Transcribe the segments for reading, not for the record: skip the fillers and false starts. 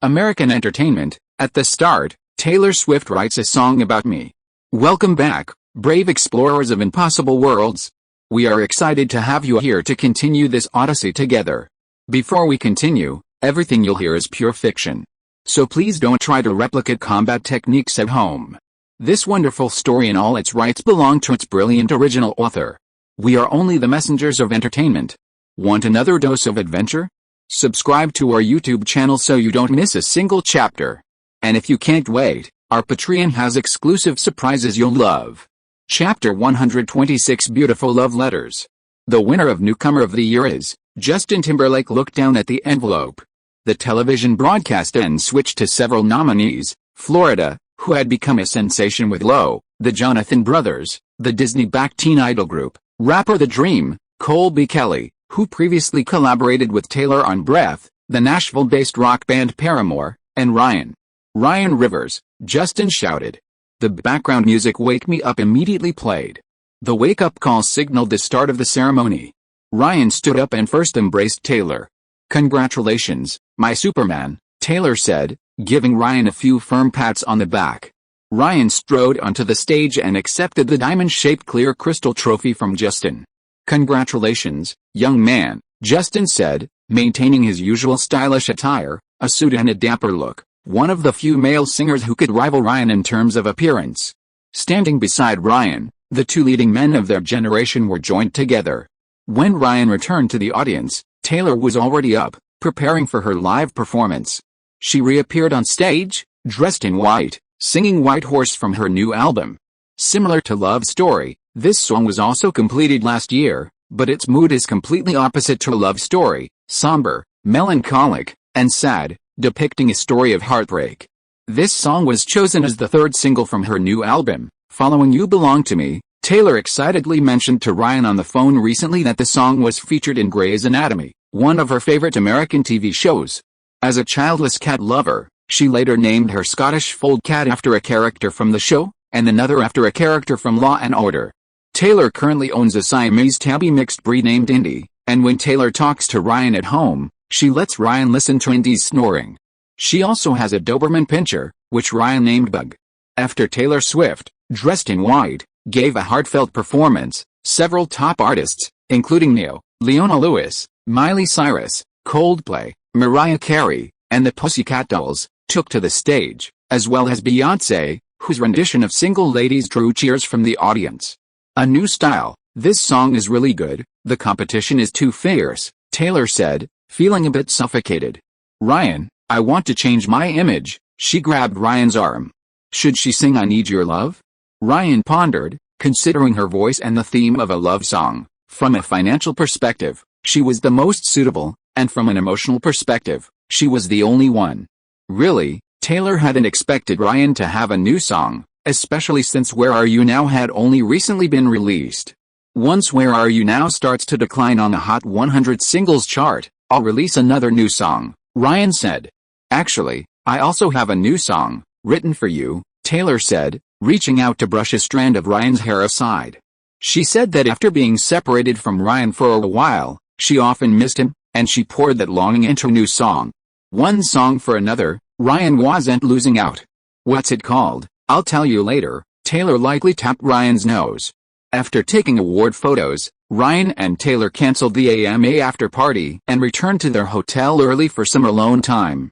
American entertainment. At the start, Taylor Swift writes a song about me. Welcome back, brave explorers of impossible worlds. We are excited to have you here to continue this odyssey together. Before we continue, everything you'll hear is pure fiction. So please don't try to replicate combat techniques at home. This wonderful story and all its rights belong to its brilliant original author. We are only the messengers of entertainment. Want another dose of adventure? Subscribe to our YouTube channel so you don't miss a single chapter. And if you can't wait, our Patreon has exclusive surprises you'll love. Chapter 126 Beautiful Love Letters. The winner of Newcomer of the Year is Justin Timberlake. Looked down at the envelope. The television broadcast and switched to several nominees. Florida, who had become a sensation with Low, the Jonathan Brothers, the Disney-backed teen idol group, rapper The Dream, Colby Kelly, who previously collaborated with Taylor on Breath, the Nashville-based rock band Paramore, and Ryan Rivers. Justin shouted. The background music Wake Me Up immediately played. The wake-up call signaled the start of the ceremony. Ryan stood up and first embraced Taylor. Congratulations, my Superman, Taylor said, giving Ryan a few firm pats on the back. Ryan strode onto the stage and accepted the diamond-shaped clear crystal trophy from Justin. Congratulations, young man, Justin said, maintaining his usual stylish attire, a suit and a dapper look, one of the few male singers who could rival Ryan in terms of appearance. Standing beside Ryan, the two leading men of their generation were joined together. When Ryan returned to the audience, Taylor was already up, preparing for her live performance. She reappeared on stage, dressed in white, singing White Horse from her new album. Similar to Love Story, this song was also completed last year, but its mood is completely opposite to Love Story, somber, melancholic, and sad, depicting a story of heartbreak. This song was chosen as the third single from her new album, following You Belong to Me. Taylor excitedly mentioned to Ryan on the phone recently that the song was featured in Grey's Anatomy, one of her favorite American TV shows. As a childless cat lover, she later named her Scottish fold cat after a character from the show, and another after a character from Law and Order. Taylor currently owns a Siamese tabby mixed breed named Indy, and when Taylor talks to Ryan at home, she lets Ryan listen to Indy's snoring. She also has a Doberman Pinscher, which Ryan named Bug. After Taylor Swift, dressed in white, gave a heartfelt performance, several top artists, including Neo, Leona Lewis, Miley Cyrus, Coldplay, Mariah Carey, and the Pussycat Dolls, took to the stage, as well as Beyoncé, whose rendition of Single Ladies drew cheers from the audience. A new style. This song is really good, the competition is too fierce, Taylor said, feeling a bit suffocated. Ryan, I want to change my image. She grabbed Ryan's arm. Should she sing I Need Your Love? Ryan pondered, considering her voice and the theme of a love song. From a financial perspective, she was the most suitable, and from an emotional perspective, she was the only one. Really, Taylor hadn't expected Ryan to have a new song, especially since Where Are You Now had only recently been released. Once Where Are You Now starts to decline on the Hot 100 singles chart, I'll release another new song, Ryan said. Actually, I also have a new song, written for you, Taylor said, reaching out to brush a strand of Ryan's hair aside. She said that after being separated from Ryan for a while, she often missed him, and she poured that longing into a new song. One song for another, Ryan wasn't losing out. What's it called? I'll tell you later. Taylor lightly tapped Ryan's nose. After taking award photos, Ryan and Taylor canceled the AMA after party and returned to their hotel early for some alone time.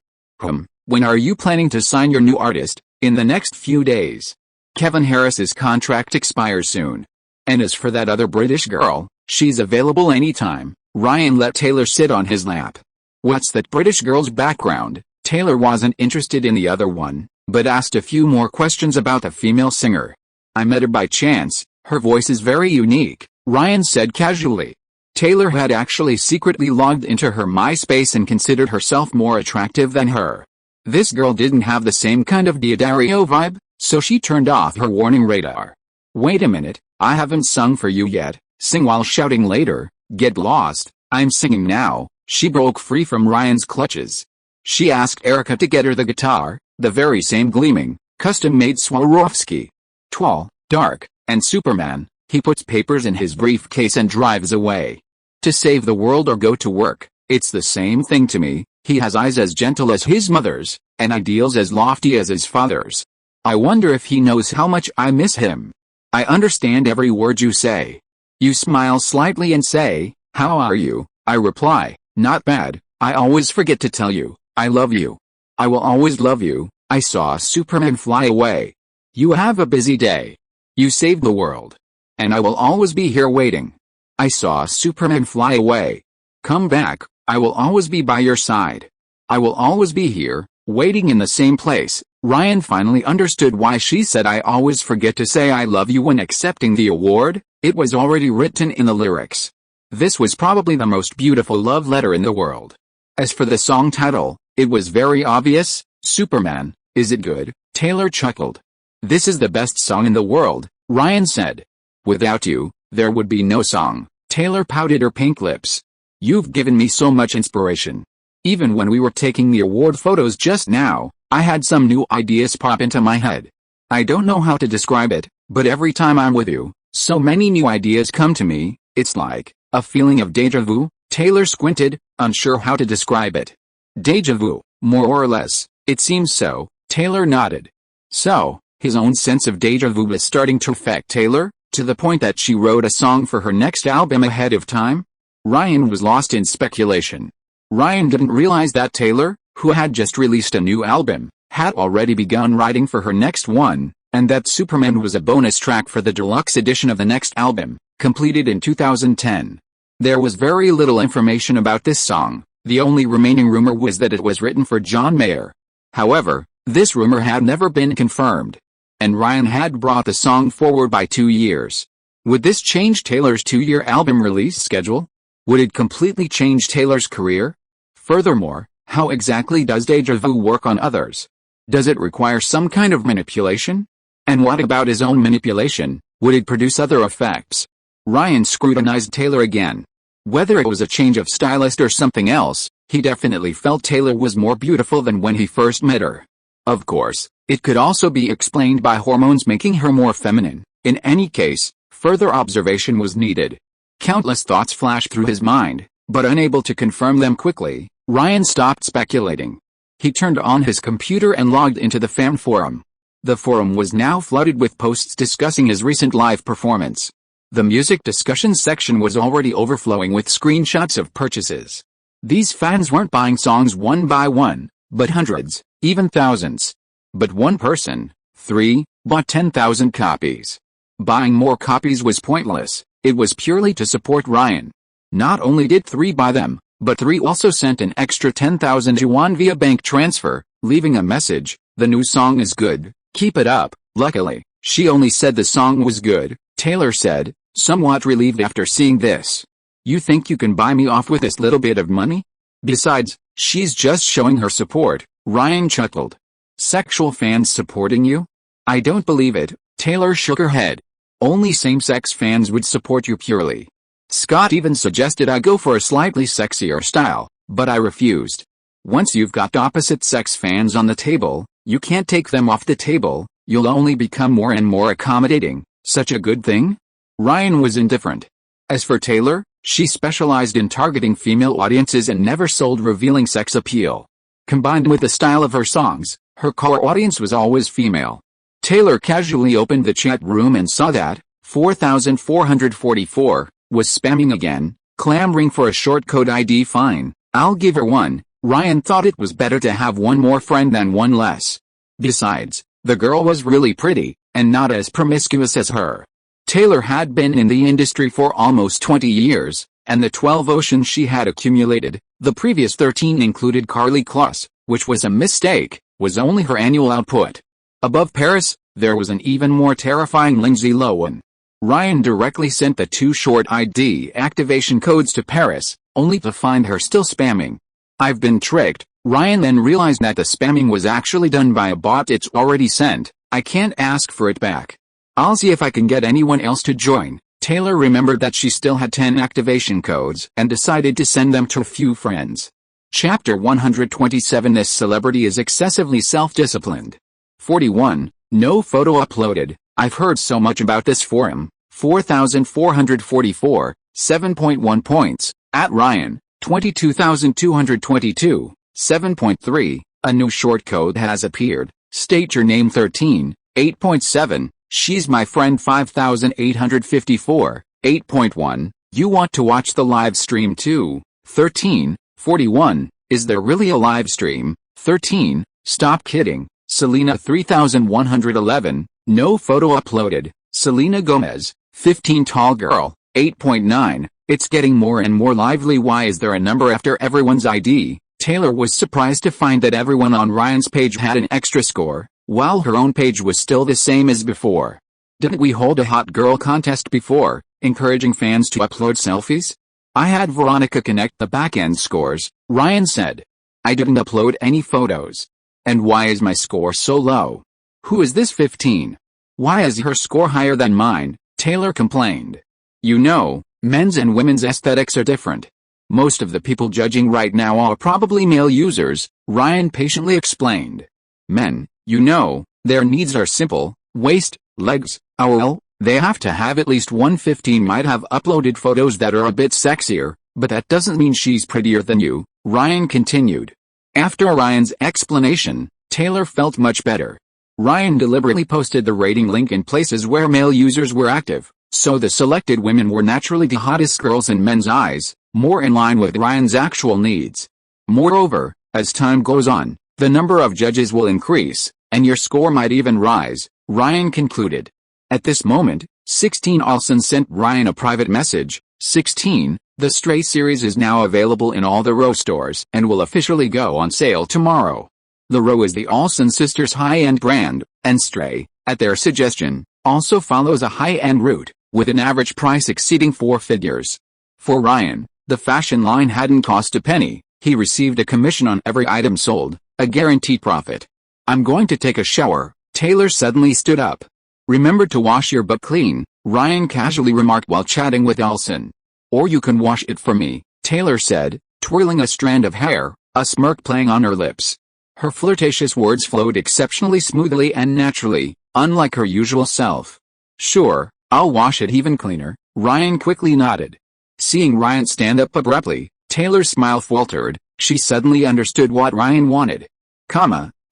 When are you planning to sign your new artist? In the next few days. Kevin Harris's contract expires soon. And as for that other British girl, she's available anytime. Ryan let Taylor sit on his lap. What's that British girl's background? Taylor wasn't interested in the other one, but asked a few more questions about the female singer. I met her by chance, her voice is very unique, Ryan said casually. Taylor had actually secretly logged into her MySpace and considered herself more attractive than her. This girl didn't have the same kind of Diodario vibe, so she turned off her warning radar. Wait a minute, I haven't sung for you yet. Sing while shouting later. Get lost, I'm singing now. She broke free from Ryan's clutches. She asked Erica to get her the guitar, the very same gleaming, custom-made Swarovski. Tall, dark, and Superman, he puts papers in his briefcase and drives away. To save the world or go to work, it's the same thing to me, He has eyes as gentle as his mother's, and ideals as lofty as his father's. I wonder if he knows how much I miss him. I understand every word you say. You smile slightly and say, "How are you?" I reply, "Not bad. I always forget to tell you, I love you. I will always love you." I saw Superman fly away. You have a busy day. You saved the world. And I will always be here waiting. I saw Superman fly away. Come back, I will always be by your side. I will always be here, waiting in the same place. Ryan finally understood why she said I always forget to say I love you when accepting the award. It was already written in the lyrics. This was probably the most beautiful love letter in the world. As for the song title, it was very obvious, Superman, is it good? Taylor chuckled. This is the best song in the world, Ryan said. Without you, there would be no song. Taylor pouted her pink lips. You've given me so much inspiration. Even when we were taking the award photos just now, I had some new ideas pop into my head. I don't know how to describe it, but every time I'm with you, so many new ideas come to me. It's like a feeling of déjà vu. Taylor squinted, unsure how to describe it. Déjà vu, more or less, it seems so. Taylor nodded. So, his own sense of déjà vu was starting to affect Taylor, to the point that she wrote a song for her next album ahead of time? Ryan was lost in speculation. Ryan didn't realize that Taylor, who had just released a new album, had already begun writing for her next one, and that Superman was a bonus track for the deluxe edition of the next album, completed in 2010. There was very little information about this song. The only remaining rumor was that it was written for John Mayer. However, this rumor had never been confirmed. And Ryan had brought the song forward by 2 years. Would this change Taylor's 2-year album release schedule? Would it completely change Taylor's career? Furthermore, how exactly does déjà vu work on others? Does it require some kind of manipulation? And what about his own manipulation? Would it produce other effects? Ryan scrutinized Taylor again. Whether it was a change of stylist or something else, he definitely felt Taylor was more beautiful than when he first met her. Of course, it could also be explained by hormones making her more feminine. In any case, further observation was needed. Countless thoughts flashed through his mind, but unable to confirm them quickly, Ryan stopped speculating. He turned on his computer and logged into the fan forum. The forum was now flooded with posts discussing his recent live performance. The music discussion section was already overflowing with screenshots of purchases. These fans weren't buying songs one by one, but hundreds, even thousands. But one person, 3, bought 10,000 copies. Buying more copies was pointless, it was purely to support Ryan. Not only did 3 buy them, but 3 also sent an extra 10,000 yuan via bank transfer, leaving a message, "The new song is good, keep it up." Luckily, she only said the song was good, Taylor said, somewhat relieved after seeing this. You think you can buy me off with this little bit of money? Besides, she's just showing her support, Ryan chuckled. Sexual fans supporting you? I don't believe it, Taylor shook her head. Only same-sex fans would support you purely. Scott even suggested I go for a slightly sexier style, but I refused. Once you've got opposite-sex fans on the table, you can't take them off the table, you'll only become more and more accommodating. Such a good thing? Ryan was indifferent. As for Taylor, she specialized in targeting female audiences and never sold revealing sex appeal. Combined with the style of her songs, her core audience was always female. Taylor casually opened the chat room and saw that 4444 was spamming again, clamoring for a short code ID. Fine, I'll give her one. Ryan thought it was better to have one more friend than one less. Besides, the girl was really pretty, and not as promiscuous as her. Taylor had been in the industry for almost 20 years, and the 12 oceans she had accumulated, the previous 13 included Carly Kloss, which was a mistake, was only her annual output. Above Paris, there was an even more terrifying Lindsay Lohan. Ryan directly sent the 2 short ID activation codes to Paris, only to find her still spamming. I've been tricked. Ryan then realized that the spamming was actually done by a bot it's already sent. I can't ask for it back. I'll see if I can get anyone else to join. Taylor remembered that she still had 10 activation codes and decided to send them to a few friends. Chapter 127. This celebrity is excessively self-disciplined. 41. No photo uploaded. I've heard so much about this forum. 4444, 7.1 points. At Ryan, 22,222, 7.3. A new shortcode has appeared. State your name. 13. 8.7. She's my friend. 5854. 8.1. You want to watch the live stream too. 13. 41. Is there really a live stream? 13. Stop kidding. Selena. 3111. No photo uploaded. Selena Gomez. 15. Tall girl. 8.9. It's getting more and more lively. Why is there a number after everyone's ID? Taylor was surprised to find that everyone on Ryan's page had an extra score, while her own page was still the same as before. Didn't we hold a hot girl contest before, encouraging fans to upload selfies? I had Veronica connect the back-end scores, Ryan said. I didn't upload any photos. And why is my score so low? Who is this 15? Why is her score higher than mine? Taylor complained. You know, men's and women's aesthetics are different. Most of the people judging right now are probably male users, Ryan patiently explained. Men, you know, their needs are simple: waist, legs, well, they have to have at least 115. Might have uploaded photos that are a bit sexier, but that doesn't mean she's prettier than you, Ryan continued. After Ryan's explanation, Taylor felt much better. Ryan deliberately posted the rating link in places where male users were active, so the selected women were naturally the hottest girls in men's eyes, more in line with Ryan's actual needs. Moreover, as time goes on, the number of judges will increase, and your score might even rise, Ryan concluded. At this moment, 16 Olsen sent Ryan a private message. 16. The Stray series is now available in all the Row stores and will officially go on sale tomorrow. The Row is the Olsen sisters' high-end brand, and Stray, at their suggestion, also follows a high-end route, with an average price exceeding 4 figures. For Ryan, the fashion line hadn't cost a penny. He received a commission on every item sold, a guaranteed profit. I'm going to take a shower. Taylor suddenly stood up. Remember to wash your butt clean, Ryan casually remarked while chatting with Olsen. Or you can wash it for me, Taylor said, twirling a strand of hair, a smirk playing on her lips. Her flirtatious words flowed exceptionally smoothly and naturally, unlike her usual self. Sure, I'll wash it even cleaner, Ryan quickly nodded. Seeing Ryan stand up abruptly, Taylor's smile faltered. She suddenly understood what Ryan wanted.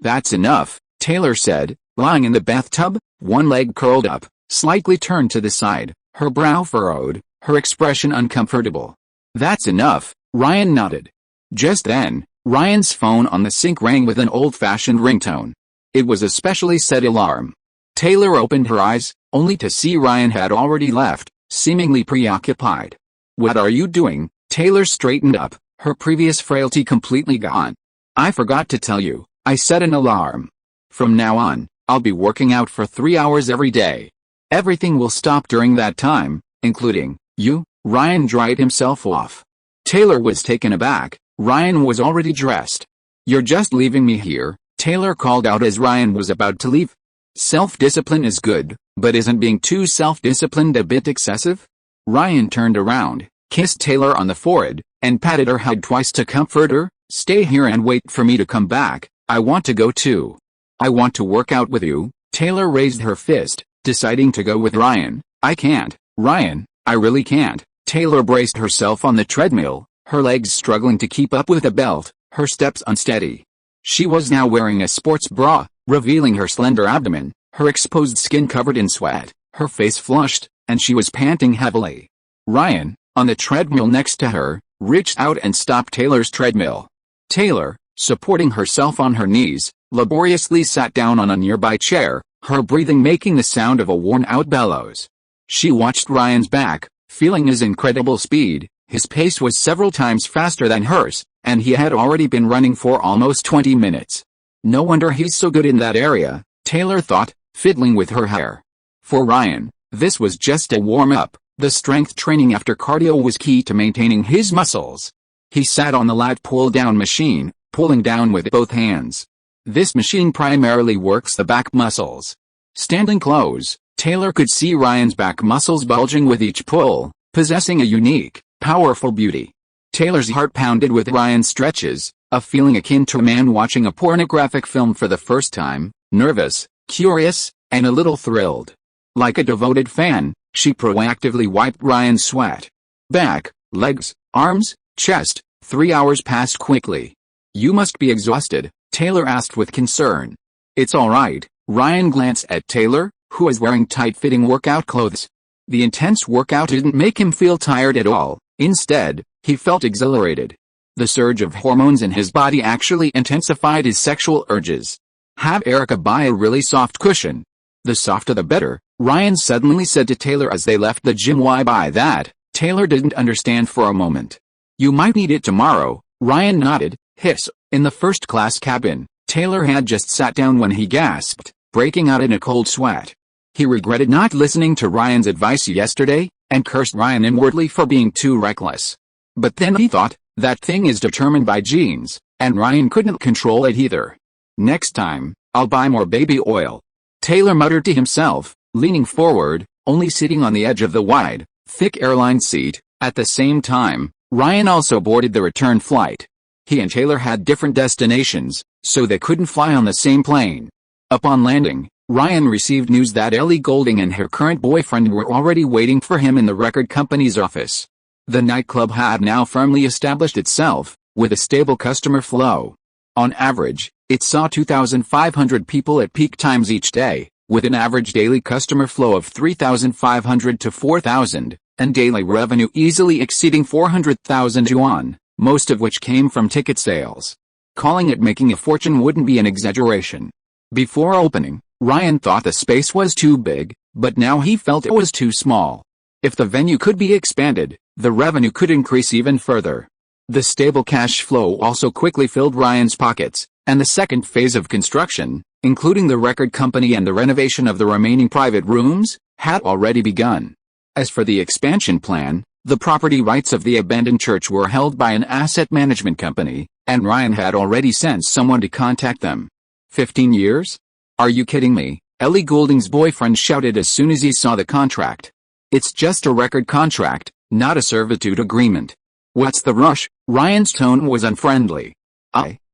That's enough, Taylor said, lying in the bathtub, one leg curled up, slightly turned to the side, her brow furrowed, her expression uncomfortable. That's enough, Ryan nodded. Just then, Ryan's phone on the sink rang with an old-fashioned ringtone. It was a specially set alarm. Taylor opened her eyes, only to see Ryan had already left, seemingly preoccupied. What are you doing? Taylor straightened up, her previous frailty completely gone. I forgot to tell you, I set an alarm. From now on, I'll be working out for 3 hours every day. Everything will stop during that time, including you. Ryan dried himself off. Taylor was taken aback. Ryan was already dressed. You're just leaving me here, Taylor called out as Ryan was about to leave. Self-discipline is good, but isn't being too self-disciplined a bit excessive? Ryan turned around, kissed Taylor on the forehead, and patted her head twice to comfort her. Stay here and wait for me to come back. I want to go too. I want to work out with you. Taylor raised her fist, deciding to go with Ryan. I can't, Ryan, I really can't. Taylor braced herself on the treadmill, her legs struggling to keep up with the belt, her steps unsteady. She was now wearing a sports bra, revealing her slender abdomen, her exposed skin covered in sweat, her face flushed, and she was panting heavily. Ryan, on the treadmill next to her, reached out and stopped Taylor's treadmill. Taylor, supporting herself on her knees, laboriously sat down on a nearby chair, her breathing making the sound of a worn-out bellows. She watched Ryan's back, feeling his incredible speed. His pace was several times faster than hers, and he had already been running for almost 20 minutes. No wonder he's so good in that area, Taylor thought, fiddling with her hair. For Ryan, this was just a warm-up. The strength training after cardio was key to maintaining his muscles. He sat on the lat pull-down machine, pulling down with both hands. This machine primarily works the back muscles. Standing close, Taylor could see Ryan's back muscles bulging with each pull, possessing a unique, powerful beauty. Taylor's heart pounded with Ryan's stretches, a feeling akin to a man watching a pornographic film for the first time, nervous, curious, and a little thrilled. Like a devoted fan, she proactively wiped Ryan's sweat. Back, legs, arms, chest. 3 hours passed quickly. You must be exhausted, Taylor asked with concern. It's alright, Ryan glanced at Taylor, who was wearing tight-fitting workout clothes. The intense workout didn't make him feel tired at all. Instead, he felt exhilarated. The surge of hormones in his body actually intensified his sexual urges. Have Erica buy a really soft cushion. The softer the better, Ryan suddenly said to Taylor as they left the gym. Why buy that? Taylor didn't understand for a moment. You might need it tomorrow, Ryan nodded. Hiss. In the first-class cabin, Taylor had just sat down when he gasped, breaking out in a cold sweat. He regretted not listening to Ryan's advice yesterday, and cursed Ryan inwardly for being too reckless. But then he thought, that thing is determined by genes, and Ryan couldn't control it either. Next time, I'll buy more baby oil, Taylor muttered to himself, leaning forward, only sitting on the edge of the wide, thick airline seat. At the same time, Ryan also boarded the return flight. He and Taylor had different destinations, so they couldn't fly on the same plane. Upon landing, Ryan received news that Ellie Goulding and her current boyfriend were already waiting for him in the record company's office. The nightclub had now firmly established itself, with a stable customer flow. On average, it saw 2,500 people at peak times each day, with an average daily customer flow of 3,500 to 4,000, and daily revenue easily exceeding 400,000 yuan, most of which came from ticket sales. Calling it making a fortune wouldn't be an exaggeration. Before opening, Ryan thought the space was too big, but now he felt it was too small. If the venue could be expanded, the revenue could increase even further. The stable cash flow also quickly filled Ryan's pockets, and the second phase of construction, including the record company and the renovation of the remaining private rooms, had already begun. As for the expansion plan, the property rights of the abandoned church were held by an asset management company, and Ryan had already sent someone to contact them. 15 years? Are you kidding me? Ellie Goulding's boyfriend shouted as soon as he saw the contract. It's just a record contract, not a servitude agreement. What's the rush? Ryan's tone was unfriendly.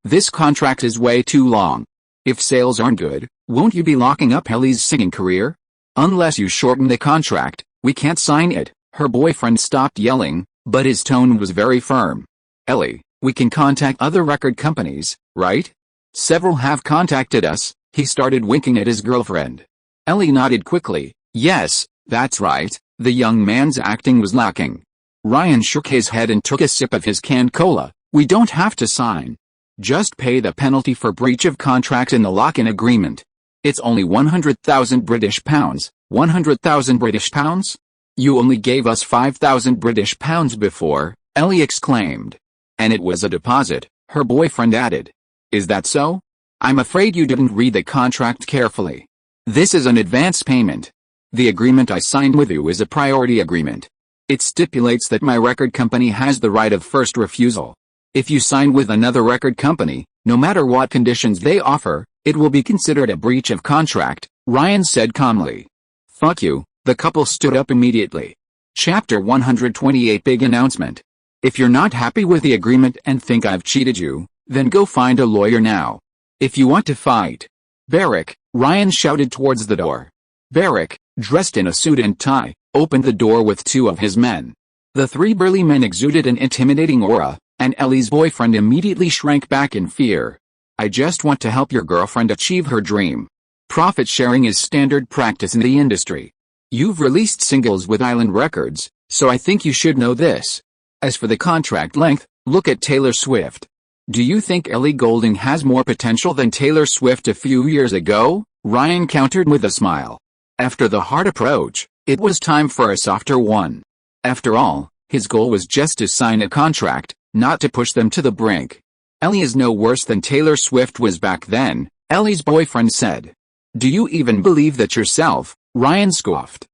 This contract is way too long. If sales aren't good, won't you be locking up Ellie's singing career? Unless you shorten the contract, we can't sign it. Her boyfriend stopped yelling, but his tone was very firm. Ellie, we can contact other record companies, right? Several have contacted us. He started winking at his girlfriend. Ellie nodded quickly. Yes, that's right. The young man's acting was lacking. Ryan shook his head and took a sip of his canned cola. We don't have to sign. Just pay the penalty for breach of contract in the lock-in agreement. It's only 100,000 British pounds. 100,000 British pounds? You only gave us 5,000 British pounds before, Ellie exclaimed. And it was a deposit, her boyfriend added. Is that so? I'm afraid you didn't read the contract carefully. This is an advance payment. The agreement I signed with you is a priority agreement. It stipulates that my record company has the right of first refusal. If you sign with another record company, no matter what conditions they offer, it will be considered a breach of contract, Ryan said calmly. Fuck you, the couple stood up immediately. Chapter 128 Big Announcement. If you're not happy with the agreement and think I've cheated you, then go find a lawyer now. If you want to fight. Barrick, Ryan shouted towards the door. Barrick, dressed in a suit and tie, opened the door with two of his men. The three burly men exuded an intimidating aura, and Ellie's boyfriend immediately shrank back in fear. I just want to help your girlfriend achieve her dream. Profit sharing is standard practice in the industry. You've released singles with Island Records, so I think you should know this. As for the contract length, look at Taylor Swift. Do you think Ellie Goulding has more potential than Taylor Swift a few years ago? Ryan countered with a smile. After the hard approach, it was time for a softer one. After all, his goal was just to sign a contract, not to push them to the brink. Ellie is no worse than Taylor Swift was back then, Ellie's boyfriend said. Do you even believe that yourself? Ryan scoffed.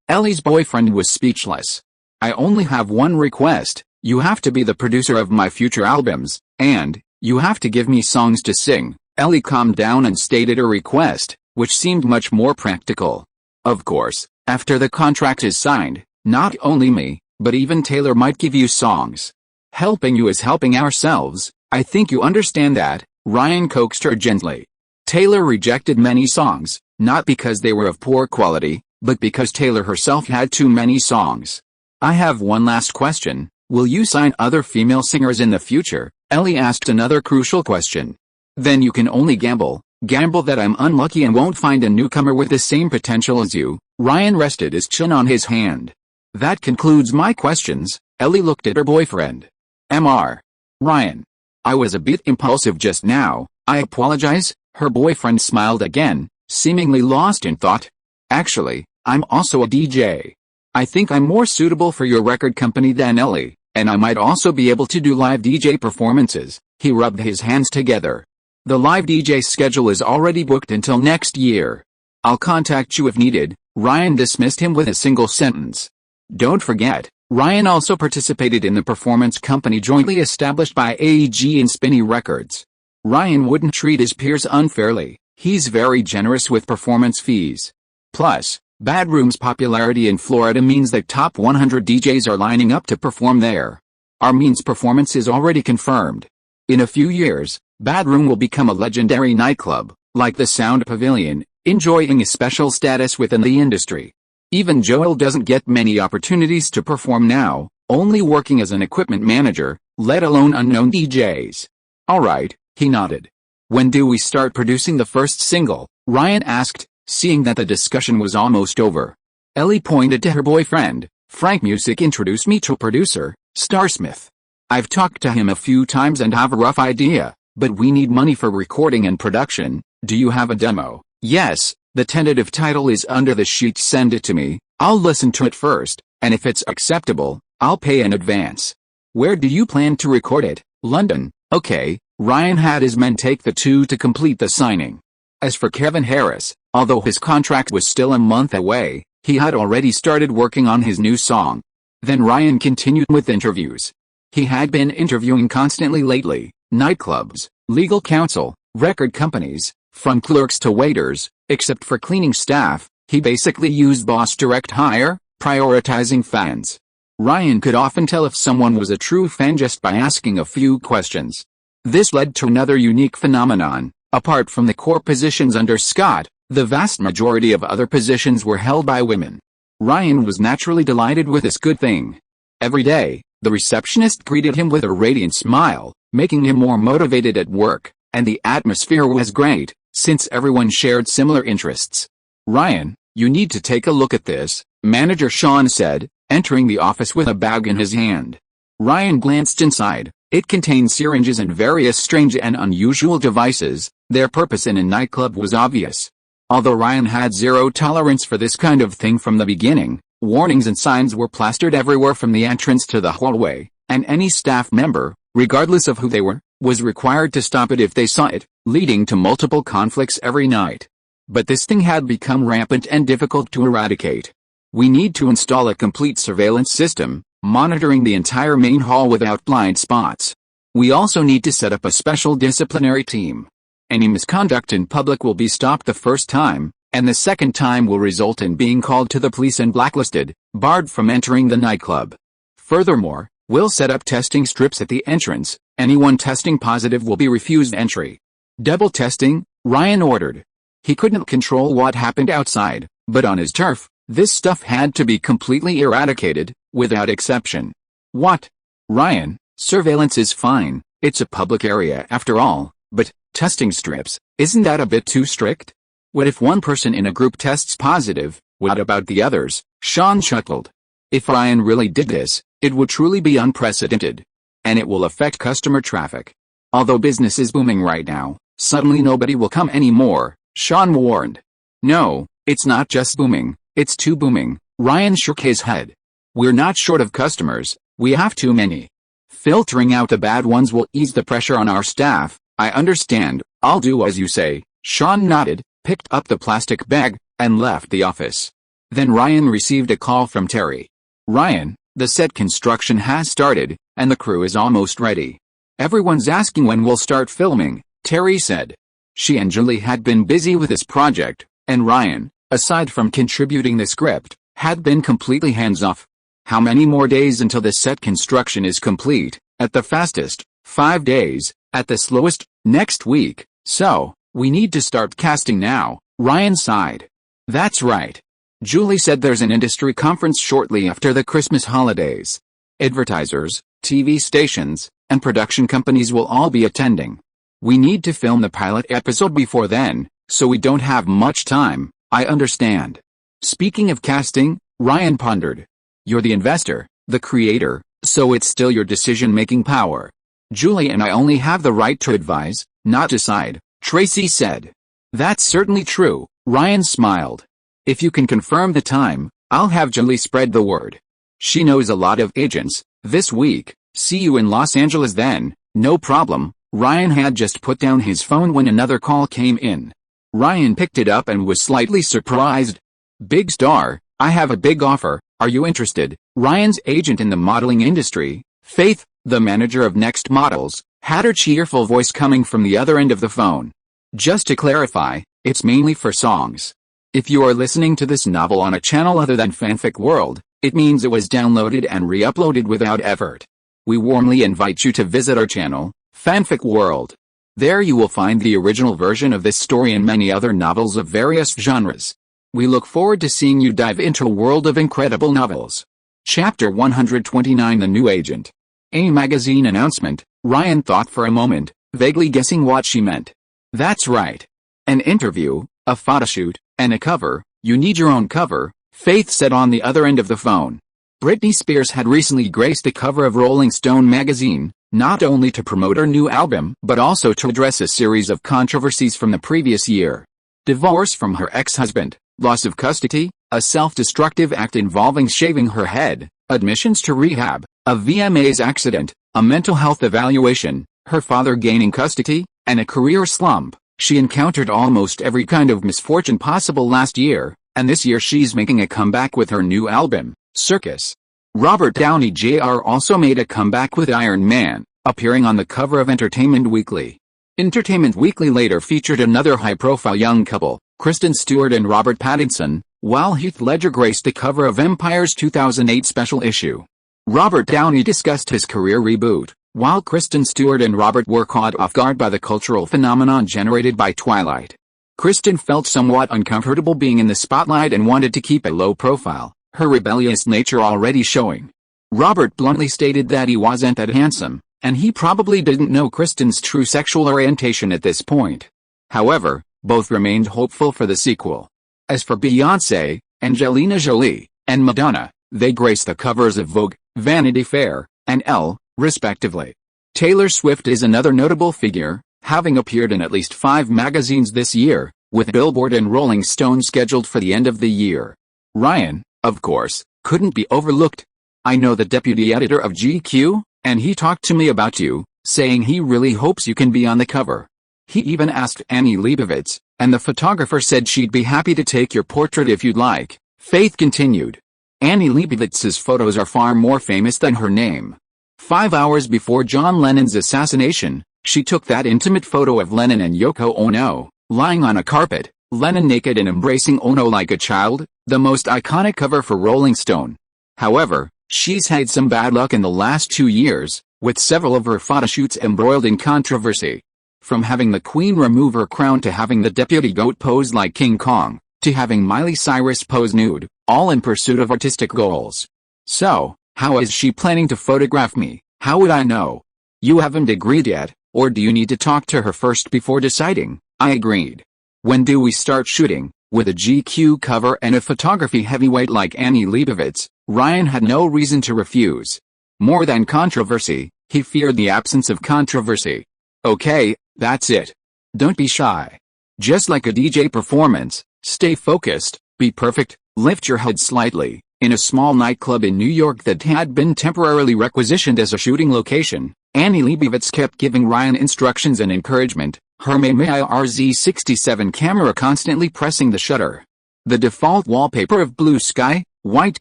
Ellie's boyfriend was speechless. I only have one request. You have to be the producer of my future albums, and you have to give me songs to sing. Ellie calmed down and stated a request, which seemed much more practical. Of course, after the contract is signed, not only me, but even Taylor might give you songs. Helping you is helping ourselves, I think you understand that, Ryan coaxed her gently. Taylor rejected many songs, not because they were of poor quality, but because Taylor herself had too many songs. I have one last question, will you sign other female singers in the future? Ellie asked another crucial question. Then you can only gamble. Gamble that I'm unlucky and won't find a newcomer with the same potential as you. Ryan rested his chin on his hand. That concludes my questions. Ellie looked at her boyfriend. Mr. Ryan. I was a bit impulsive just now. I apologize. Her boyfriend smiled again, seemingly lost in thought. Actually, I'm also a DJ. I think I'm more suitable for your record company than Ellie, and I might also be able to do live DJ performances. He rubbed his hands together. The live DJ schedule is already booked until next year. I'll contact you if needed. Ryan dismissed him with a single sentence. Don't forget, Ryan also participated in the performance company jointly established by AEG and Spinny Records. Ryan wouldn't treat his peers unfairly. He's very generous with performance fees. Plus, Bad Room's popularity in Florida means that top 100 DJs are lining up to perform there. Our means performance is already confirmed. In a few years, Bad Room will become a legendary nightclub, like the Sound Pavilion, enjoying a special status within the industry. Even Joel doesn't get many opportunities to perform now, only working as an equipment manager, let alone unknown DJs. Alright, he nodded. When do we start producing the first single? Ryan asked, seeing that the discussion was almost over. Ellie pointed to her boyfriend. Frank Music introduced me to producer, Starsmith. I've talked to him a few times and have a rough idea, but we need money for recording and production. Do you have a demo? Yes, the tentative title is under the sheet. Send it to me. I'll listen to it first, and if it's acceptable, I'll pay in advance. Where do you plan to record it? London. Okay. Ryan had his men take the two to complete the signing. As for Kevin Harris, although his contract was still a month away, he had already started working on his new song. Then Ryan continued with interviews. He had been interviewing constantly lately, nightclubs, legal counsel, record companies, from clerks to waiters, except for cleaning staff. He basically used boss direct hire, prioritizing fans. Ryan could often tell if someone was a true fan just by asking a few questions. This led to another unique phenomenon. Apart from the core positions under Scott, the vast majority of other positions were held by women. Ryan was naturally delighted with this good thing. Every day, the receptionist greeted him with a radiant smile, making him more motivated at work, and the atmosphere was great, since everyone shared similar interests. Ryan, you need to take a look at this, manager Sean said, entering the office with a bag in his hand. Ryan glanced inside. It contained syringes and various strange and unusual devices. Their purpose in a nightclub was obvious. Although Ryan had zero tolerance for this kind of thing from the beginning, warnings and signs were plastered everywhere from the entrance to the hallway, and any staff member, regardless of who they were, was required to stop it if they saw it, leading to multiple conflicts every night. But this thing had become rampant and difficult to eradicate. We need to install a complete surveillance system, monitoring the entire main hall without blind spots. We also need to set up a special disciplinary team. Any misconduct in public will be stopped the first time, and the second time will result in being called to the police and blacklisted, barred from entering the nightclub. Furthermore, we'll set up testing strips at the entrance. Anyone testing positive will be refused entry. Double testing, Ryan ordered. He couldn't control what happened outside, but on his turf, this stuff had to be completely eradicated, without exception. What? Ryan, surveillance is fine, it's a public area after all, but testing strips, isn't that a bit too strict? What if one person in a group tests positive? What about the others? Sean chuckled. If Ryan really did this, it would truly be unprecedented. And it will affect customer traffic. Although business is booming right now, suddenly nobody will come anymore, Sean warned. No, it's not just booming, it's too booming. Ryan shook his head. We're not short of customers, we have too many. Filtering out the bad ones will ease the pressure on our staff. I understand, I'll do as you say. Sean nodded, picked up the plastic bag, and left the office. Then Ryan received a call from Terry. Ryan, the set construction has started, and the crew is almost ready. Everyone's asking when we'll start filming, Terry said. She and Julie had been busy with this project, and Ryan, aside from contributing the script, had been completely hands-off. How many more days until the set construction is complete? At the fastest, 5 days, at the slowest, next week. So, we need to start casting now, Ryan sighed. That's right. Julie said there's an industry conference shortly after the Christmas holidays. Advertisers, TV stations, and production companies will all be attending. We need to film the pilot episode before then, so we don't have much time, I understand. Speaking of casting, Ryan pondered. You're the investor, the creator, so it's still your decision-making power. Julie and I only have the right to advise, not decide, Tracy said. That's certainly true, Ryan smiled. If you can confirm the time, I'll have Julie spread the word. She knows a lot of agents. This week, see you in Los Angeles then. No problem. Ryan had just put down his phone when another call came in. Ryan picked it up and was slightly surprised. Big star, I have a big offer, are you interested? Ryan's agent in the modeling industry, Faith, the manager of Next Models, had her cheerful voice coming from the other end of the phone. Just to clarify, it's mainly for songs. If you are listening to this novel on a channel other than Fanfic World, it means it was downloaded and re-uploaded without effort. We warmly invite you to visit our channel, Fanfic World. There you will find the original version of this story and many other novels of various genres. We look forward to seeing you dive into a world of incredible novels. Chapter 129 The New Agent. A magazine announcement, Ryan thought for a moment, vaguely guessing what she meant. That's right. An interview, a photoshoot, and a cover. You need your own cover, Faith said on the other end of the phone. Britney Spears had recently graced the cover of Rolling Stone magazine, not only to promote her new album but also to address a series of controversies from the previous year. Divorce from her ex-husband, loss of custody, a self-destructive act involving shaving her head, admissions to rehab, a VMA's accident, a mental health evaluation, her father gaining custody, and a career slump. She encountered almost every kind of misfortune possible last year, and this year she's making a comeback with her new album, Circus. Robert Downey Jr. also made a comeback with Iron Man, appearing on the cover of Entertainment Weekly. Entertainment Weekly later featured another high-profile young couple, Kristen Stewart and Robert Pattinson, while Heath Ledger graced the cover of Empire's 2008 special issue. Robert Downey discussed his career reboot, while Kristen Stewart and Robert were caught off guard by the cultural phenomenon generated by Twilight. Kristen felt somewhat uncomfortable being in the spotlight and wanted to keep a low profile, her rebellious nature already showing. Robert bluntly stated that he wasn't that handsome, and he probably didn't know Kristen's true sexual orientation at this point. However, both remained hopeful for the sequel. As for Beyoncé, Angelina Jolie, and Madonna, they graced the covers of Vogue, Vanity Fair, and Elle, respectively. Taylor Swift is another notable figure, having appeared in at least 5 magazines this year, with Billboard and Rolling Stone scheduled for the end of the year. Ryan, of course, couldn't be overlooked. I know the deputy editor of GQ, and he talked to me about you, saying he really hopes you can be on the cover. He even asked Annie Leibovitz, and the photographer said she'd be happy to take your portrait if you'd like, Faith continued. Annie Leibovitz's photos are far more famous than her name. 5 hours before John Lennon's assassination, she took that intimate photo of Lennon and Yoko Ono, lying on a carpet, Lennon naked and embracing Ono like a child, the most iconic cover for Rolling Stone. However, she's had some bad luck in the last 2 years, with several of her photoshoots embroiled in controversy. From having the Queen remove her crown to having the deputy goat pose like King Kong, to having Miley Cyrus pose nude, all in pursuit of artistic goals. So, how is she planning to photograph me? How would I know? You haven't agreed yet, or do you need to talk to her first before deciding? I agreed. When do we start shooting? With a GQ cover and a photography heavyweight like Annie Leibovitz, Ryan had no reason to refuse. More than controversy, he feared the absence of controversy. Okay, that's it. Don't be shy. Just like a DJ performance, stay focused, be perfect, lift your head slightly. In a small nightclub in New York that had been temporarily requisitioned as a shooting location, Annie Leibovitz kept giving Ryan instructions and encouragement, her MeiRZ67 camera constantly pressing the shutter. The default wallpaper of blue sky, white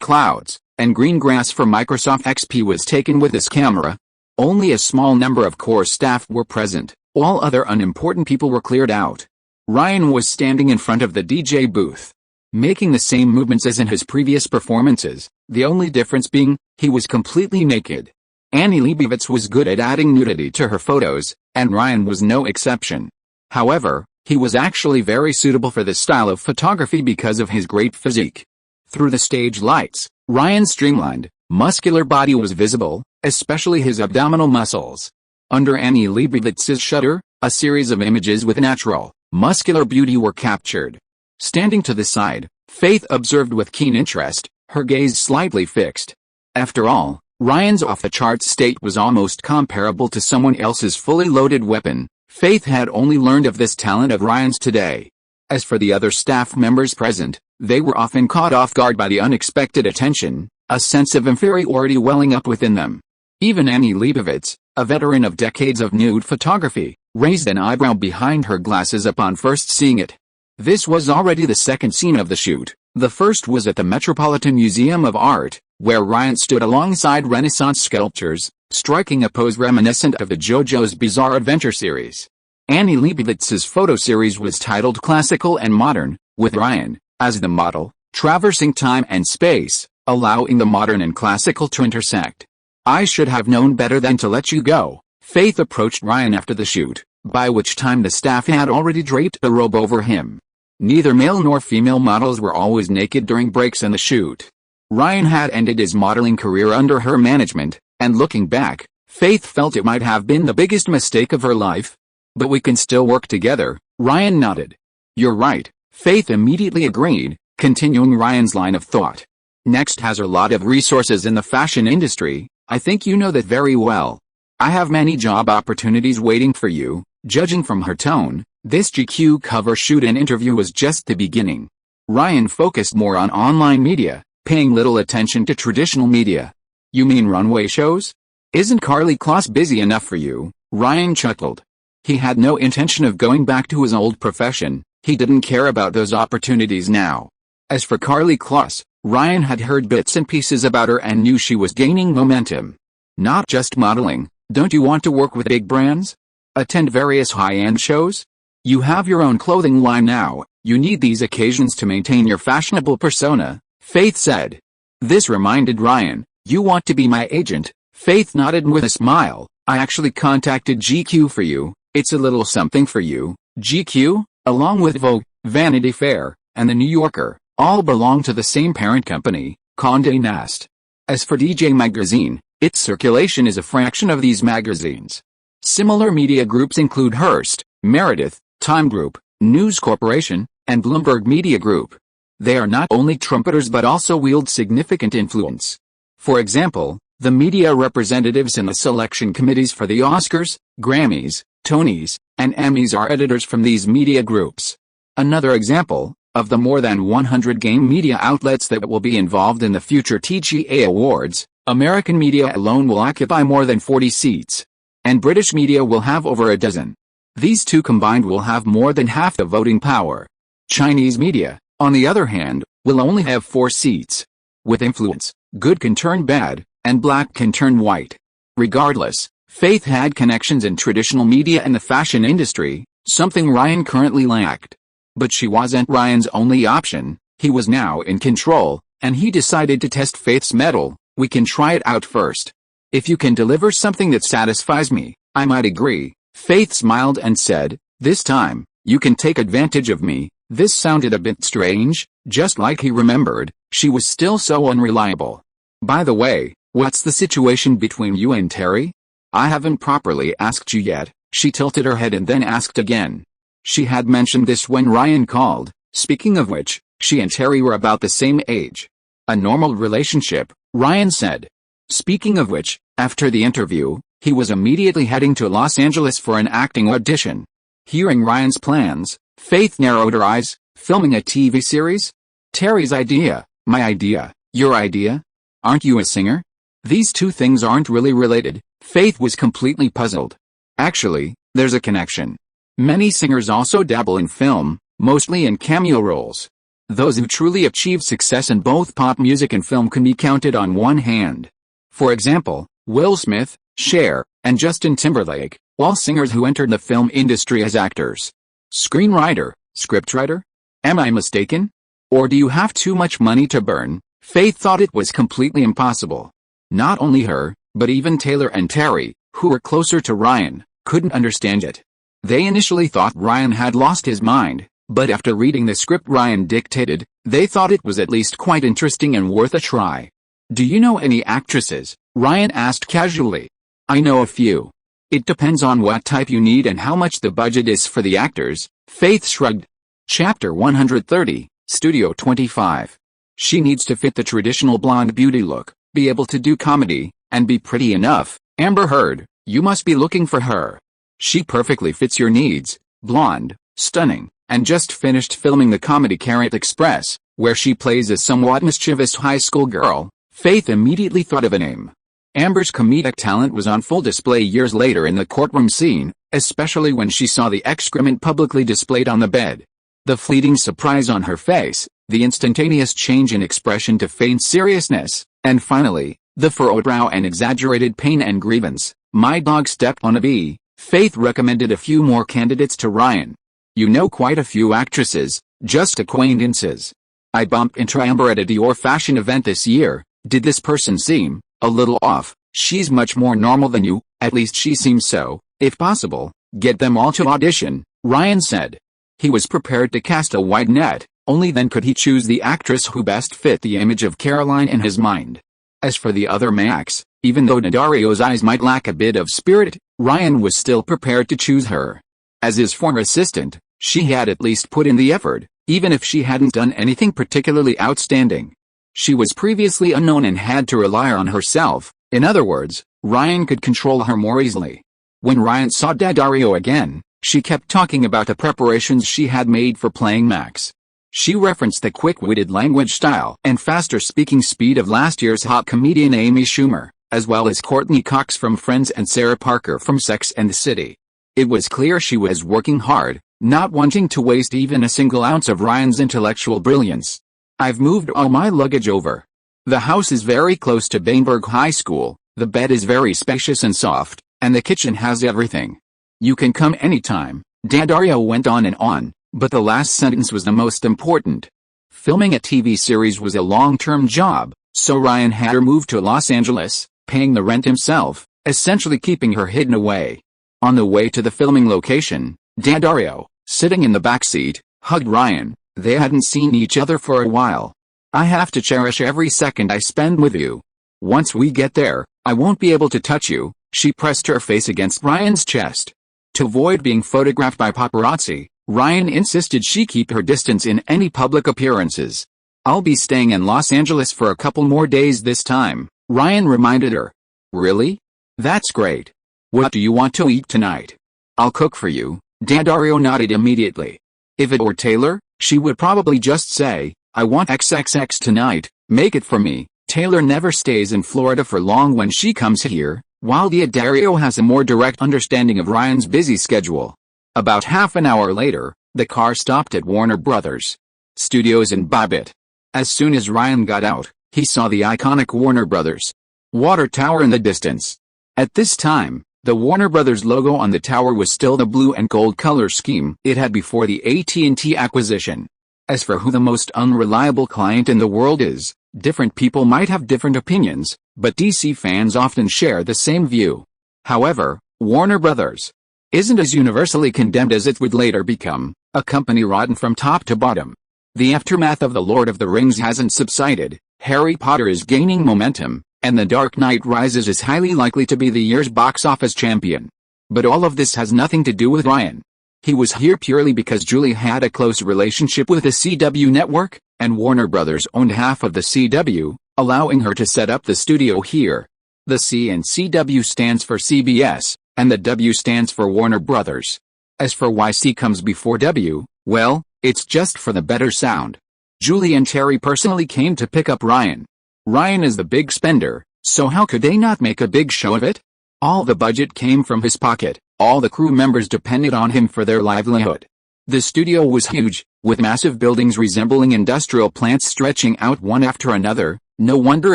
clouds, and green grass for Microsoft XP was taken with this camera. Only a small number of core staff were present, all other unimportant people were cleared out. Ryan was standing in front of the DJ booth, making the same movements as in his previous performances, the only difference being, he was completely naked. Annie Leibovitz was good at adding nudity to her photos, and Ryan was no exception. However, he was actually very suitable for this style of photography because of his great physique. Through the stage lights, Ryan streamlined, Muscular body was visible, especially his abdominal muscles. Under Annie Leibovitz's shutter, a series of images with natural, muscular beauty were captured. Standing to the side, Faith observed with keen interest, her gaze slightly fixed. After all, Ryan's off-the-charts state was almost comparable to someone else's fully loaded weapon. Faith had only learned of this talent of Ryan's today. As for the other staff members present, they were often caught off guard by the unexpected attention, a sense of inferiority welling up within them. Even Annie Leibovitz, a veteran of decades of nude photography, raised an eyebrow behind her glasses upon first seeing it. This was already the second scene of the shoot. The first was at the Metropolitan Museum of Art, where Ryan stood alongside Renaissance sculptures, striking a pose reminiscent of the JoJo's Bizarre Adventure series. Annie Leibovitz's photo series was titled Classical and Modern, with Ryan, as the model, traversing time and space, allowing the modern and classical to intersect. I should have known better than to let you go. Faith approached Ryan after the shoot, by which time the staff had already draped a robe over him. Neither male nor female models were always naked during breaks in the shoot. Ryan had ended his modeling career under her management, and looking back, Faith felt it might have been the biggest mistake of her life. But we can still work together, Ryan nodded. You're right, Faith immediately agreed, continuing Ryan's line of thought. Next has a lot of resources in the fashion industry. I think you know that very well. I have many job opportunities waiting for you. Judging from her tone, this GQ cover shoot and interview was just the beginning. Ryan focused more on online media, paying little attention to traditional media. You mean runway shows? Isn't Karlie Kloss busy enough for you? Ryan chuckled. He had no intention of going back to his old profession. He didn't care about those opportunities now. As for Karlie Kloss, Ryan had heard bits and pieces about her and knew she was gaining momentum. Not just modeling. Don't you want to work with big brands? Attend various high-end shows? You have your own clothing line now. You need these occasions to maintain your fashionable persona, Faith said. This reminded Ryan, you want to be my agent? Faith nodded with a smile. I actually contacted GQ for you. It's a little something for you. GQ, along with Vogue, Vanity Fair, and The New Yorker, all belong to the same parent company, Condé Nast. As for DJ Magazine, its circulation is a fraction of these magazines. Similar media groups include Hearst, Meredith, Time Group, News Corporation, and Bloomberg Media Group. They are not only trumpeters but also wield significant influence. For example, the media representatives in the selection committees for the Oscars, Grammys, Tonys, and Emmys are editors from these media groups. Another example, of the more than 100 game media outlets that will be involved in the future TGA Awards, American media alone will occupy more than 40 seats. And British media will have over a dozen. These two combined will have more than half the voting power. Chinese media, on the other hand, will only have 4 seats. With influence, good can turn bad, and black can turn white. Regardless, Faith had connections in traditional media and the fashion industry, something Ryan currently lacked. But she wasn't Ryan's only option. He was now in control, and he decided to test Faith's mettle. We can try it out first. If you can deliver something that satisfies me, I might agree. Faith smiled and said, this time, you can take advantage of me. This sounded a bit strange, just like he remembered, she was still so unreliable. By the way, what's the situation between you and Terry? I haven't properly asked you yet. She tilted her head and then asked again. She had mentioned this when Ryan called. Speaking of which, she and Terry were about the same age. A normal relationship, Ryan said. Speaking of which, after the interview, he was immediately heading to Los Angeles for an acting audition. Hearing Ryan's plans, Faith narrowed her eyes. Filming a TV series? Terry's idea, my idea, your idea? Aren't you a singer? These two things aren't really related. Faith was completely puzzled. Actually, there's a connection. Many singers also dabble in film, mostly in cameo roles. Those who truly achieve success in both pop music and film can be counted on one hand. For example, Will Smith, Cher, and Justin Timberlake, all singers who entered the film industry as actors. Screenwriter, scriptwriter? Am I mistaken? Or do you have too much money to burn? Faith thought it was completely impossible. Not only her, but even Taylor and Terry, who were closer to Ryan, couldn't understand it. They initially thought Ryan had lost his mind, but after reading the script Ryan dictated, they thought it was at least quite interesting and worth a try. Do you know any actresses? Ryan asked casually. I know a few. It depends on what type you need and how much the budget is for the actors, Faith shrugged. Chapter 130, Studio 25. She needs to fit the traditional blonde beauty look, be able to do comedy, and be pretty enough. Amber Heard, you must be looking for her. She perfectly fits your needs, blonde, stunning, and just finished filming the comedy Carrot Express, where she plays a somewhat mischievous high school girl. Faith immediately thought of a name. Amber's comedic talent was on full display years later in the courtroom scene, especially when she saw the excrement publicly displayed on the bed. The fleeting surprise on her face, the instantaneous change in expression to feigned seriousness, and finally, the furrowed brow and exaggerated pain and grievance. My dog stepped on a bee. Faith recommended a few more candidates to Ryan. You know quite a few actresses, just acquaintances. I bumped into Amber at a Dior fashion event this year. Did this person seem a little off? She's much more normal than you, at least she seems so. If possible, get them all to audition, Ryan said. He was prepared to cast a wide net, only then could he choose the actress who best fit the image of Caroline in his mind. As for the other Max, even though Daddario's eyes might lack a bit of spirit, Ryan was still prepared to choose her. As his former assistant, she had at least put in the effort, even if she hadn't done anything particularly outstanding. She was previously unknown and had to rely on herself. In other words, Ryan could control her more easily. When Ryan saw Daddario again, she kept talking about the preparations she had made for playing Max. She referenced the quick-witted language style and faster speaking speed of last year's hot comedian Amy Schumer, as well as Courtney Cox from Friends and Sarah Parker from Sex and the City. It was clear she was working hard, not wanting to waste even a single ounce of Ryan's intellectual brilliance. I've moved all my luggage over. The house is very close to Bainburg High School, the bed is very spacious and soft, and the kitchen has everything. You can come anytime, Daddario went on, but the last sentence was the most important. Filming a TV series was a long-term job, so Ryan had her move to Los Angeles, paying the rent himself, essentially keeping her hidden away. On the way to the filming location, Daddario, sitting in the back seat, hugged Ryan. They hadn't seen each other for a while. I have to cherish every second I spend with you. Once we get there, I won't be able to touch you. She pressed her face against Ryan's chest. To avoid being photographed by paparazzi, Ryan insisted she keep her distance in any public appearances. I'll be staying in Los Angeles for a couple more days this time, Ryan reminded her. Really? That's great. What do you want to eat tonight? I'll cook for you. Daddario nodded immediately. If it were Taylor, she would probably just say, I want XXX tonight, make it for me. Taylor never stays in Florida for long when she comes here, while Daddario has a more direct understanding of Ryan's busy schedule. About half an hour later, the car stopped at Warner Brothers Studios in Babbitt. As soon as Ryan got out, he saw the iconic Warner Brothers water tower in the distance. At this time, the Warner Brothers logo on the tower was still the blue and gold color scheme it had before the AT&T acquisition. As for who the most unreliable client in the world is, different people might have different opinions, but DC fans often share the same view. However, Warner Brothers isn't as universally condemned as it would later become, a company rotten from top to bottom. The aftermath of The Lord of the Rings hasn't subsided, Harry Potter is gaining momentum, and The Dark Knight Rises is highly likely to be the year's box office champion. But all of this has nothing to do with Ryan. He was here purely because Julie had a close relationship with the CW network, and Warner Brothers owned half of the CW, allowing her to set up the studio here. The C in CW stands for CBS, and the W stands for Warner Brothers. As for why C comes before W, well, it's just for the better sound. Julie and Terry personally came to pick up Ryan. Ryan is the big spender, so how could they not make a big show of it? All the budget came from his pocket, all the crew members depended on him for their livelihood. The studio was huge, with massive buildings resembling industrial plants stretching out one after another. No wonder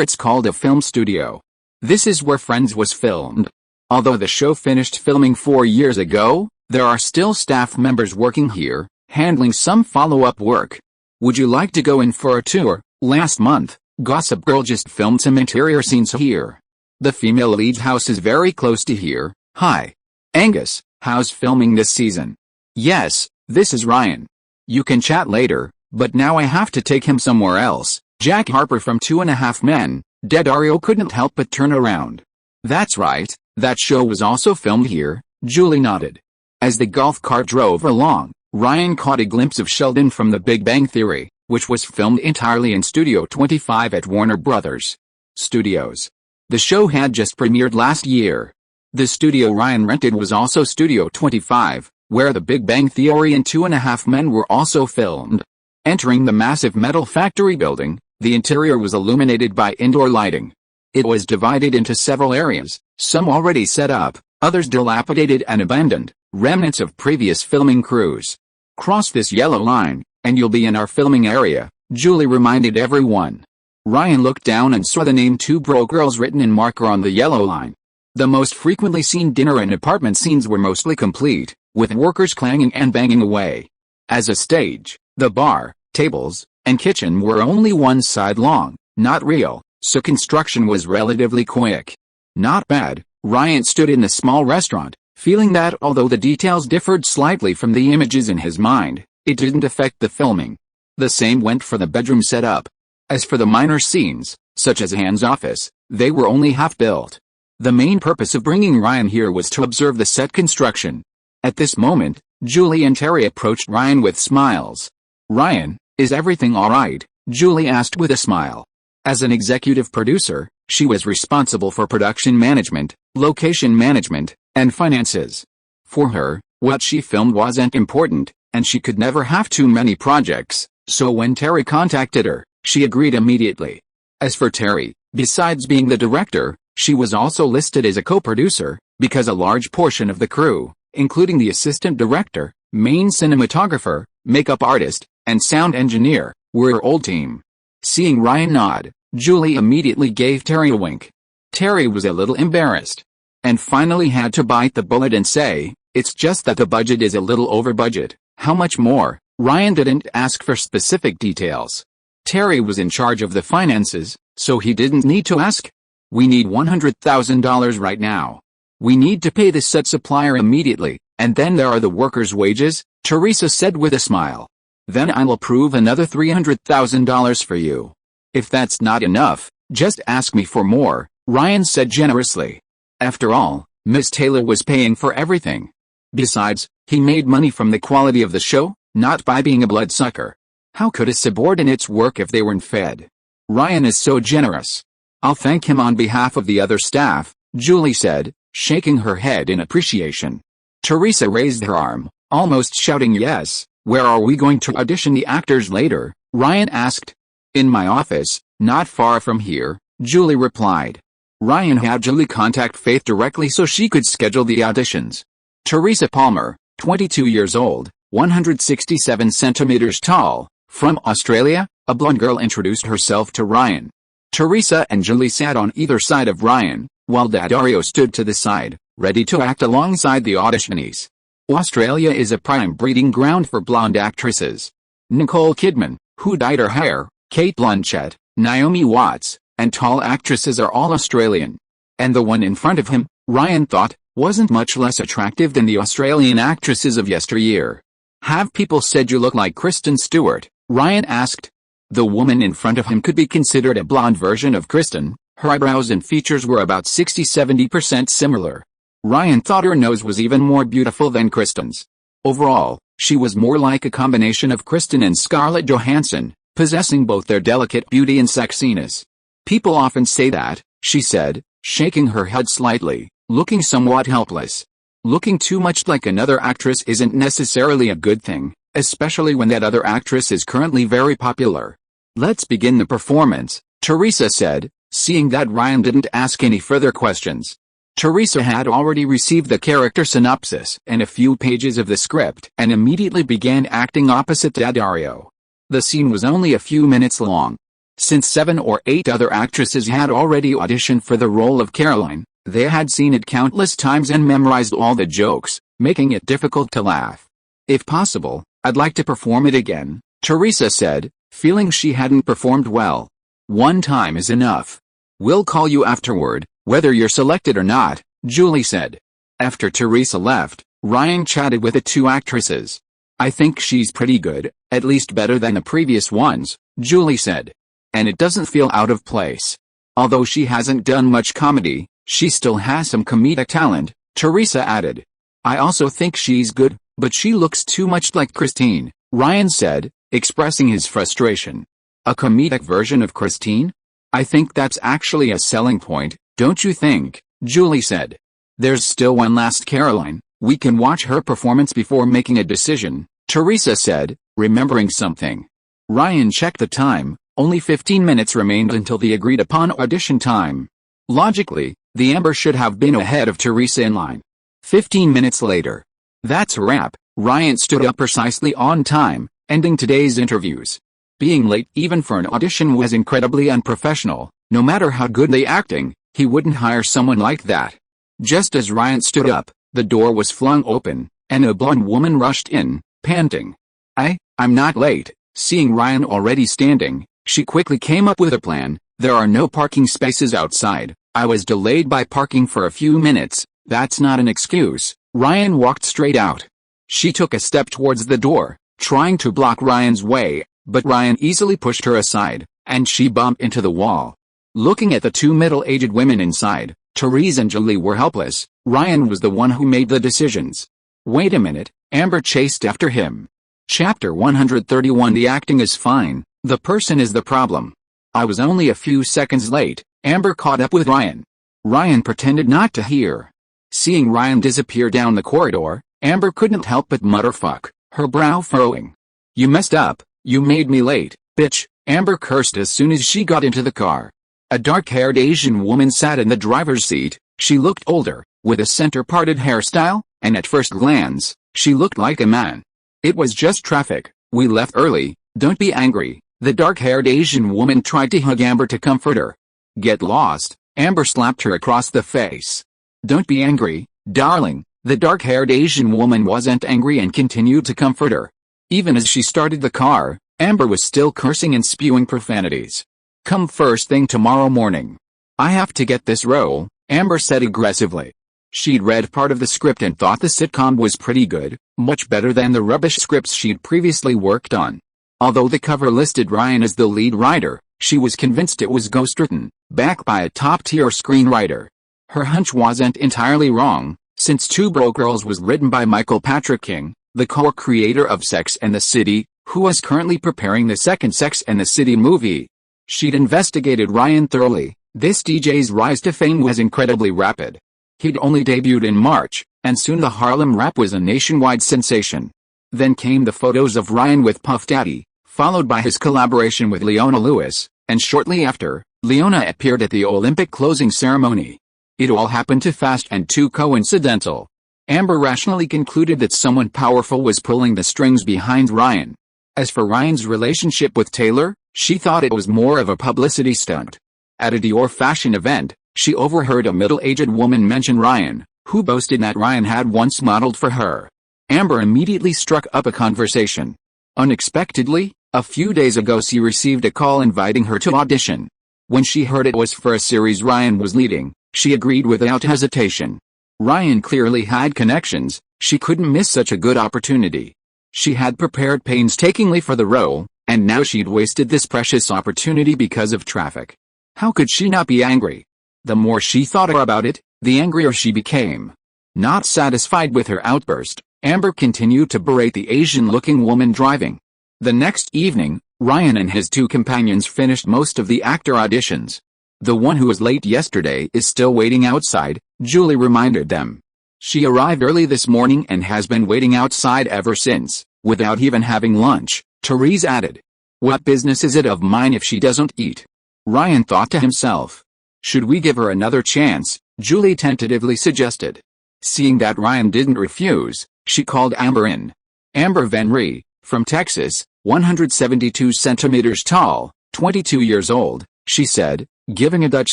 it's called a film studio. This is where Friends was filmed. Although the show finished filming 4 years ago, there are still staff members working here, handling some follow-up work. Would you like to go in for a tour? Last month, Gossip Girl just filmed some interior scenes here. The female lead's house is very close to here. Hi. Angus, how's filming this season? Yes, this is Ryan. You can chat later, but now I have to take him somewhere else. Jack Harper from 2.5 Men, Daddario couldn't help but turn around. That's right, that show was also filmed here, Julie nodded. As the golf cart drove along, Ryan caught a glimpse of Sheldon from The Big Bang Theory, which was filmed entirely in Studio 25 at Warner Brothers Studios. The show had just premiered last year. The studio Ryan rented was also Studio 25, where The Big Bang Theory and 2.5 Men were also filmed. Entering the massive metal factory building, the interior was illuminated by indoor lighting. It was divided into several areas, some already set up, others dilapidated and abandoned, remnants of previous filming crews. Cross this yellow line, and you'll be in our filming area, Julie reminded everyone. Ryan looked down and saw the name Two Bro Girls written in marker on the yellow line. The most frequently seen dinner and apartment scenes were mostly complete, with workers clanging and banging away. As a stage, the bar, tables, and kitchen were only one side long, not real, so construction was relatively quick. Not bad. Ryan stood in the small restaurant, feeling that although the details differed slightly from the images in his mind, it didn't affect the filming. The same went for the bedroom setup. As for the minor scenes, such as Han's office, they were only half built. The main purpose of bringing Ryan here was to observe the set construction. At this moment, Julie and Terry approached Ryan with smiles. "Ryan, is everything alright?" Julie asked with a smile. As an executive producer, she was responsible for production management, location management, and finances. For her, what she filmed wasn't important, and she could never have too many projects, so when Terry contacted her, she agreed immediately. As for Terry, besides being the director, she was also listed as a co-producer, because a large portion of the crew, including the assistant director, main cinematographer, makeup artist, and sound engineer, were her old team. Seeing Ryan nod, Julie immediately gave Terry a wink. Terry was a little embarrassed, and finally had to bite the bullet and say, "It's just that the budget is a little over budget." How much more? Ryan didn't ask for specific details. Terry was in charge of the finances, so he didn't need to ask. "We need $100,000 right now. We need to pay the set supplier immediately, and then there are the workers' wages," Teresa said with a smile. "Then I'll approve another $300,000 for you. If that's not enough, just ask me for more," Ryan said generously. After all, Miss Taylor was paying for everything. Besides, he made money from the quality of the show, not by being a bloodsucker. How could his subordinates work if they weren't fed? Ryan is so generous. "I'll thank him on behalf of the other staff," Julie said, shaking her head in appreciation. Teresa raised her arm, almost shouting yes. "Where are we going to audition the actors later?" Ryan asked. "In my office, not far from here," Julie replied. Ryan had Julie contact Faith directly so she could schedule the auditions. Teresa Palmer, 22 years old, 167 centimeters tall, from Australia, a blonde girl introduced herself to Ryan. Teresa and Julie sat on either side of Ryan, while Daddario stood to the side, ready to act alongside the auditionees. Australia is a prime breeding ground for blonde actresses. Nicole Kidman, who dyed her hair, Kate Blanchett, Naomi Watts, and tall actresses are all Australian. And the one in front of him, Ryan thought, wasn't much less attractive than the Australian actresses of yesteryear. "Have people said you look like Kristen Stewart?" Ryan asked. The woman in front of him could be considered a blonde version of Kristen. Her eyebrows and features were about 60–70% similar. Ryan thought her nose was even more beautiful than Kristen's. Overall, she was more like a combination of Kristen and Scarlett Johansson, possessing both their delicate beauty and sexiness. "People often say that," she said, shaking her head slightly, looking somewhat helpless. Looking too much like another actress isn't necessarily a good thing, especially when that other actress is currently very popular. "Let's begin the performance," Teresa said, seeing that Ryan didn't ask any further questions. Teresa had already received the character synopsis and a few pages of the script and immediately began acting opposite Daddario. The scene was only a few minutes long. Since 7 or 8 other actresses had already auditioned for the role of Caroline, they had seen it countless times and memorized all the jokes, making it difficult to laugh. "If possible, I'd like to perform it again," Teresa said, feeling she hadn't performed well. "One time is enough. We'll call you afterward, whether you're selected or not," Julie said. After Teresa left, Ryan chatted with the 2 actresses. "I think she's pretty good, at least better than the previous ones," Julie said. "And it doesn't feel out of place." Although she hasn't done much comedy, she still has some comedic talent, Teresa added. I also think she's good, but she looks too much like Christine, Ryan said, expressing his frustration. A comedic version of Christine? I think that's actually a selling point, don't you think? Julie said. There's still one last Caroline, we can watch her performance before making a decision, Teresa said, remembering something. Ryan checked the time, only 15 minutes remained until the agreed-upon audition time. Logically, the Amber should have been ahead of Teresa in line. 15 minutes later. That's a wrap, Ryan stood up precisely on time, ending today's interviews. Being late even for an audition was incredibly unprofessional. No matter how good the acting, he wouldn't hire someone like that. Just as Ryan stood up, the door was flung open, and a blonde woman rushed in, panting. I'm not late. Seeing Ryan already standing, she quickly came up with a plan. There are no parking spaces outside. I was delayed by parking for a few minutes. That's not an excuse. Ryan walked straight out. She took a step towards the door, trying to block Ryan's way, but Ryan easily pushed her aside, and she bumped into the wall. Looking at the two middle-aged women inside, Therese and Julie were helpless. Ryan was the one who made the decisions. Wait a minute, Amber chased after him. Chapter 131. The acting is fine, the person is the problem. I was only a few seconds late. Amber caught up with Ryan. Ryan pretended not to hear. Seeing Ryan disappear down the corridor, Amber couldn't help but mutter fuck, her brow furrowing. You messed up, you made me late, bitch, Amber cursed as soon as she got into the car. A dark-haired Asian woman sat in the driver's seat. She looked older, with a center-parted hairstyle, and at first glance, she looked like a man. It was just traffic, we left early, don't be angry. The dark-haired Asian woman tried to hug Amber to comfort her. Get lost, Amber slapped her across the face. Don't be angry, darling. The dark-haired Asian woman wasn't angry and continued to comfort her. Even as she started the car, Amber was still cursing and spewing profanities. Come first thing tomorrow morning. I have to get this role, Amber said aggressively. She'd read part of the script and thought the sitcom was pretty good, much better than the rubbish scripts she'd previously worked on. Although the cover listed Ryan as the lead writer, she was convinced it was ghostwritten, backed by a top-tier screenwriter. Her hunch wasn't entirely wrong, since Two Broke Girls was written by Michael Patrick King, the co-creator of Sex and the City, who was currently preparing the second Sex and the City movie. She'd investigated Ryan thoroughly. This DJ's rise to fame was incredibly rapid. He'd only debuted in March, and soon the Harlem rap was a nationwide sensation. Then came the photos of Ryan with Puff Daddy, followed by his collaboration with Leona Lewis, and shortly after, Leona appeared at the Olympic closing ceremony. It all happened too fast and too coincidental. Amber rationally concluded that someone powerful was pulling the strings behind Ryan. As for Ryan's relationship with Taylor, she thought it was more of a publicity stunt. At a Dior fashion event, she overheard a middle-aged woman mention Ryan, who boasted that Ryan had once modeled for her. Amber immediately struck up a conversation. Unexpectedly, a few days ago she received a call inviting her to audition. When she heard it was for a series Ryan was leading, she agreed without hesitation. Ryan clearly had connections, she couldn't miss such a good opportunity. She had prepared painstakingly for the role, and now she'd wasted this precious opportunity because of traffic. How could she not be angry? The more she thought about it, the angrier she became. Not satisfied with her outburst, Amber continued to berate the Asian-looking woman driving. The next evening, Ryan and his two companions finished most of the actor auditions. The one who was late yesterday is still waiting outside, Julie reminded them. She arrived early this morning and has been waiting outside ever since, without even having lunch, Therese added. What business is it of mine if she doesn't eat? Ryan thought to himself. Should we give her another chance? Julie tentatively suggested. Seeing that Ryan didn't refuse, she called Amber in. Amber Venry, from Texas, 172 centimeters tall, 22 years old, she said, giving a Dutch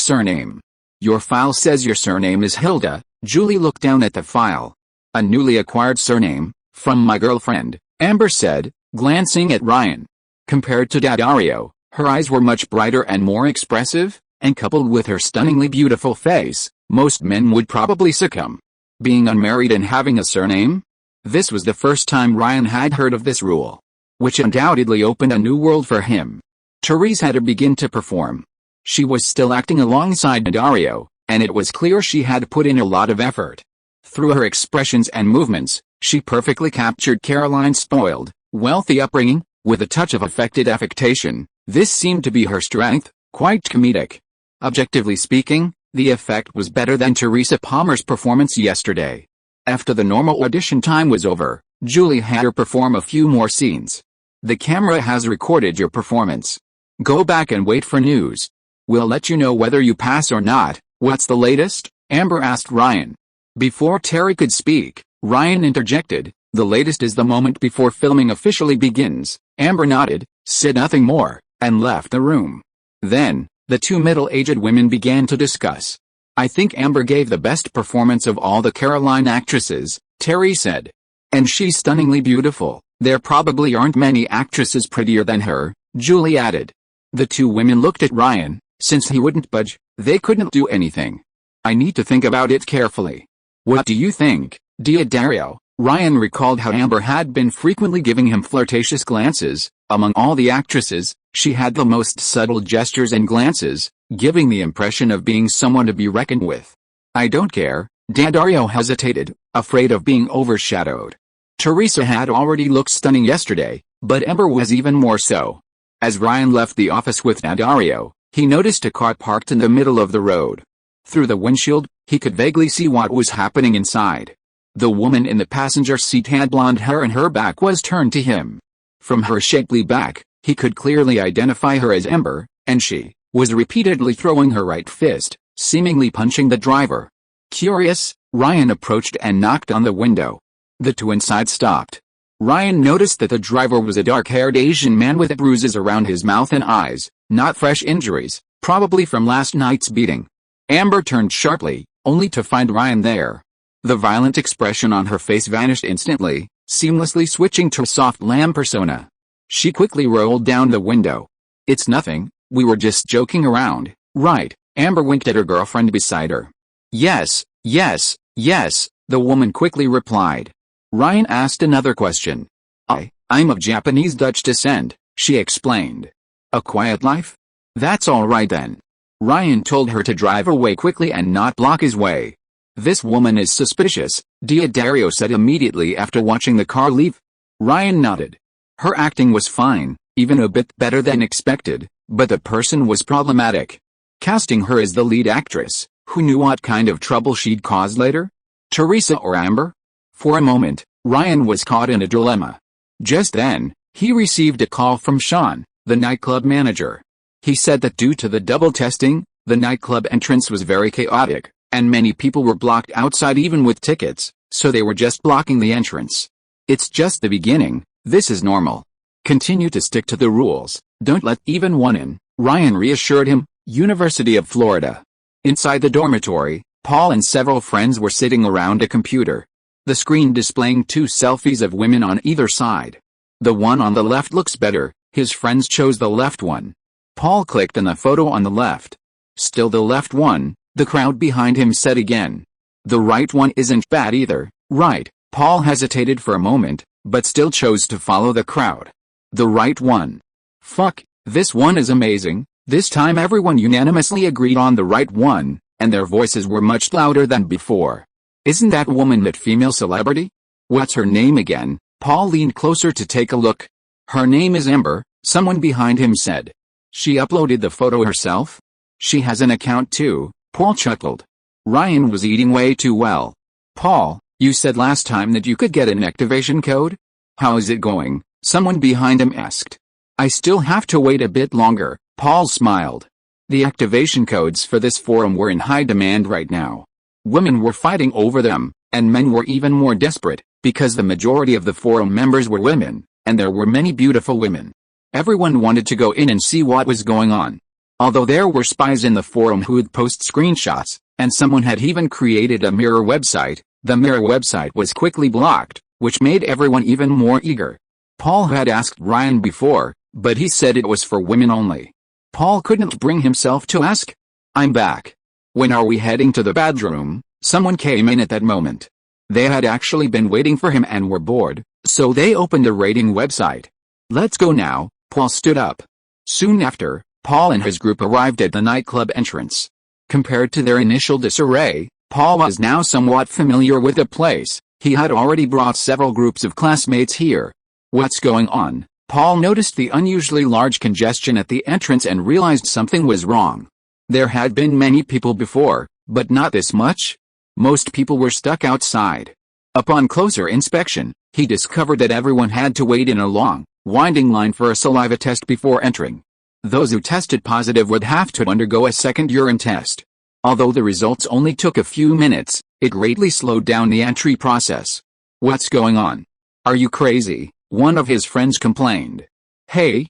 surname. Your file says your surname is Hilda. Julie looked down at the file. A newly acquired surname, from my girlfriend, Amber said, glancing at Ryan. Compared to Daddario, her eyes were much brighter and more expressive, and coupled with her stunningly beautiful face, most men would probably succumb. Being unmarried and having a surname? This was the first time Ryan had heard of this rule, which undoubtedly opened a new world for him. Therese had to begin to perform. She was still acting alongside Dario, and it was clear she had put in a lot of effort. Through her expressions and movements, she perfectly captured Caroline's spoiled, wealthy upbringing, with a touch of affected affectation. This seemed to be her strength, quite comedic. Objectively speaking, the effect was better than Teresa Palmer's performance yesterday. After the normal audition time was over, Julie had her perform a few more scenes. The camera has recorded your performance. Go back and wait for news. We'll let you know whether you pass or not. What's the latest? Amber asked Ryan. Before Terry could speak, Ryan interjected, the latest is the moment before filming officially begins. Amber nodded, said nothing more, and left the room. Then, the two middle-aged women began to discuss. I think Amber gave the best performance of all the Caroline actresses, Terry said. And she's stunningly beautiful. There probably aren't many actresses prettier than her, Julie added. The two women looked at Ryan. Since he wouldn't budge, they couldn't do anything. I need to think about it carefully. What do you think, Dario? Ryan recalled how Amber had been frequently giving him flirtatious glances. Among all the actresses, she had the most subtle gestures and glances, giving the impression of being someone to be reckoned with. I don't care, Dario hesitated, afraid of being overshadowed. Teresa had already looked stunning yesterday, but Amber was even more so. As Ryan left the office with Dario, he noticed a car parked in the middle of the road. Through the windshield, he could vaguely see what was happening inside. The woman in the passenger seat had blonde hair and her back was turned to him. From her shapely back, he could clearly identify her as Amber, and she was repeatedly throwing her right fist, seemingly punching the driver. Curious, Ryan approached and knocked on the window. The two inside stopped. Ryan noticed that the driver was a dark-haired Asian man with bruises around his mouth and eyes, not fresh injuries, probably from last night's beating. Amber turned sharply, only to find Ryan there. The violent expression on her face vanished instantly, seamlessly switching to a soft lamb persona. She quickly rolled down the window. It's nothing, we were just joking around, right? Amber winked at her girlfriend beside her. Yes, yes, yes, the woman quickly replied. Ryan asked another question. I'm of Japanese-Dutch descent, she explained. A quiet life? That's all right then. Ryan told her to drive away quickly and not block his way. This woman is suspicious, Dario said immediately after watching the car leave. Ryan nodded. Her acting was fine, even a bit better than expected, but the person was problematic. Casting her as the lead actress, who knew what kind of trouble she'd cause later? Teresa or Amber? For a moment, Ryan was caught in a dilemma. Just then, he received a call from Sean, the nightclub manager. He said that due to the double testing, the nightclub entrance was very chaotic, and many people were blocked outside even with tickets, so they were just blocking the entrance. It's just the beginning, this is normal. Continue to stick to the rules, don't let even one in, Ryan reassured him, University of Florida. Inside the dormitory, Paul and several friends were sitting around a computer. The screen displaying two selfies of women on either side. The one on the left looks better, his friends chose the left one. Paul clicked on the photo on the left. Still the left one, the crowd behind him said again. The right one isn't bad either, right? Paul hesitated for a moment, but still chose to follow the crowd. The right one. Fuck, this one is amazing. This time everyone unanimously agreed on the right one, and their voices were much louder than before. Isn't that woman that female celebrity? What's her name again? Paul leaned closer to take a look. Her name is Amber, someone behind him said. She uploaded the photo herself? She has an account too, Paul chuckled. Ryan was eating way too well. Paul, you said last time that you could get an activation code? How is it going? Someone behind him asked. I still have to wait a bit longer, Paul smiled. The activation codes for this forum were in high demand right now. Women were fighting over them, and men were even more desperate, because the majority of the forum members were women, and there were many beautiful women. Everyone wanted to go in and see what was going on. Although there were spies in the forum who would post screenshots, and someone had even created a mirror website, the mirror website was quickly blocked, which made everyone even more eager. Paul had asked Ryan before, but he said it was for women only. Paul couldn't bring himself to ask. I'm back. When are we heading to the bedroom? Someone came in at that moment. They had actually been waiting for him and were bored, so they opened a rating website. Let's go now, Paul stood up. Soon after, Paul and his group arrived at the nightclub entrance. Compared to their initial disarray, Paul was now somewhat familiar with the place. He had already brought several groups of classmates here. What's going on? Paul noticed the unusually large congestion at the entrance and realized something was wrong. There had been many people before, but not this much. Most people were stuck outside. Upon closer inspection, he discovered that everyone had to wait in a long, winding line for a saliva test before entering. Those who tested positive would have to undergo a second urine test. Although the results only took a few minutes, it greatly slowed down the entry process. "What's going on? Are you crazy?" one of his friends complained. Hey,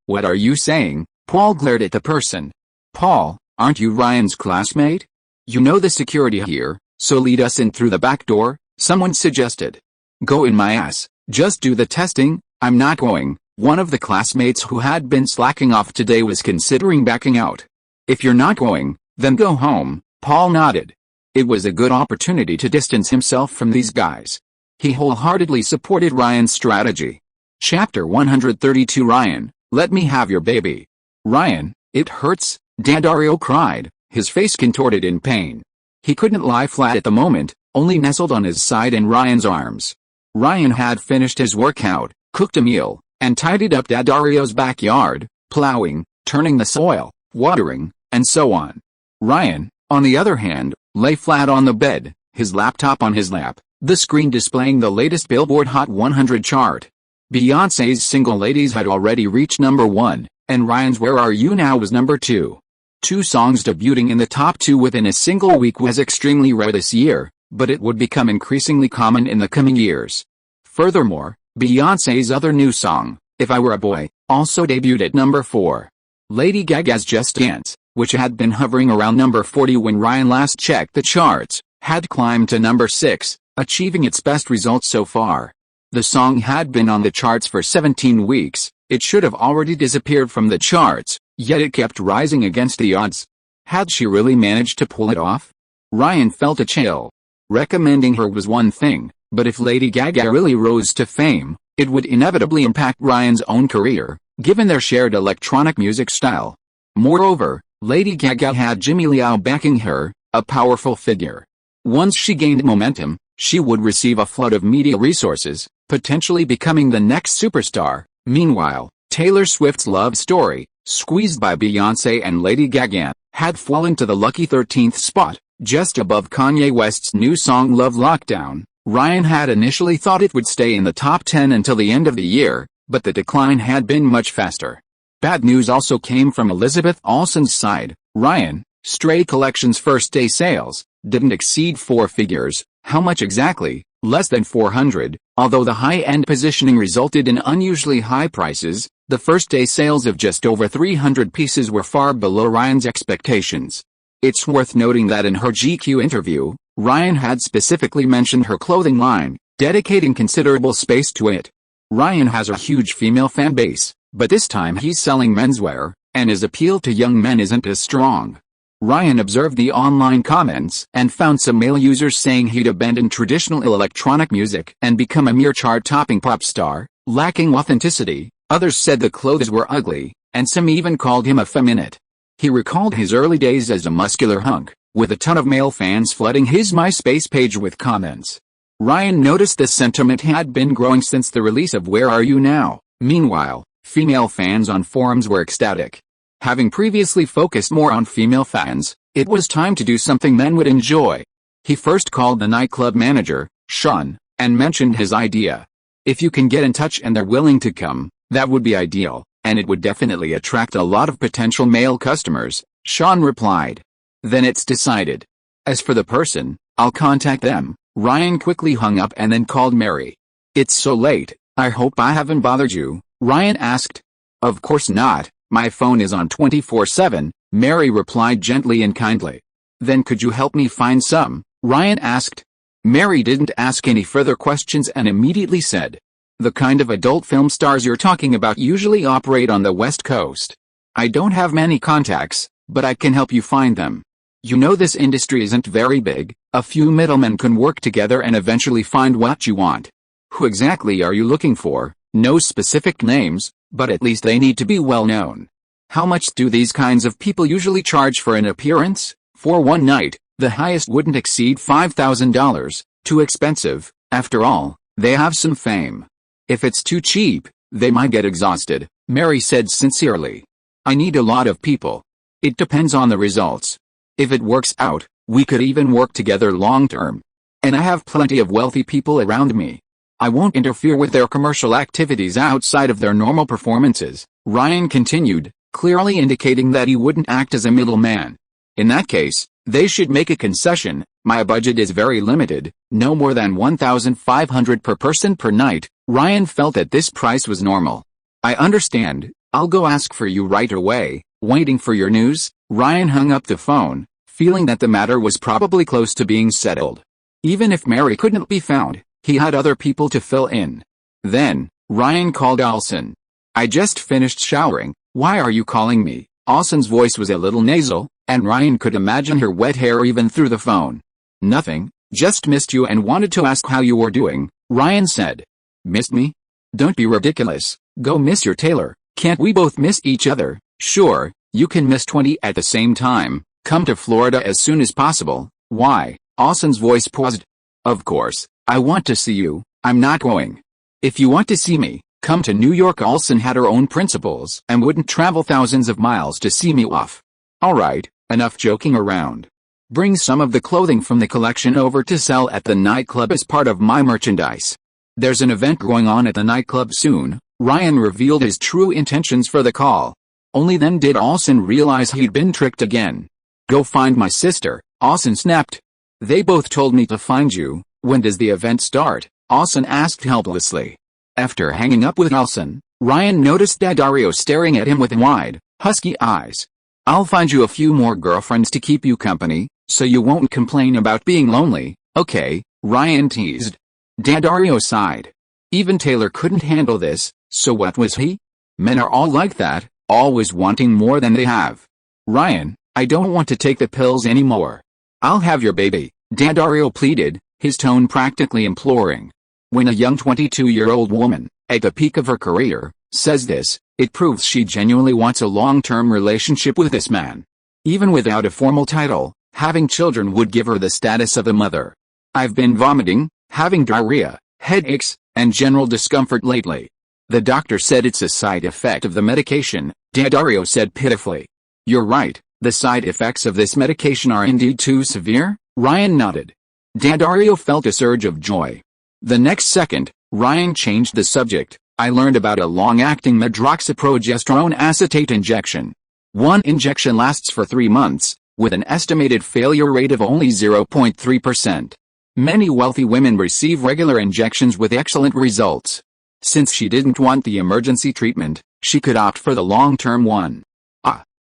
what are you saying?" Paul glared at the person. "Paul, aren't you Ryan's classmate? You know the security here, so lead us in through the back door," someone suggested. "Go in my ass, just do the testing." "I'm not going." One of the classmates who had been slacking off today was considering backing out. "If you're not going, then go home," Paul nodded. It was a good opportunity to distance himself from these guys. He wholeheartedly supported Ryan's strategy. Chapter 132 Ryan, let me have your baby. "Ryan, it hurts," Daddario cried, his face contorted in pain. He couldn't lie flat at the moment, only nestled on his side in Ryan's arms. Ryan had finished his workout, cooked a meal, and tidied up Daddario's backyard, plowing, turning the soil, watering, and so on. Ryan, on the other hand, lay flat on the bed, his laptop on his lap, the screen displaying the latest Billboard Hot 100 chart. Beyoncé's Single Ladies had already reached #1, and Ryan's Where Are You Now was #2. Two songs debuting in the top 2 within a single week was extremely rare this year, but it would become increasingly common in the coming years. Furthermore, Beyoncé's other new song, If I Were a Boy, also debuted at #4. Lady Gaga's Just Dance, which had been hovering around #40 when Ryan last checked the charts, had climbed to #6, achieving its best results so far. The song had been on the charts for 17 weeks, it should have already disappeared from the charts, yet it kept rising against the odds. Had she really managed to pull it off? Ryan felt a chill. Recommending her was one thing, but if Lady Gaga really rose to fame, it would inevitably impact Ryan's own career, given their shared electronic music style. Moreover, Lady Gaga had Jimmy Liao backing her, a powerful figure. Once she gained momentum, she would receive a flood of media resources, potentially becoming the next superstar. Meanwhile, Taylor Swift's love story, squeezed by Beyoncé and Lady Gaga, had fallen to the lucky 13th spot, just above Kanye West's new song Love Lockdown. Ryan had initially thought it would stay in the top 10 until the end of the year, but the decline had been much faster. Bad news also came from Elizabeth Olsen's side. Ryan, Stray Collection's first-day sales didn't exceed 4 figures. How much exactly? Less than 400. Although the high-end positioning resulted in unusually high prices, the first-day sales of just over 300 pieces were far below Ryan's expectations. It's worth noting that in her GQ interview, Ryan had specifically mentioned her clothing line, dedicating considerable space to it. Ryan has a huge female fan base, but this time he's selling menswear, and his appeal to young men isn't as strong. Ryan observed the online comments and found some male users saying he'd abandoned traditional electronic music and become a mere chart-topping pop star, lacking authenticity. Others said the clothes were ugly, and some even called him effeminate. He recalled his early days as a muscular hunk, with a ton of male fans flooding his MySpace page with comments. Ryan noticed the sentiment had been growing since the release of Where Are You Now. Meanwhile, female fans on forums were ecstatic. Having previously focused more on female fans, it was time to do something men would enjoy. He first called the nightclub manager, Sean, and mentioned his idea. "If you can get in touch and they're willing to come, that would be ideal, and it would definitely attract a lot of potential male customers," Sean replied. "Then it's decided. As for the person, I'll contact them." Ryan quickly hung up and then called Mary. "It's so late, I hope I haven't bothered you?" Ryan asked. "Of course not, my phone is on 24/7, Mary replied gently and kindly. "Then could you help me find some?" Ryan asked. Mary didn't ask any further questions and immediately said, "The kind of adult film stars you're talking about usually operate on the West Coast. I don't have many contacts, but I can help you find them. You know this industry isn't very big, a few middlemen can work together and eventually find what you want." "Who exactly are you looking for?" "No specific names, but at least they need to be well known." How much do these kinds of people usually charge for an appearance? For one night, the highest wouldn't exceed $5,000. Too expensive, after all, they have some fame. If it's too cheap, they might get exhausted, Mary said sincerely. I need a lot of people. It depends on the results. If it works out, we could even work together long term. And I have plenty of wealthy people around me. I won't interfere with their commercial activities outside of their normal performances, Ryan continued, clearly indicating that he wouldn't act as a middleman. In that case, they should make a concession. My budget is very limited, no more than $1,500 per person per night. Ryan felt that this price was normal. I understand, I'll go ask for you right away. Waiting for your news? Ryan hung up the phone, feeling that the matter was probably close to being settled. Even if Mary couldn't be found, he had other people to fill in. Then, Ryan called Alison. I just finished showering, why are you calling me? Alson's voice was a little nasal, and Ryan could imagine her wet hair even through the phone. Nothing, just missed you and wanted to ask how you were doing, Ryan said. Missed me? Don't be ridiculous, go miss your tailor, can't we both miss each other? Sure, you can miss 20 at the same time, come to Florida as soon as possible. Why? Alson's voice paused. Of course, I want to see you, I'm not going. If you want to see me, come to New York. Alson had her own principles and wouldn't travel thousands of miles to see me off. Alright, enough joking around. Bring some of the clothing from the collection over to sell at the nightclub as part of my merchandise. There's an event going on at the nightclub soon. Ryan revealed his true intentions for the call. Only then did Alson realize he'd been tricked again. Go find my sister, Alson snapped. They both told me to find you. When does the event start? Alson asked helplessly. After hanging up with Alson, Ryan noticed Daddario staring at him with wide, husky eyes. I'll find you a few more girlfriends to keep you company, so you won't complain about being lonely, okay? Ryan teased. Daddario sighed. Even Taylor couldn't handle this, so what was he? Men are all like that, always wanting more than they have. Ryan, I don't want to take the pills anymore. I'll have your baby, Daddario pleaded, his tone practically imploring. When a young 22-year-old woman, at the peak of her career, says this, it proves she genuinely wants a long-term relationship with this man. Even without a formal title, having children would give her the status of a mother. I've been vomiting, having diarrhea, headaches, and general discomfort lately. The doctor said it's a side effect of the medication, Daddario said pitifully. You're right, the side effects of this medication are indeed too severe, Ryan nodded. Daddario felt a surge of joy. The next second, Ryan changed the subject. I learned about a long-acting medroxyprogesterone acetate injection. One injection lasts for 3 months, with an estimated failure rate of only 0.3%. Many wealthy women receive regular injections with excellent results. Since she didn't want the emergency treatment, she could opt for the long-term one.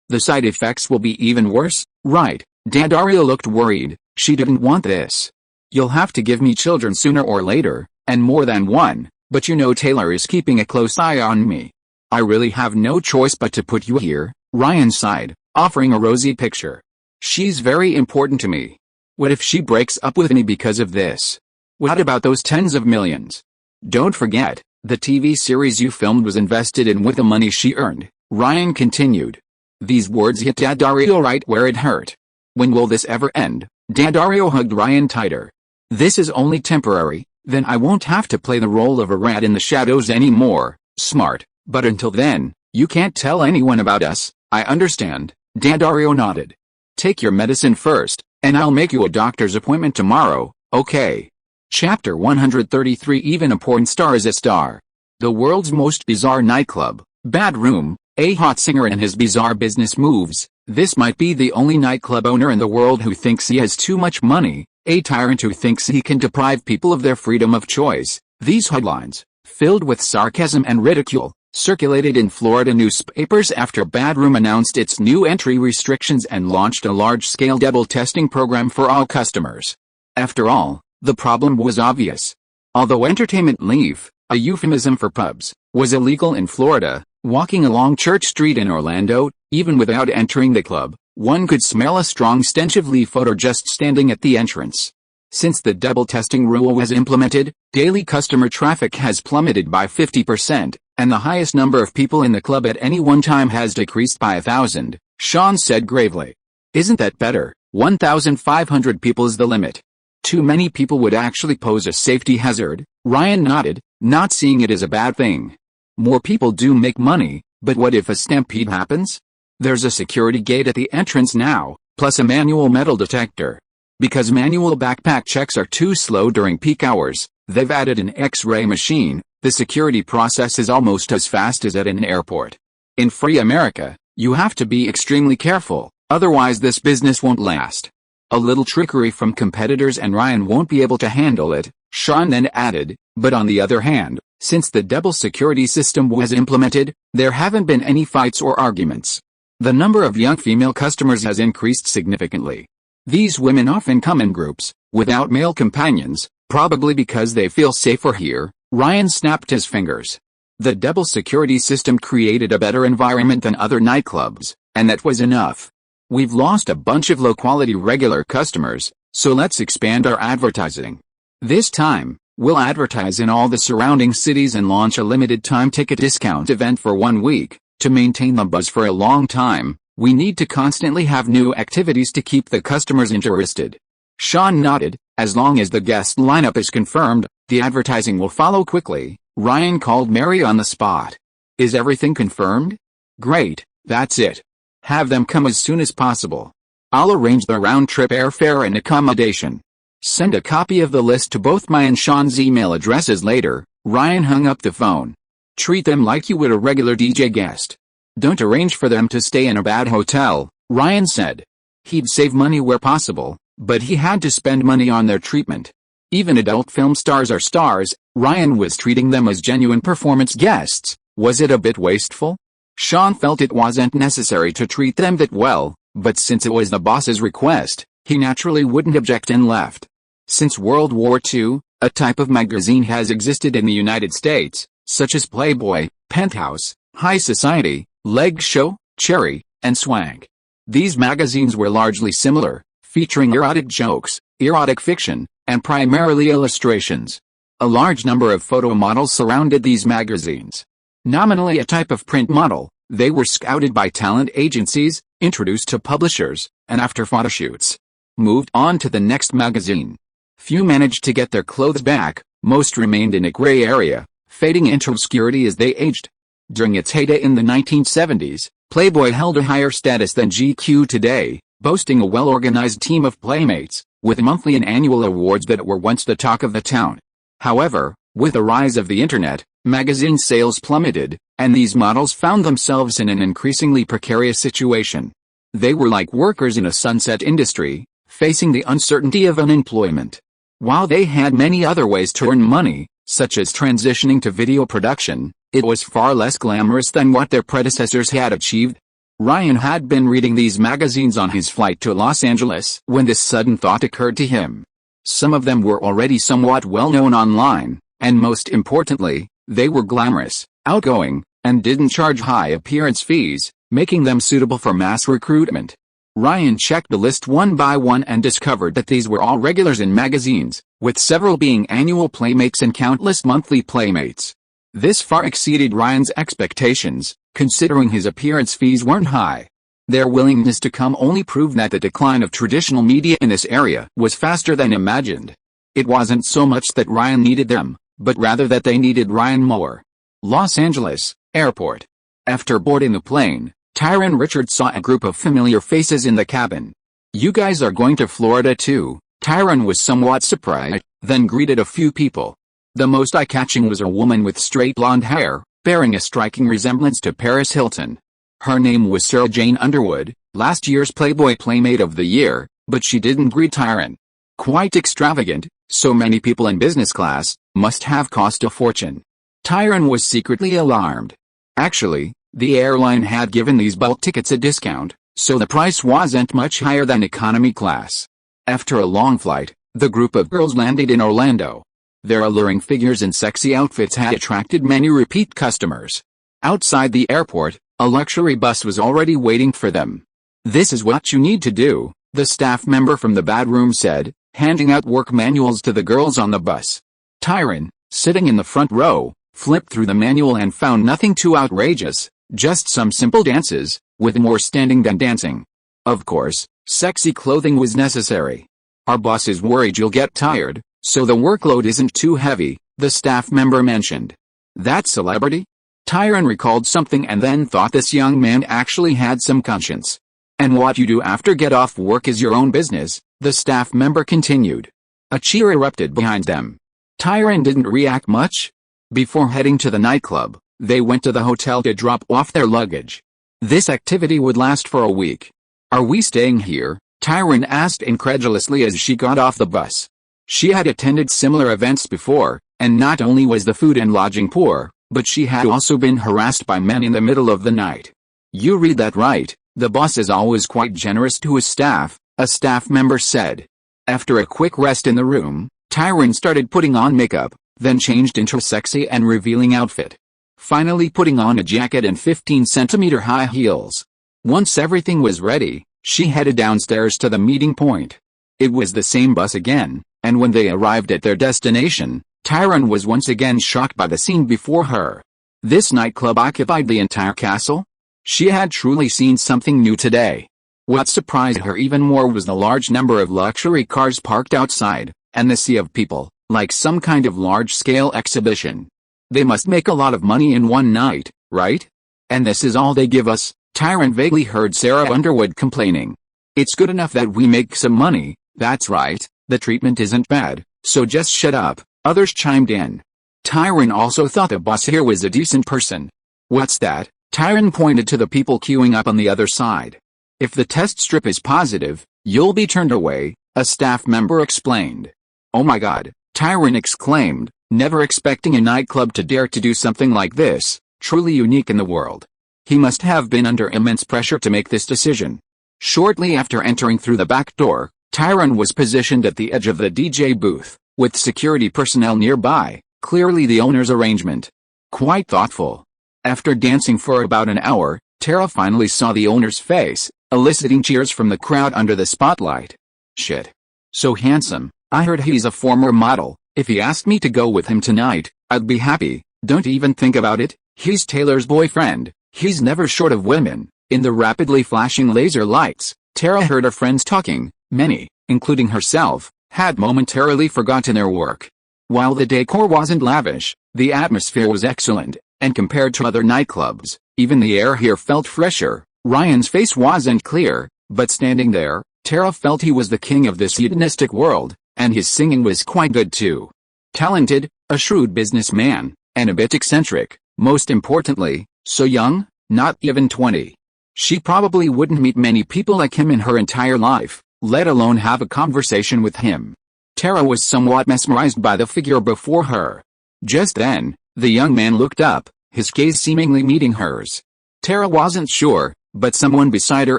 The side effects will be even worse, right? Daddario looked worried. She didn't want this. You'll have to give me children sooner or later, and more than one, but you know Taylor is keeping a close eye on me. I really have no choice but to put you here, Ryan sighed, offering a rosy picture. She's very important to me. What if she breaks up with me because of this? What about those tens of millions? Don't forget, the TV series you filmed was invested in with the money she earned, Ryan continued. These words hit Daddario right where it hurt. When will this ever end? Daddario hugged Ryan tighter. This is only temporary, then I won't have to play the role of a rat in the shadows anymore. Smart, but until then, you can't tell anyone about us, I understand, Daddario nodded. Take your medicine first, and I'll make you a doctor's appointment tomorrow, okay? Chapter 133. Even a porn star is a star. The world's most bizarre nightclub, Bad Room, a hot singer and his bizarre business moves. This might be the only nightclub owner in the world who thinks he has too much money, a tyrant who thinks he can deprive people of their freedom of choice. These headlines, filled with sarcasm and ridicule, circulated in Florida newspapers after Bad Room announced its new entry restrictions and launched a large-scale double testing program for all customers. After all, the problem was obvious. Although entertainment leave, a euphemism for pubs, was illegal in Florida, walking along Church Street in Orlando, even without entering the club, one could smell a strong stench of leaf odor just standing at the entrance. Since the double testing rule was implemented, daily customer traffic has plummeted by 50%, And the highest number of people in the club at any one time has decreased by 1,000, Sean said gravely. Isn't that better? 1,500 people is the limit. Too many people would actually pose a safety hazard, Ryan nodded, not seeing it as a bad thing. More people do make money, but what if a stampede happens? There's a security gate at the entrance now, plus a manual metal detector. Because manual backpack checks are too slow during peak hours, they've added an X-ray machine. The security process is almost as fast as at an airport. In free America, you have to be extremely careful, otherwise this business won't last. A little trickery from competitors and Ryan won't be able to handle it, Sean then added, but on the other hand, since the double security system was implemented, there haven't been any fights or arguments. The number of young female customers has increased significantly. These women often come in groups, without male companions, probably because they feel safer here. Ryan snapped his fingers. The double security system created a better environment than other nightclubs, and that was enough. We've lost a bunch of low-quality regular customers, so let's expand our advertising. This time, we'll advertise in all the surrounding cities and launch a limited-time ticket discount event for 1 week. To maintain the buzz for a long time, we need to constantly have new activities to keep the customers interested. Sean nodded. As long as the guest lineup is confirmed, the advertising will follow quickly. Ryan called Mary on the spot. Is everything confirmed? Great, that's it. Have them come as soon as possible. I'll arrange the round-trip airfare and accommodation. Send a copy of the list to both my and Sean's email addresses later. Ryan hung up the phone. Treat them like you would a regular DJ guest. Don't arrange for them to stay in a bad hotel, Ryan said. He'd save money where possible, but he had to spend money on their treatment. Even adult film stars are stars. Ryan was treating them as genuine performance guests. Was it a bit wasteful? Sean felt it wasn't necessary to treat them that well, but since it was the boss's request, he naturally wouldn't object and left. Since World War II, a type of magazine has existed in the United States, such as Playboy, Penthouse, High Society, Leg Show, Cherry, and Swank. These magazines were largely similar, featuring erotic jokes, erotic fiction, and primarily illustrations. A large number of photo models surrounded these magazines. Nominally a type of print model, they were scouted by talent agencies, introduced to publishers, and after photoshoots, moved on to the next magazine. Few managed to get their clothes back, most remained in a gray area, fading into obscurity as they aged. During its heyday in the 1970s, Playboy held a higher status than GQ today, boasting a well-organized team of playmates, with monthly and annual awards that were once the talk of the town. However, with the rise of the internet, magazine sales plummeted, and these models found themselves in an increasingly precarious situation. They were like workers in a sunset industry, facing the uncertainty of unemployment. While they had many other ways to earn money, such as transitioning to video production, it was far less glamorous than what their predecessors had achieved. Ryan had been reading these magazines on his flight to Los Angeles when this sudden thought occurred to him. Some of them were already somewhat well-known online, and most importantly, they were glamorous, outgoing, and didn't charge high appearance fees, making them suitable for mass recruitment. Ryan checked the list one by one and discovered that these were all regulars in magazines, with several being annual playmates and countless monthly playmates. This far exceeded Ryan's expectations, considering his appearance fees weren't high. Their willingness to come only proved that the decline of traditional media in this area was faster than imagined. It wasn't so much that Ryan needed them, but rather that they needed Ryan more. Los Angeles, airport. After boarding the plane, Tyron Richards saw a group of familiar faces in the cabin. "You guys are going to Florida too?" Tyron was somewhat surprised, then greeted a few people. The most eye-catching was a woman with straight blonde hair, bearing a striking resemblance to Paris Hilton. Her name was Sarah Jane Underwood, last year's Playboy Playmate of the Year, but she didn't greet Tyron. Quite extravagant, so many people in business class, must have cost a fortune. Tyron was secretly alarmed. Actually, the airline had given these bulk tickets a discount, so the price wasn't much higher than economy class. After a long flight, the group of girls landed in Orlando. Their alluring figures and sexy outfits had attracted many repeat customers. Outside the airport, a luxury bus was already waiting for them. "This is what you need to do," the staff member from the bedroom said, handing out work manuals to the girls on the bus. Tyron, sitting in the front row, Flipped through the manual and found nothing too outrageous, just some simple dances, with more standing than dancing. Of course, sexy clothing was necessary. Our boss is worried you'll get tired, so the workload isn't too heavy, the staff member mentioned. That celebrity? Tyron recalled something and then thought this young man actually had some conscience. And what you do after get off work is your own business, the staff member continued. A cheer erupted behind them. Tyron didn't react much. Before heading to the nightclub, they went to the hotel to drop off their luggage. This activity would last for a week. Are we staying here? Tyron asked incredulously as she got off the bus. She had attended similar events before, and not only was the food and lodging poor, but she had also been harassed by men in the middle of the night. You read that right, the boss is always quite generous to his staff, a staff member said. After a quick rest in the room, Tyron started putting on makeup, then changed into a sexy and revealing outfit. Finally putting on a jacket and 15-centimeter high heels. Once everything was ready, she headed downstairs to the meeting point. It was the same bus again, and when they arrived at their destination, Tyron was once again shocked by the scene before her. This nightclub occupied the entire castle? She had truly seen something new today. What surprised her even more was the large number of luxury cars parked outside, and the sea of people, like some kind of large-scale exhibition. They must make a lot of money in one night, right? And this is all they give us, Tyron vaguely heard Sarah Underwood complaining. It's good enough that we make some money, that's right, the treatment isn't bad, so just shut up, others chimed in. Tyron also thought the boss here was a decent person. What's that? Tyron pointed to the people queuing up on the other side. If the test strip is positive, you'll be turned away, a staff member explained. Oh my god, Tyron exclaimed, never expecting a nightclub to dare to do something like this, truly unique in the world. He must have been under immense pressure to make this decision. Shortly after entering through the back door, Tyron was positioned at the edge of the DJ booth, with security personnel nearby, clearly the owner's arrangement. Quite thoughtful. After dancing for about an hour, Tara finally saw the owner's face, eliciting cheers from the crowd under the spotlight. Shit. So handsome, I heard he's a former model, if he asked me to go with him tonight, I'd be happy, don't even think about it, he's Taylor's boyfriend, he's never short of women. In the rapidly flashing laser lights, Tara heard her friends talking, many, including herself, had momentarily forgotten their work. While the decor wasn't lavish, the atmosphere was excellent, and compared to other nightclubs, even the air here felt fresher. Ryan's face wasn't clear, but standing there, Tara felt he was the king of this hedonistic world, and his singing was quite good too. Talented, a shrewd businessman, and a bit eccentric, most importantly, so young, not even 20. She probably wouldn't meet many people like him in her entire life, let alone have a conversation with him. Tara was somewhat mesmerized by the figure before her. Just then, the young man looked up, his gaze seemingly meeting hers. Tara wasn't sure, but someone beside her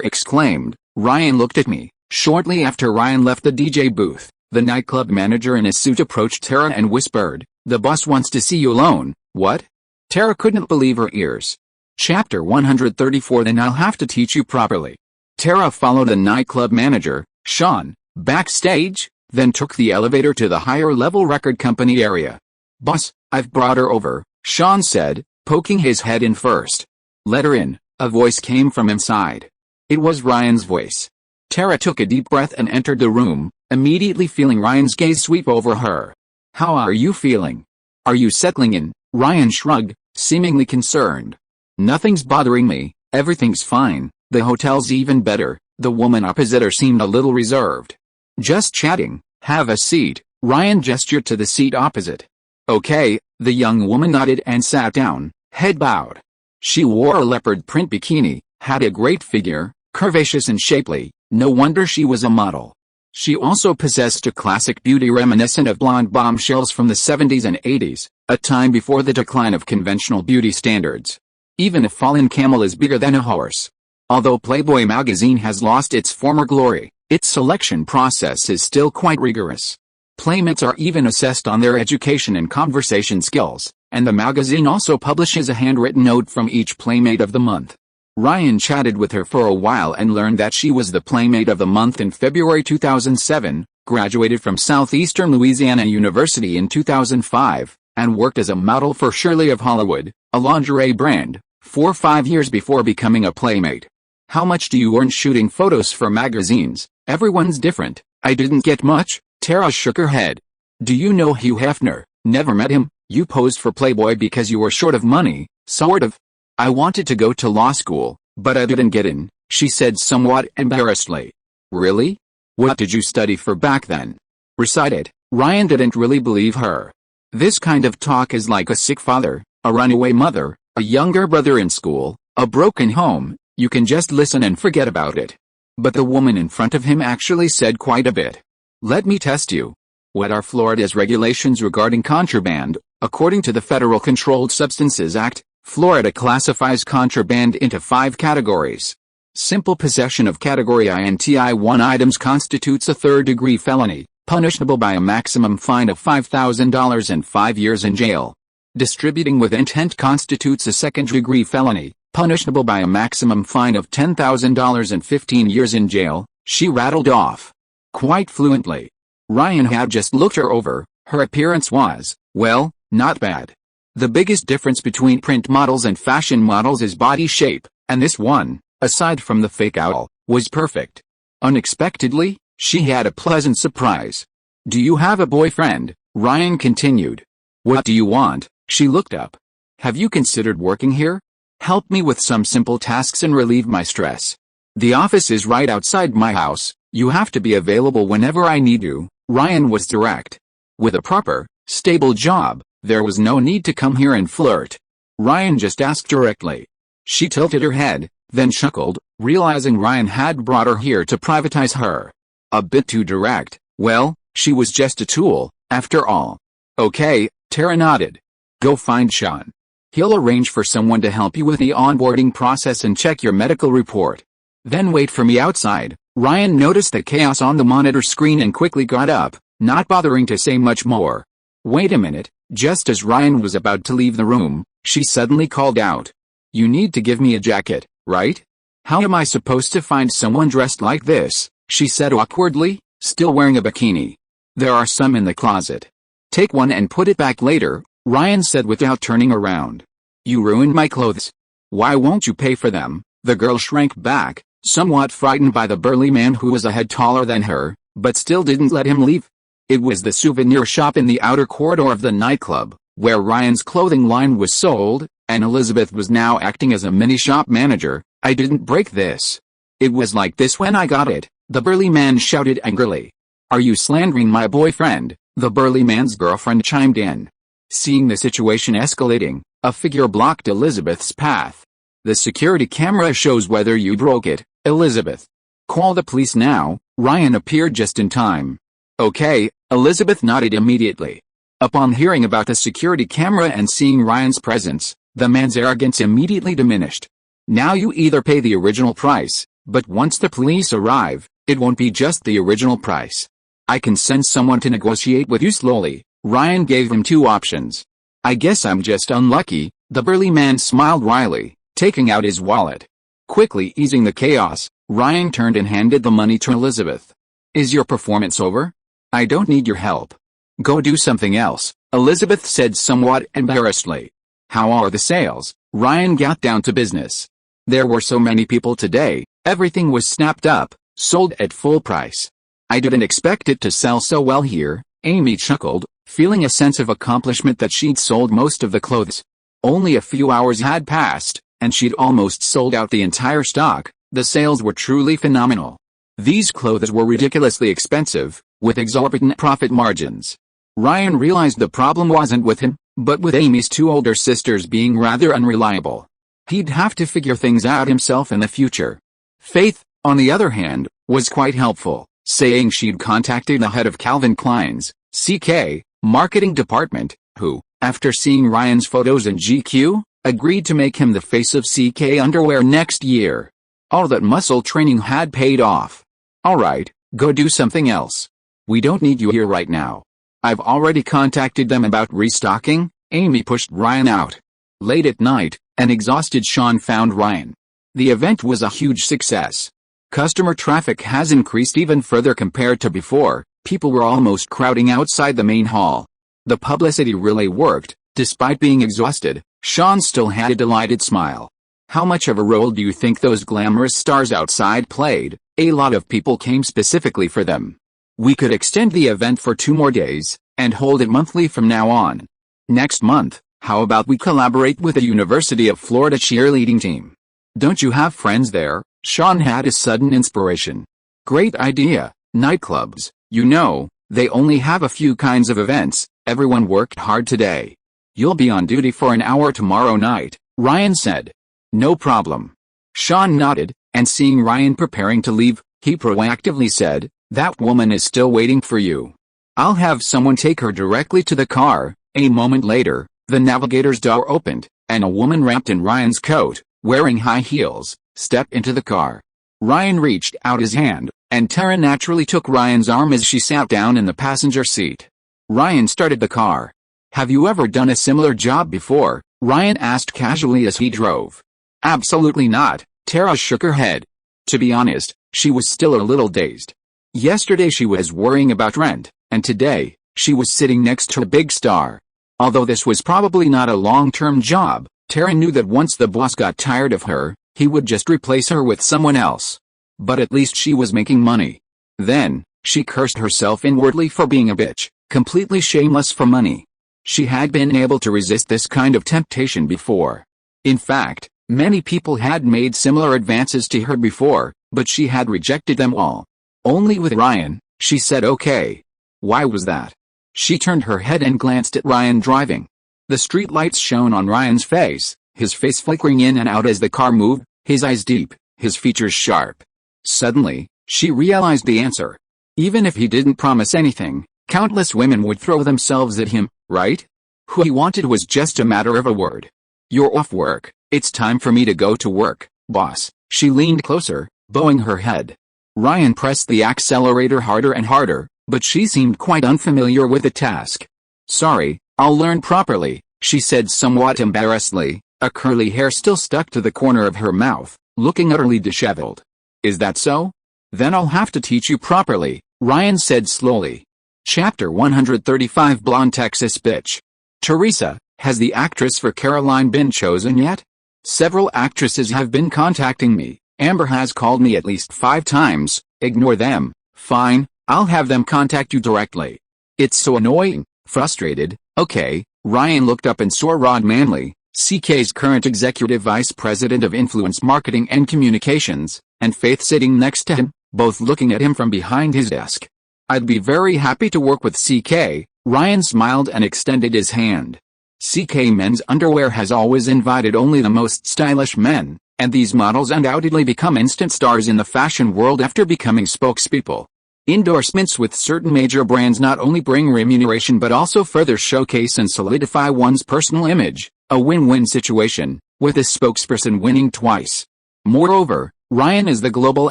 exclaimed, "Ryan looked at me." Shortly after Ryan left the DJ booth, the nightclub manager in his suit approached Tara and whispered, "The boss wants to see you alone." What? Tara couldn't believe her ears. Chapter 134. Then I'll have to teach you properly. Tara followed the nightclub manager, Sean, backstage, then took the elevator to the higher-level record company area. "Boss, I've brought her over," Sean said, poking his head in first. "Let her in," a voice came from inside. It was Ryan's voice. Tara took a deep breath and entered the room, immediately feeling Ryan's gaze sweep over her. "How are you feeling? Are you settling in?" Ryan shrugged, seemingly concerned. "Nothing's bothering me, everything's fine, the hotel's even better." The woman opposite her seemed a little reserved. "Just chatting, have a seat," Ryan gestured to the seat opposite. "Okay," the young woman nodded and sat down, head bowed. She wore a leopard print bikini, had a great figure, curvaceous and shapely, no wonder she was a model. She also possessed a classic beauty reminiscent of blonde bombshells from the 70s and 80s, a time before the decline of conventional beauty standards. Even a fallen camel is bigger than a horse. Although Playboy magazine has lost its former glory, its selection process is still quite rigorous. Playmates are even assessed on their education and conversation skills, and the magazine also publishes a handwritten note from each Playmate of the Month. Ryan chatted with her for a while and learned that she was the Playmate of the Month in February 2007, graduated from Southeastern Louisiana University in 2005, and worked as a model for Shirley of Hollywood, a lingerie brand, for 5 years before becoming a playmate. How much do you earn shooting photos for magazines? Everyone's different. I didn't get much. Tara shook her head. Do you know Hugh Hefner? Never met him. You posed for Playboy because you were short of money, sort of. I wanted to go to law school, but I didn't get in, she said somewhat embarrassedly. Really? What did you study for back then? Recited. Ryan didn't really believe her. This kind of talk is like a sick father, a runaway mother, a younger brother in school, a broken home. You can just listen and forget about it. But the woman in front of him actually said quite a bit. Let me test you. What are Florida's regulations regarding contraband? According to the Federal Controlled Substances Act, Florida classifies contraband into 5 categories. Simple possession of Category INTI 1 items constitutes a third-degree felony, punishable by a maximum fine of $5,000 and 5 years in jail. Distributing with intent constitutes a second-degree felony, punishable by a maximum fine of $10,000 and 15 years in jail, she rattled off. Quite fluently. Ryan had just looked her over. Her appearance was, well, not bad. The biggest difference between print models and fashion models is body shape, and this one, aside from the fake owl, was perfect. Unexpectedly, she had a pleasant surprise. Do you have a boyfriend? Ryan continued. What do you want? She looked up. Have you considered working here? Help me with some simple tasks and relieve my stress. The office is right outside my house. You have to be available whenever I need you. Ryan was direct. With a proper, stable job, there was no need to come here and flirt. Ryan just asked directly. She tilted her head, then chuckled, realizing Ryan had brought her here to privatize her. A bit too direct. Well, she was just a tool, after all. Okay, Tara nodded. Go find Sean. He'll arrange for someone to help you with the onboarding process and check your medical report. Then wait for me outside. Ryan noticed the chaos on the monitor screen and quickly got up, not bothering to say much more. Wait a minute. Just as Ryan was about to leave the room, she suddenly called out. You need to give me a jacket, right? How am I supposed to find someone dressed like this? She said awkwardly, still wearing a bikini. There are some in the closet. Take one and put it back later, Ryan said without turning around. You ruined my clothes. Why won't you pay for them? The girl shrank back, somewhat frightened by the burly man who was a head taller than her, but still didn't let him leave. It was the souvenir shop in the outer corridor of the nightclub, where Ryan's clothing line was sold, and Elizabeth was now acting as a mini-shop manager. I didn't break this. It was like this when I got it, the burly man shouted angrily. Are you slandering my boyfriend? The burly man's girlfriend chimed in. Seeing the situation escalating, a figure blocked Elizabeth's path. The security camera shows whether you broke it, Elizabeth. Call the police now. Ryan appeared just in time. Okay, Elizabeth nodded immediately. Upon hearing about the security camera and seeing Ryan's presence, the man's arrogance immediately diminished. Now you either pay the original price, but once the police arrive, it won't be just the original price. I can send someone to negotiate with you slowly. Ryan gave him 2 options. I guess I'm just unlucky, the burly man smiled wryly, taking out his wallet. Quickly easing the chaos, Ryan turned and handed the money to Elizabeth. Is your performance over? I don't need your help. Go do something else, Elizabeth said somewhat embarrassedly. How are the sales? Ryan got down to business. There were so many people today, everything was snapped up, sold at full price. I didn't expect it to sell so well here, Amy chuckled, feeling a sense of accomplishment that she'd sold most of the clothes. Only a few hours had passed, and she'd almost sold out the entire stock. The sales were truly phenomenal. These clothes were ridiculously expensive, with exorbitant profit margins. Ryan realized the problem wasn't with him, but with Amy's 2 older sisters being rather unreliable. He'd have to figure things out himself in the future. Faith, on the other hand, was quite helpful, saying she'd contacted the head of Calvin Klein's CK marketing department, who, after seeing Ryan's photos in GQ, agreed to make him the face of CK underwear next year. All that muscle training had paid off. Alright, go do something else. We don't need you here right now. I've already contacted them about restocking. Amy pushed Ryan out. Late at night, an exhausted Sean found Ryan. The event was a huge success. Customer traffic has increased even further compared to before. People were almost crowding outside the main hall. The publicity really worked. Despite being exhausted, Sean still had a delighted smile. How much of a role do you think those glamorous stars outside played? A lot of people came specifically for them. We could extend the event for 2 more days, and hold it monthly from now on. Next month, how about we collaborate with the University of Florida cheerleading team? Don't you have friends there? Sean had a sudden inspiration. Great idea. Nightclubs, you know, they only have a few kinds of events. Everyone worked hard today. You'll be on duty for an hour tomorrow night, Ryan said. No problem. Sean nodded, and seeing Ryan preparing to leave, he proactively said, that woman is still waiting for you. I'll have someone take her directly to the car. A moment later, the navigator's door opened, and a woman wrapped in Ryan's coat, wearing high heels, stepped into the car. Ryan reached out his hand, and Tara naturally took Ryan's arm as she sat down in the passenger seat. Ryan started the car. Have you ever done a similar job before? Ryan asked casually as he drove. Absolutely not, Tara shook her head. To be honest, she was still a little dazed. Yesterday she was worrying about rent, and today, she was sitting next to a big star. Although this was probably not a long-term job, Tara knew that once the boss got tired of her, he would just replace her with someone else. But at least she was making money. Then, she cursed herself inwardly for being a bitch, completely shameless for money. She had been able to resist this kind of temptation before. In fact, many people had made similar advances to her before, but she had rejected them all. Only with Ryan, she said okay. Why was that? She turned her head and glanced at Ryan driving. The street lights shone on Ryan's face, his face flickering in and out as the car moved, his eyes deep, his features sharp. Suddenly, she realized the answer. Even if he didn't promise anything, countless women would throw themselves at him, right? Who he wanted was just a matter of a word. You're off work. It's time for me to go to work, boss. She leaned closer, bowing her head. Ryan pressed the accelerator harder and harder, but she seemed quite unfamiliar with the task. Sorry, I'll learn properly, she said somewhat embarrassedly, a curly hair still stuck to the corner of her mouth, looking utterly disheveled. Is that so? Then I'll have to teach you properly, Ryan said slowly. Chapter 135 Blonde Texas Bitch. Teresa, has the actress for Caroline been chosen yet? Several actresses have been contacting me. Amber has called me at least 5 times. Ignore them. Fine, I'll have them contact you directly. It's so annoying. Frustrated. Okay. Ryan looked up and saw Rod Manley, CK's current executive vice president of influence marketing and communications, and Faith sitting next to him, both looking at him from behind his desk. I'd be very happy to work with CK. Ryan smiled and extended his hand. CK Men's Underwear has always invited only the most stylish men, and these models undoubtedly become instant stars in the fashion world after becoming spokespeople. Endorsements with certain major brands not only bring remuneration but also further showcase and solidify one's personal image, a win-win situation, with a spokesperson winning twice. Moreover, Ryan is the global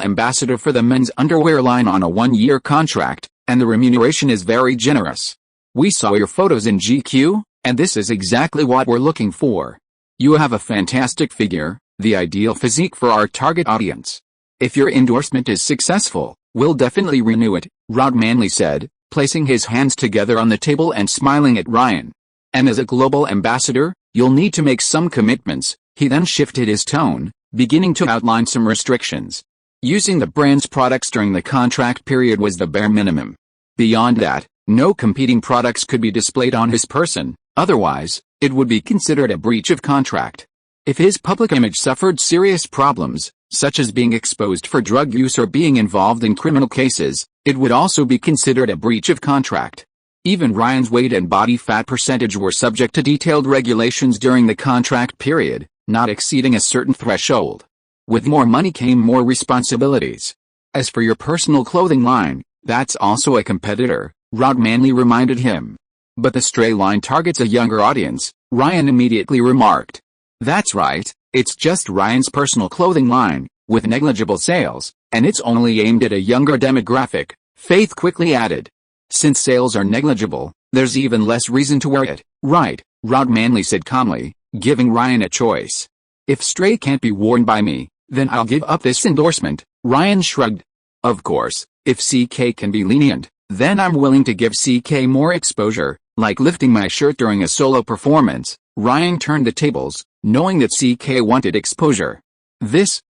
ambassador for the men's underwear line on a 1-year contract, and the remuneration is very generous. We saw your photos in GQ, and this is exactly what we're looking for. You have a fantastic figure, the ideal physique for our target audience. If your endorsement is successful, we'll definitely renew it, Rod Manley said, placing his hands together on the table and smiling at Ryan. And as a global ambassador, you'll need to make some commitments. He then shifted his tone, beginning to outline some restrictions. Using the brand's products during the contract period was the bare minimum. Beyond that, no competing products could be displayed on his person, otherwise, it would be considered a breach of contract. If his public image suffered serious problems, such as being exposed for drug use or being involved in criminal cases, it would also be considered a breach of contract. Even Ryan's weight and body fat percentage were subject to detailed regulations during the contract period, not exceeding a certain threshold. With more money came more responsibilities. As for your personal clothing line, that's also a competitor, Rod Manley reminded him. But the Stray line targets a younger audience, Ryan immediately remarked. That's right, it's just Ryan's personal clothing line, with negligible sales, and it's only aimed at a younger demographic, Faith quickly added. Since sales are negligible, there's even less reason to wear it, right, Rod Manley said calmly, giving Ryan a choice. If Stray can't be worn by me, then I'll give up this endorsement, Ryan shrugged. Of course, if CK can be lenient, then I'm willing to give CK more exposure, Like lifting my shirt during a solo performance, Ryan turned the tables, knowing that CK wanted exposure.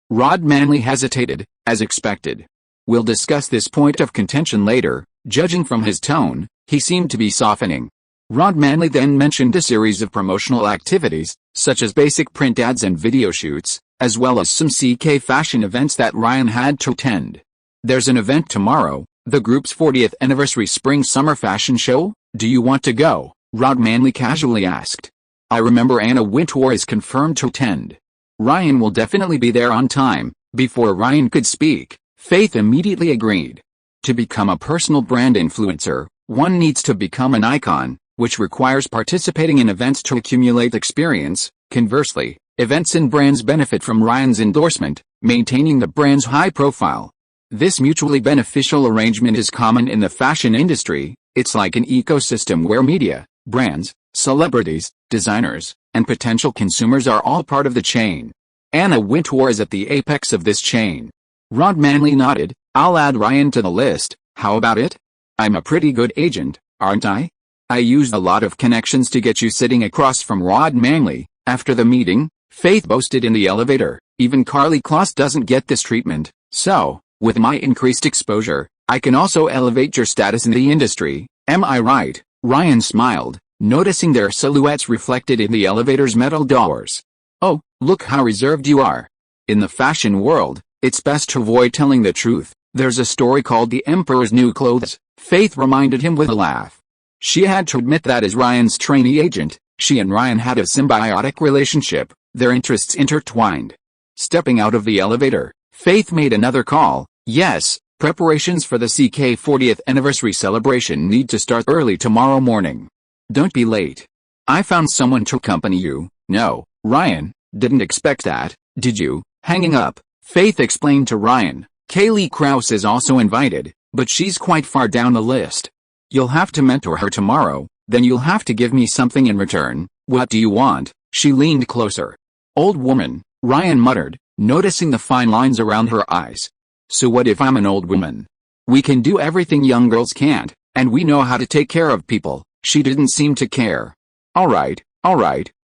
Rod Manley hesitated, as expected. We'll discuss this point of contention later. Judging from his tone, he seemed to be softening. Rod Manley then mentioned a series of promotional activities, such as basic print ads and video shoots, as well as some CK fashion events that Ryan had to attend. There's an event tomorrow, the group's 40th anniversary spring-summer fashion show. Do you want to go? Rod Manley casually asked. I remember Anna Wintour is confirmed to attend. Ryan will definitely be there on time. Before Ryan could speak, Faith immediately agreed. To become a personal brand influencer, one needs to become an icon, which requires participating in events to accumulate experience. Conversely, events and brands benefit from Ryan's endorsement, maintaining the brand's high profile. This mutually beneficial arrangement is common in the fashion industry. It's like an ecosystem where media, brands, celebrities, designers, and potential consumers are all part of the chain. Anna Wintour is at the apex of this chain. Rod Manley nodded. I'll add Ryan to the list. How about it? I'm a pretty good agent, aren't I? I used a lot of connections to get you sitting across from Rod Manley. After the meeting, Faith boasted in the elevator. Even Carly Kloss doesn't get this treatment. So, with my increased exposure, I can also elevate your status in the industry. Am I right? Ryan smiled, noticing their silhouettes reflected in the elevator's metal doors. Oh, look how reserved you are. In the fashion world, it's best to avoid telling the truth. There's a story called The Emperor's New Clothes, Faith reminded him with a laugh. She had to admit that as Ryan's trainee agent, she and Ryan had a symbiotic relationship, their interests intertwined. Stepping out of the elevator, Faith made another call. Yes, preparations for the CK 40th anniversary celebration need to start early tomorrow morning. Don't be late. I found someone to accompany you. No, Ryan, didn't expect that, did you? Hanging up, Faith explained to Ryan. Kaylee Krause is also invited, but she's quite far down the list. You'll have to mentor her tomorrow, then you'll have to give me something in return. What do you want? She leaned closer. Old woman, Ryan muttered, noticing the fine lines around her eyes. So what if I'm an old woman? We can do everything young girls can't, and we know how to take care of people. She didn't seem to care. Alright,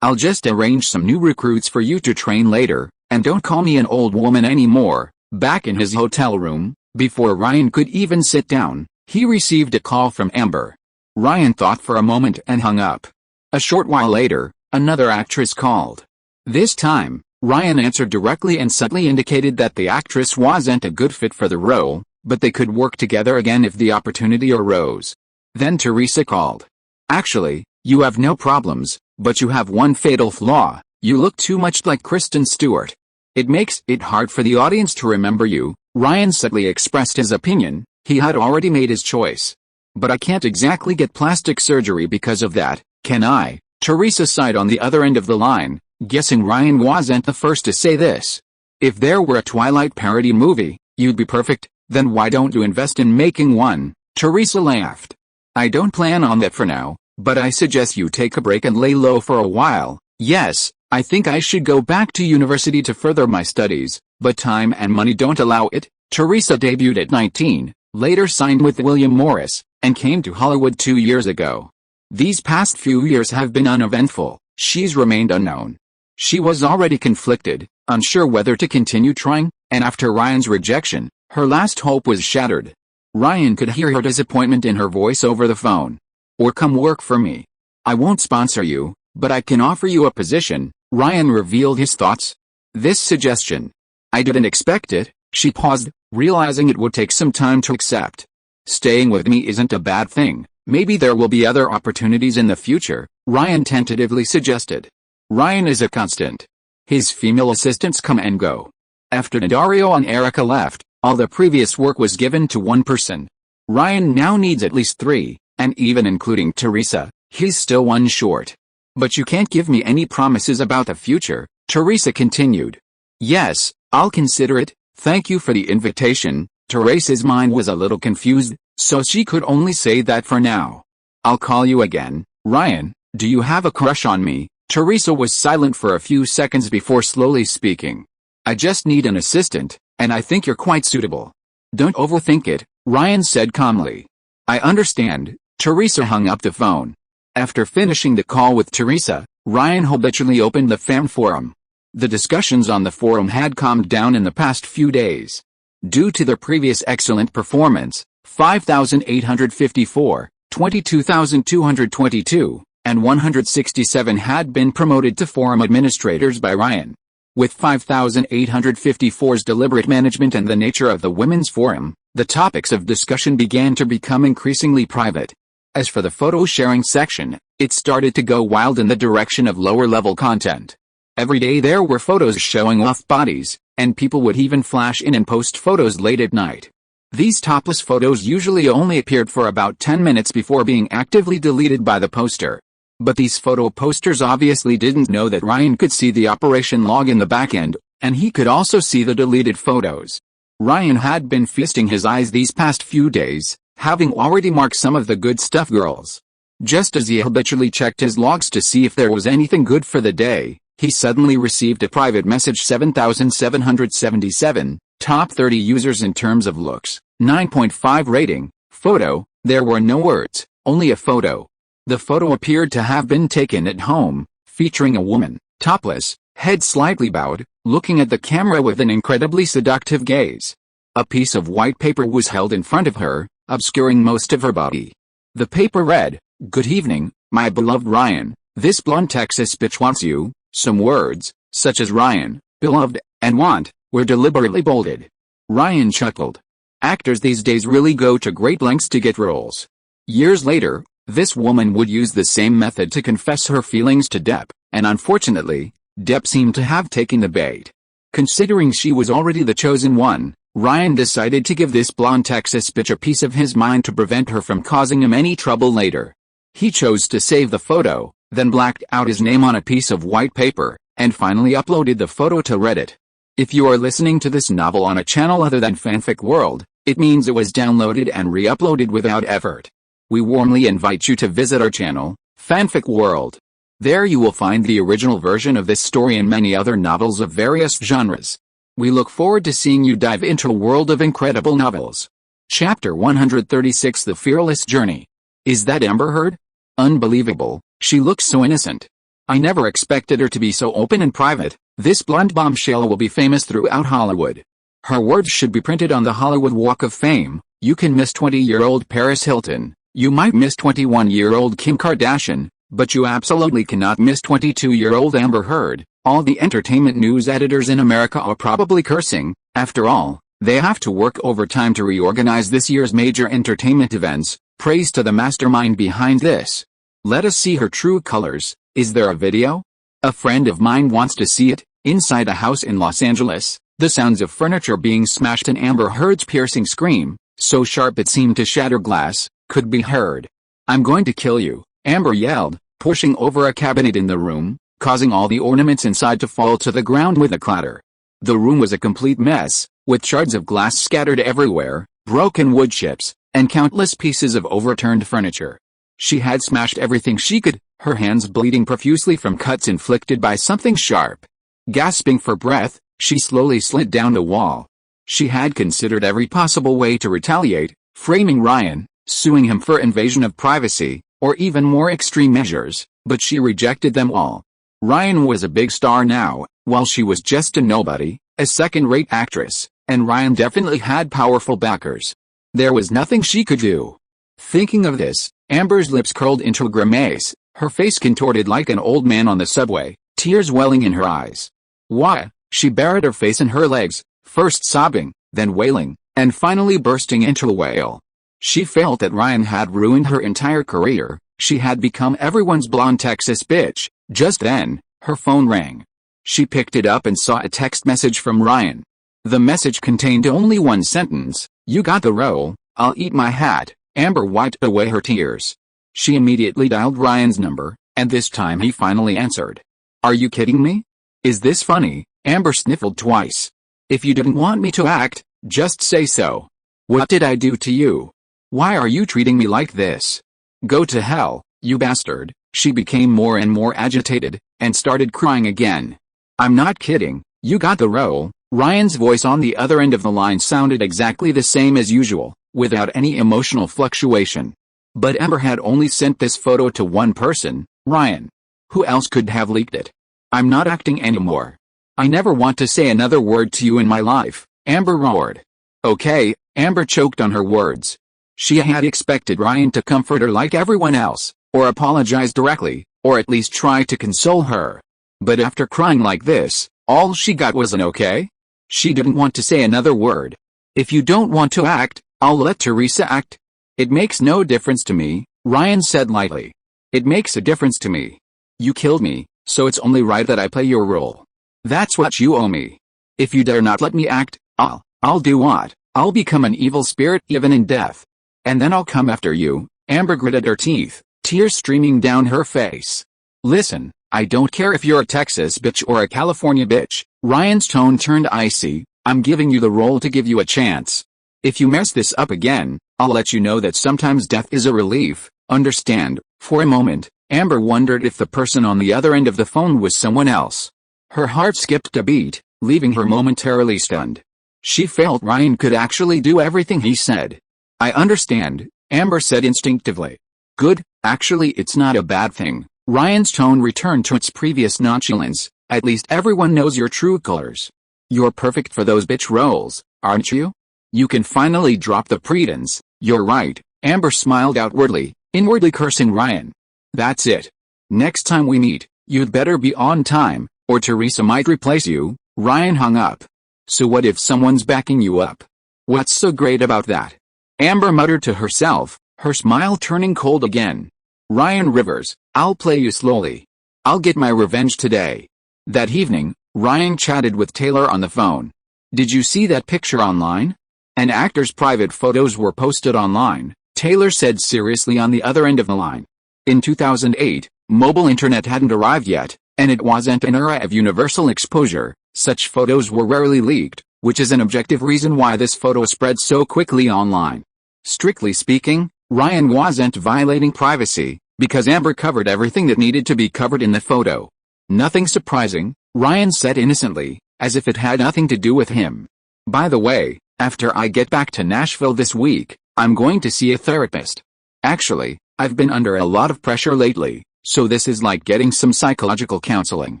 I'll just arrange some new recruits for you to train later, and don't call me an old woman anymore. Back in his hotel room, before Ryan could even sit down, he received a call from Amber. Ryan thought for a moment and hung up. A short while later, another actress called. This time, Ryan answered directly and subtly indicated that the actress wasn't a good fit for the role, but they could work together again if the opportunity arose. Then Teresa called. Actually, you have no problems, but you have one fatal flaw. You look too much like Kristen Stewart. It makes it hard for the audience to remember you. Ryan subtly expressed his opinion. He had already made his choice. But I can't exactly get plastic surgery because of that, can I? Teresa sighed on the other end of the line, guessing Ryan wasn't the first to say this. If there were a Twilight parody movie, you'd be perfect. Then why don't you invest in making one? Teresa laughed. I don't plan on that for now, but I suggest you take a break and lay low for a while. Yes, I think I should go back to university to further my studies, but time and money don't allow it. Teresa debuted at 19, later signed with William Morris, and came to Hollywood 2 years ago. These past few years have been uneventful. She's remained unknown. She was already conflicted, unsure whether to continue trying, and after Ryan's rejection, her last hope was shattered. Ryan could hear her disappointment in her voice over the phone. Or come work for me. I won't sponsor you, but I can offer you a position. Ryan revealed his thoughts. This suggestion. I didn't expect it. She paused, realizing it would take some time to accept. Staying with me isn't a bad thing. Maybe there will be other opportunities in the future, Ryan tentatively suggested. Ryan is a constant. His female assistants come and go. After Dario and Erica left, all the previous work was given to one person. Ryan now needs at least 3, and even including Teresa, he's still one short. But you can't give me any promises about the future, Teresa continued. Yes, I'll consider it. Thank you for the invitation. Teresa's mind was a little confused, so she could only say that for now. I'll call you again. Ryan, do you have a crush on me? Teresa was silent for a few seconds before slowly speaking. I just need an assistant, and I think you're quite suitable. Don't overthink it, Ryan said calmly. I understand. Teresa hung up the phone. After finishing the call with Teresa, Ryan habitually opened the fan forum. The discussions on the forum had calmed down in the past few days. Due to their previous excellent performance, 5,854, 22,222, and 167 had been promoted to forum administrators by Ryan. With 5,854's deliberate management and the nature of the women's forum, the topics of discussion began to become increasingly private. As for the photo sharing section, it started to go wild in the direction of lower-level content. Every day there were photos showing off bodies, and people would even flash in and post photos late at night. These topless photos usually only appeared for about 10 minutes before being actively deleted by the poster. But these photo posters obviously didn't know that Ryan could see the operation log in the backend, and he could also see the deleted photos. Ryan had been feasting his eyes these past few days, having already marked some of the good stuff girls. Just as he habitually checked his logs to see if there was anything good for the day, he suddenly received a private message: 7,777, top 30 users in terms of looks, 9.5 rating, photo. There were no words, only a photo. The photo appeared to have been taken at home, featuring a woman, topless, head slightly bowed, looking at the camera with an incredibly seductive gaze. A piece of white paper was held in front of her, obscuring most of her body. The paper read, "Good evening, my beloved Ryan, this blonde Texas bitch wants you." Some words, such as Ryan, beloved, and want, were deliberately bolded. Ryan chuckled. Actors these days really go to great lengths to get roles. Years later, this woman would use the same method to confess her feelings to Depp, and unfortunately, Depp seemed to have taken the bait. Considering she was already the chosen one, Ryan decided to give this blonde Texas bitch a piece of his mind to prevent her from causing him any trouble later. He chose to save the photo, then blacked out his name on a piece of white paper, and finally uploaded the photo to Reddit. If you are listening to this novel on a channel other than Fanfic World, it means it was downloaded and re-uploaded without effort. We warmly invite you to visit our channel, Fanfic World. There you will find the original version of this story and many other novels of various genres. We look forward to seeing you dive into a world of incredible novels. Chapter 136: The Fearless Journey. Is that Amber Heard? Unbelievable, she looks so innocent. I never expected her to be so open and private. This blonde bombshell will be famous throughout Hollywood. Her words should be printed on the Hollywood Walk of Fame. You can miss 20-year-old Paris Hilton. You might miss 21-year-old Kim Kardashian, but you absolutely cannot miss 22-year-old Amber Heard. All the entertainment news editors in America are probably cursing. After all, they have to work overtime to reorganize this year's major entertainment events. Praise to the mastermind behind this. Let us see her true colors. Is there a video? A friend of mine wants to see it. Inside a house in Los Angeles, the sounds of furniture being smashed and Amber Heard's piercing scream, so sharp it seemed to shatter glass, could be heard. "I'm going to kill you," Amber yelled, pushing over a cabinet in the room, causing all the ornaments inside to fall to the ground with a clatter. The room was a complete mess, with shards of glass scattered everywhere, broken wood chips, and countless pieces of overturned furniture. She had smashed everything she could, her hands bleeding profusely from cuts inflicted by something sharp. Gasping for breath, she slowly slid down the wall. She had considered every possible way to retaliate, framing Ryan, suing him for invasion of privacy, or even more extreme measures, but she rejected them all. Ryan was a big star now, while she was just a nobody, a second-rate actress, and Ryan definitely had powerful backers. There was nothing she could do. Thinking of this, Amber's lips curled into a grimace, her face contorted like an old man on the subway, tears welling in her eyes. Why? She buried her face in her legs, first sobbing, then wailing, and finally bursting into a wail. She felt that Ryan had ruined her entire career. She had become everyone's blonde Texas bitch. Just then, her phone rang. She picked it up and saw a text message from Ryan. The message contained only one sentence: "You got the role, I'll eat my hat." Amber wiped away her tears. She immediately dialed Ryan's number, and this time he finally answered. "Are you kidding me? Is this funny?" Amber sniffled twice. "If you didn't want me to act, just say so. What did I do to you? Why are you treating me like this? Go to hell, you bastard." She became more and more agitated, and started crying again. "I'm not kidding, you got the role." Ryan's voice on the other end of the line sounded exactly the same as usual, without any emotional fluctuation. But Amber had only sent this photo to one person, Ryan. Who else could have leaked it? I'm not acting anymore. I never want to say another word to you in my life, Amber roared. Okay, Amber choked on her words. She had expected Ryan to comfort her like everyone else, or apologize directly, or at least try to console her. But after crying like this, all she got was an okay? She didn't want to say another word. If you don't want to act, I'll let Teresa act. It makes no difference to me, Ryan said lightly. It makes a difference to me. You killed me, so it's only right that I play your role. That's what you owe me. If you dare not let me act, I'll do what? I'll become an evil spirit even in death. And then I'll come after you. Amber gritted her teeth, tears streaming down her face. Listen, I don't care if you're a Texas bitch or a California bitch. Ryan's tone turned icy. I'm giving you the role to give you a chance. If you mess this up again, I'll let you know that sometimes death is a relief, understand? For a moment, Amber wondered if the person on the other end of the phone was someone else. Her heart skipped a beat, leaving her momentarily stunned. She felt Ryan could actually do everything he said. I understand, Amber said instinctively. Good, actually it's not a bad thing. Ryan's tone returned to its previous nonchalance. At least everyone knows your true colors. You're perfect for those bitch roles, aren't you? You can finally drop the pretense. You're right, Amber smiled outwardly, inwardly cursing Ryan. That's it. Next time we meet, you'd better be on time, or Teresa might replace you. Ryan hung up. So what if someone's backing you up? What's so great about that? Amber muttered to herself, her smile turning cold again. Ryan Rivers, I'll play you slowly. I'll get my revenge today. That evening, Ryan chatted with Taylor on the phone. Did you see that picture online? An actor's private photos were posted online, Taylor said seriously on the other end of the line. In 2008, mobile internet hadn't arrived yet, and it wasn't an era of universal exposure. Such photos were rarely leaked, which is an objective reason why this photo spread so quickly online. Strictly speaking, Ryan wasn't violating privacy, because Amber covered everything that needed to be covered in the photo. Nothing surprising, Ryan said innocently, as if it had nothing to do with him. By the way, after I get back to Nashville this week, I'm going to see a therapist. Actually, I've been under a lot of pressure lately, so this is like getting some psychological counseling.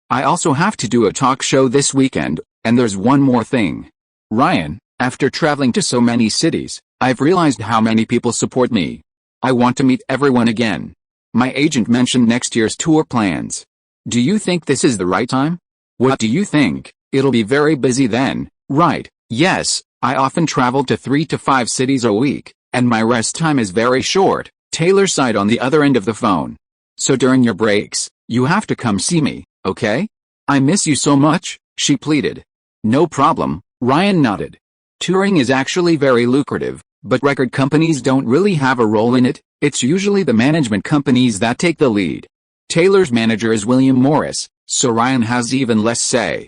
I also have to do a talk show this weekend, and there's one more thing. Ryan, after traveling to so many cities, I've realized how many people support me. I want to meet everyone again. My agent mentioned next year's tour plans. Do you think this is the right time? What do you think? It'll be very busy then, right? Yes, I often travel to 3 to 5 cities a week, and my rest time is very short, Taylor sighed on the other end of the phone. So during your breaks, you have to come see me, okay? I miss you so much, she pleaded. No problem, Ryan nodded. Touring is actually very lucrative, but record companies don't really have a role in it. It's usually the management companies that take the lead. Taylor's manager is William Morris, so Ryan has even less say.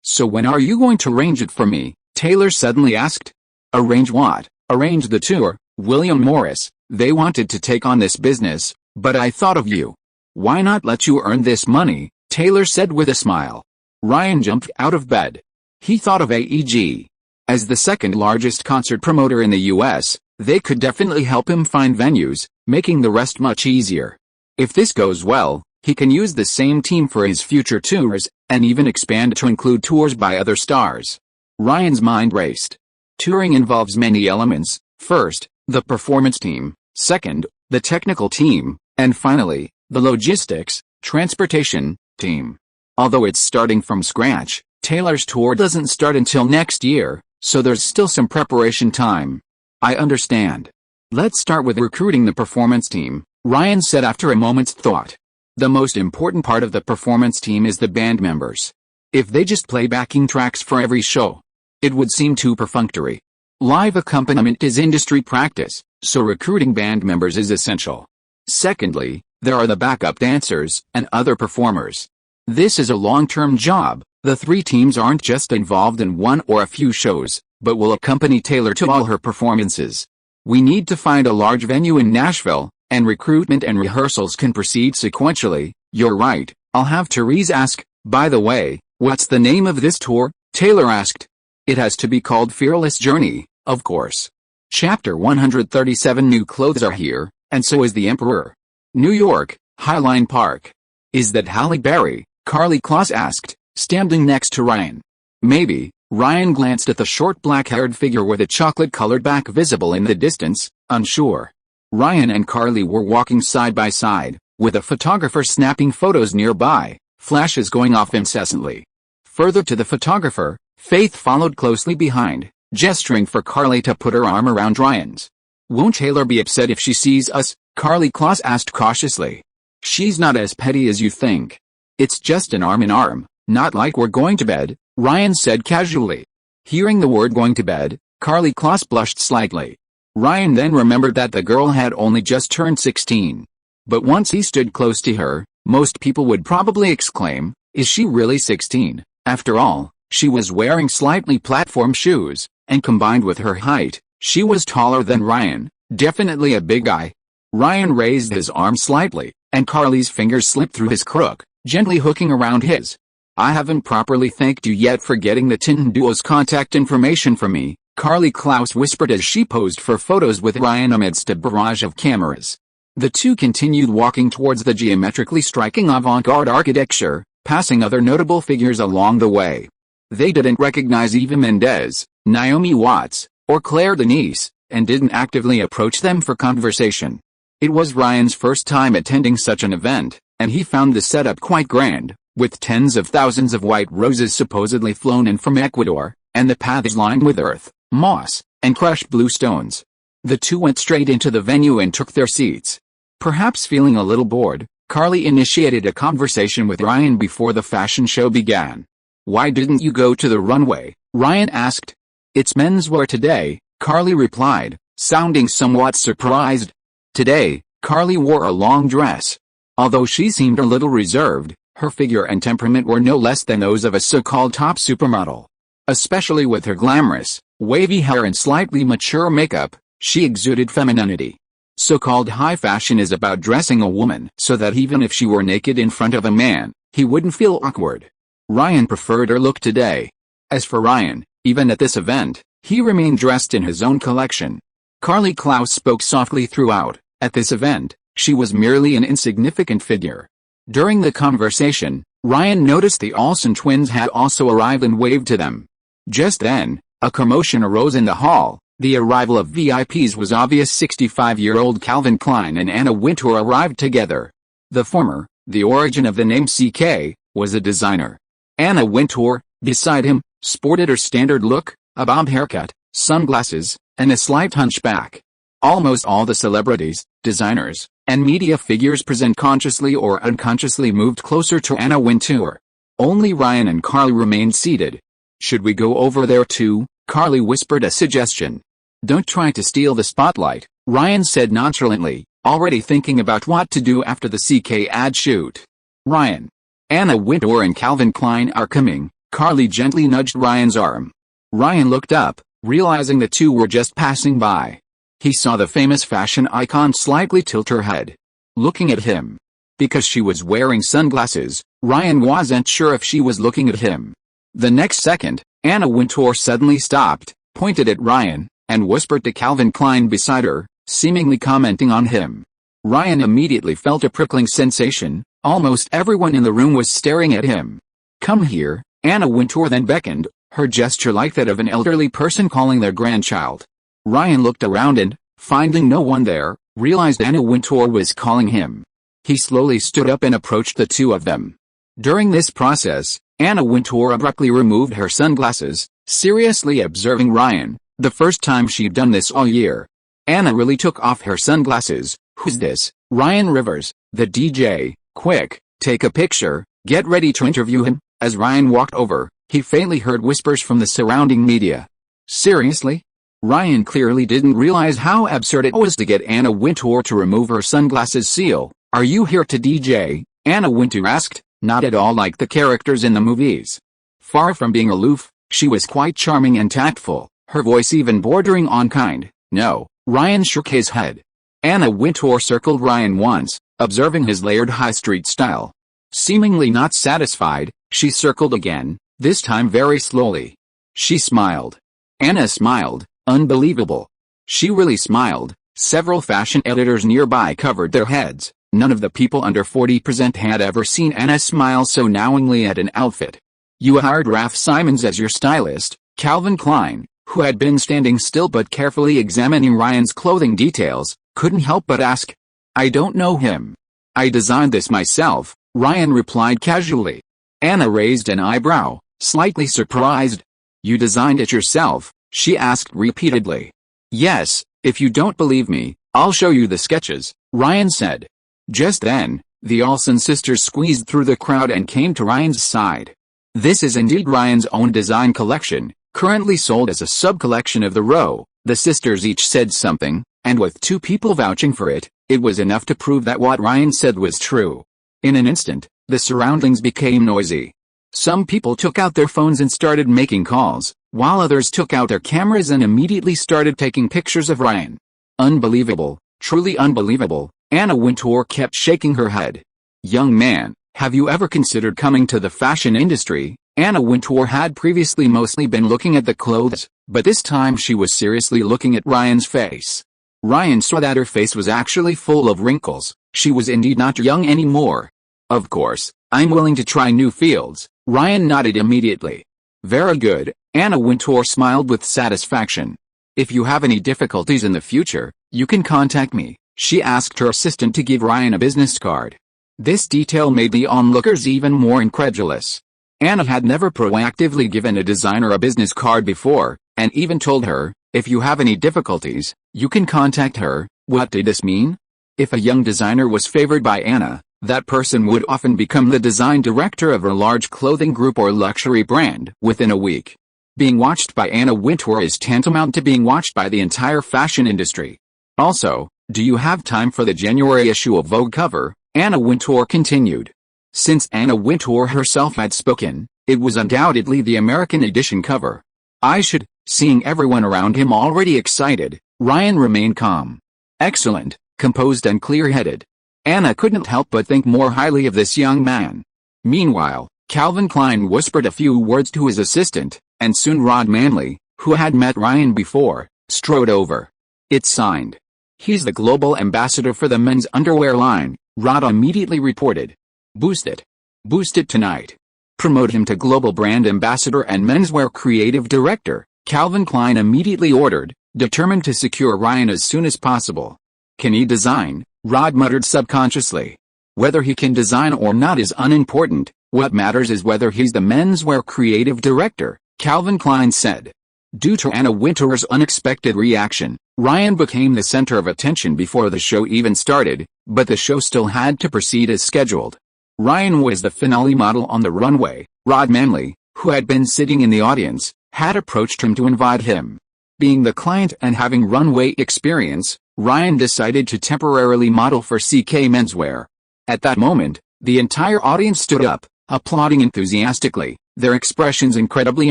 So when are you going to arrange it for me? Taylor suddenly asked. Arrange what? Arrange the tour, William Morris. They wanted to take on this business, but I thought of you. Why not let you earn this money? Taylor said with a smile. Ryan jumped out of bed. He thought of AEG. As the second largest concert promoter in the US, they could definitely help him find venues, making the rest much easier. If this goes well, he can use the same team for his future tours, and even expand to include tours by other stars. Ryan's mind raced. Touring involves many elements. First, the performance team. Second, the technical team. And finally, the logistics, transportation, team. Although it's starting from scratch, Taylor's tour doesn't start until next year, so there's still some preparation time. I understand. Let's start with recruiting the performance team, Ryan said after a moment's thought. The most important part of the performance team is the band members. If they just play backing tracks for every show, it would seem too perfunctory. Live accompaniment is industry practice, so recruiting band members is essential. Secondly, there are the backup dancers and other performers. This is a long-term job. The 3 teams aren't just involved in one or a few shows, but will accompany Taylor to all her performances. We need to find a large venue in Nashville, and recruitment and rehearsals can proceed sequentially. You're right, I'll have Therese ask. By the way, what's the name of this tour? Taylor asked. It has to be called Fearless Journey, of course. Chapter 137 New clothes are here, and so is the Emperor. New York, Highline Park. Is that Halle Berry? Karlie Kloss asked, standing next to Ryan. Maybe. Ryan glanced at the short black-haired figure with a chocolate-colored back visible in the distance, unsure. Ryan and Karlie were walking side by side, with a photographer snapping photos nearby, flashes going off incessantly. Further to the photographer, Faith followed closely behind, gesturing for Karlie to put her arm around Ryan's. "Won't Taylor be upset if she sees us?" Karlie Kloss asked cautiously. "She's not as petty as you think. It's just an arm in arm, not like we're going to bed," Ryan said casually. Hearing the word going to bed, Karlie Kloss blushed slightly. Ryan then remembered that the girl had only just turned 16. But once he stood close to her, most people would probably exclaim, "Is she really 16? After all, she was wearing slightly platform shoes, and combined with her height, she was taller than Ryan, definitely a big guy." Ryan raised his arm slightly, and Karlie's fingers slipped through his crook, gently hooking around his. "I haven't properly thanked you yet for getting the Tintin duo's contact information for me," Karlie Kloss whispered as she posed for photos with Ryan amidst a barrage of cameras. The two continued walking towards the geometrically striking avant-garde architecture, passing other notable figures along the way. They didn't recognize Eva Mendes, Naomi Watts, or Claire Denise, and didn't actively approach them for conversation. It was Ryan's first time attending such an event, and he found the setup quite grand, with tens of thousands of white roses supposedly flown in from Ecuador, and the paths lined with earth, moss, and crushed blue stones. The two went straight into the venue and took their seats. Perhaps feeling a little bored, Karlie initiated a conversation with Ryan before the fashion show began. "Why didn't you go to the runway?" Ryan asked. "It's menswear today," Karlie replied, sounding somewhat surprised. Today, Karlie wore a long dress. Although she seemed a little reserved, her figure and temperament were no less than those of a so-called top supermodel. Especially with her glamorous, wavy hair and slightly mature makeup, she exuded femininity. So-called high fashion is about dressing a woman so that even if she were naked in front of a man, he wouldn't feel awkward. Ryan preferred her look today. As for Ryan, even at this event, he remained dressed in his own collection. Karlie Kloss spoke softly throughout. At this event, she was merely an insignificant figure. During the conversation, Ryan noticed the Olsen twins had also arrived and waved to them. Just then, a commotion arose in the hall. The arrival of VIPs was obvious. 65-year-old Calvin Klein and Anna Wintour arrived together. The former, the origin of the name CK, was a designer. Anna Wintour, beside him, sported her standard look, a bob haircut, sunglasses, and a slight hunchback. Almost all the celebrities, designers, and media figures present consciously or unconsciously moved closer to Anna Wintour. Only Ryan and Karlie remained seated. "Should we go over there too?" Karlie whispered a suggestion. "Don't try to steal the spotlight," Ryan said nonchalantly, already thinking about what to do after the CK ad shoot. "Ryan. Anna Wintour and Calvin Klein are coming," Karlie gently nudged Ryan's arm. Ryan looked up, realizing the two were just passing by. He saw the famous fashion icon slightly tilt her head, looking at him. Because she was wearing sunglasses, Ryan wasn't sure if she was looking at him. The next second, Anna Wintour suddenly stopped, pointed at Ryan, and whispered to Calvin Klein beside her, seemingly commenting on him. Ryan immediately felt a prickling sensation. Almost everyone in the room was staring at him. "Come here," Anna Wintour then beckoned, her gesture like that of an elderly person calling their grandchild. Ryan looked around and, finding no one there, realized Anna Wintour was calling him. He slowly stood up and approached the two of them. During this process, Anna Wintour abruptly removed her sunglasses, seriously observing Ryan, the first time she'd done this all year. Anna really took off her sunglasses. "Who's this?" "Ryan Rivers, the DJ, quick, take a picture, get ready to interview him." As Ryan walked over, he faintly heard whispers from the surrounding media. "Seriously?" Ryan clearly didn't realize how absurd it was to get Anna Wintour to remove her sunglasses seal. "Are you here to DJ?" Anna Wintour asked, not at all like the characters in the movies. Far from being aloof, she was quite charming and tactful, her voice even bordering on kind. "No." Ryan shook his head. Anna Wintour circled Ryan once, observing his layered high street style. Seemingly not satisfied, she circled again, this time very slowly. She smiled. Anna smiled. Unbelievable. She really smiled. Several fashion editors nearby covered their heads. None of the people under 40% had ever seen Anna smile so knowingly at an outfit. You hired Raf Simons as your stylist. Calvin Klein, who had been standing still but carefully examining Ryan's clothing details, couldn't help but ask. I don't know him. I designed this myself, Ryan replied casually. Anna raised an eyebrow, slightly surprised. You designed it yourself? She asked repeatedly. Yes, if you don't believe me, I'll show you the sketches, Ryan said. Just then, the Olsen sisters squeezed through the crowd and came to Ryan's side. This is indeed Ryan's own design collection, currently sold as a sub-collection of the row. The sisters each said something, and with two people vouching for it, it was enough to prove that what Ryan said was true. In an instant, the surroundings became noisy. Some people took out their phones and started making calls, while others took out their cameras and immediately started taking pictures of Ryan. Unbelievable, truly unbelievable, Anna Wintour kept shaking her head. Young man, have you ever considered coming to the fashion industry? Anna Wintour had previously mostly been looking at the clothes, but this time she was seriously looking at Ryan's face. Ryan saw that her face was actually full of wrinkles. She was indeed not young anymore. Of course, I'm willing to try new fields, Ryan nodded immediately. Very good, Anna Wintour smiled with satisfaction. If you have any difficulties in the future, you can contact me. She asked her assistant to give Ryan a business card. This detail made the onlookers even more incredulous. Anna had never proactively given a designer a business card before, and even told her, if you have any difficulties, you can contact her. What did this mean? If a young designer was favored by Anna, that person would often become the design director of a large clothing group or luxury brand within a week. Being watched by Anna Wintour is tantamount to being watched by the entire fashion industry. Also, do you have time for the January issue of Vogue cover? Anna Wintour continued. Since Anna Wintour herself had spoken, it was undoubtedly the American edition cover. I should, seeing everyone around him already excited, Ryan remained calm. Excellent, composed and clear-headed. Anna couldn't help but think more highly of this young man. Meanwhile, Calvin Klein whispered a few words to his assistant, and soon Rod Manley, who had met Ryan before, strode over. It's signed. He's the global ambassador for the men's underwear line, Rod immediately reported. Boost it. Boost it tonight. Promote him to global brand ambassador and menswear creative director, Calvin Klein immediately ordered, determined to secure Ryan as soon as possible. Can he design? Rod muttered subconsciously. Whether he can design or not is unimportant, what matters is whether he's the menswear creative director, Calvin Klein said. Due to Anna Wintour's unexpected reaction, Ryan became the center of attention before the show even started, but the show still had to proceed as scheduled. Ryan was the finale model on the runway. Rod Manley, who had been sitting in the audience, had approached him to invite him. Being the client and having runway experience, Ryan decided to temporarily model for CK Menswear. At that moment, the entire audience stood up, applauding enthusiastically, their expressions incredibly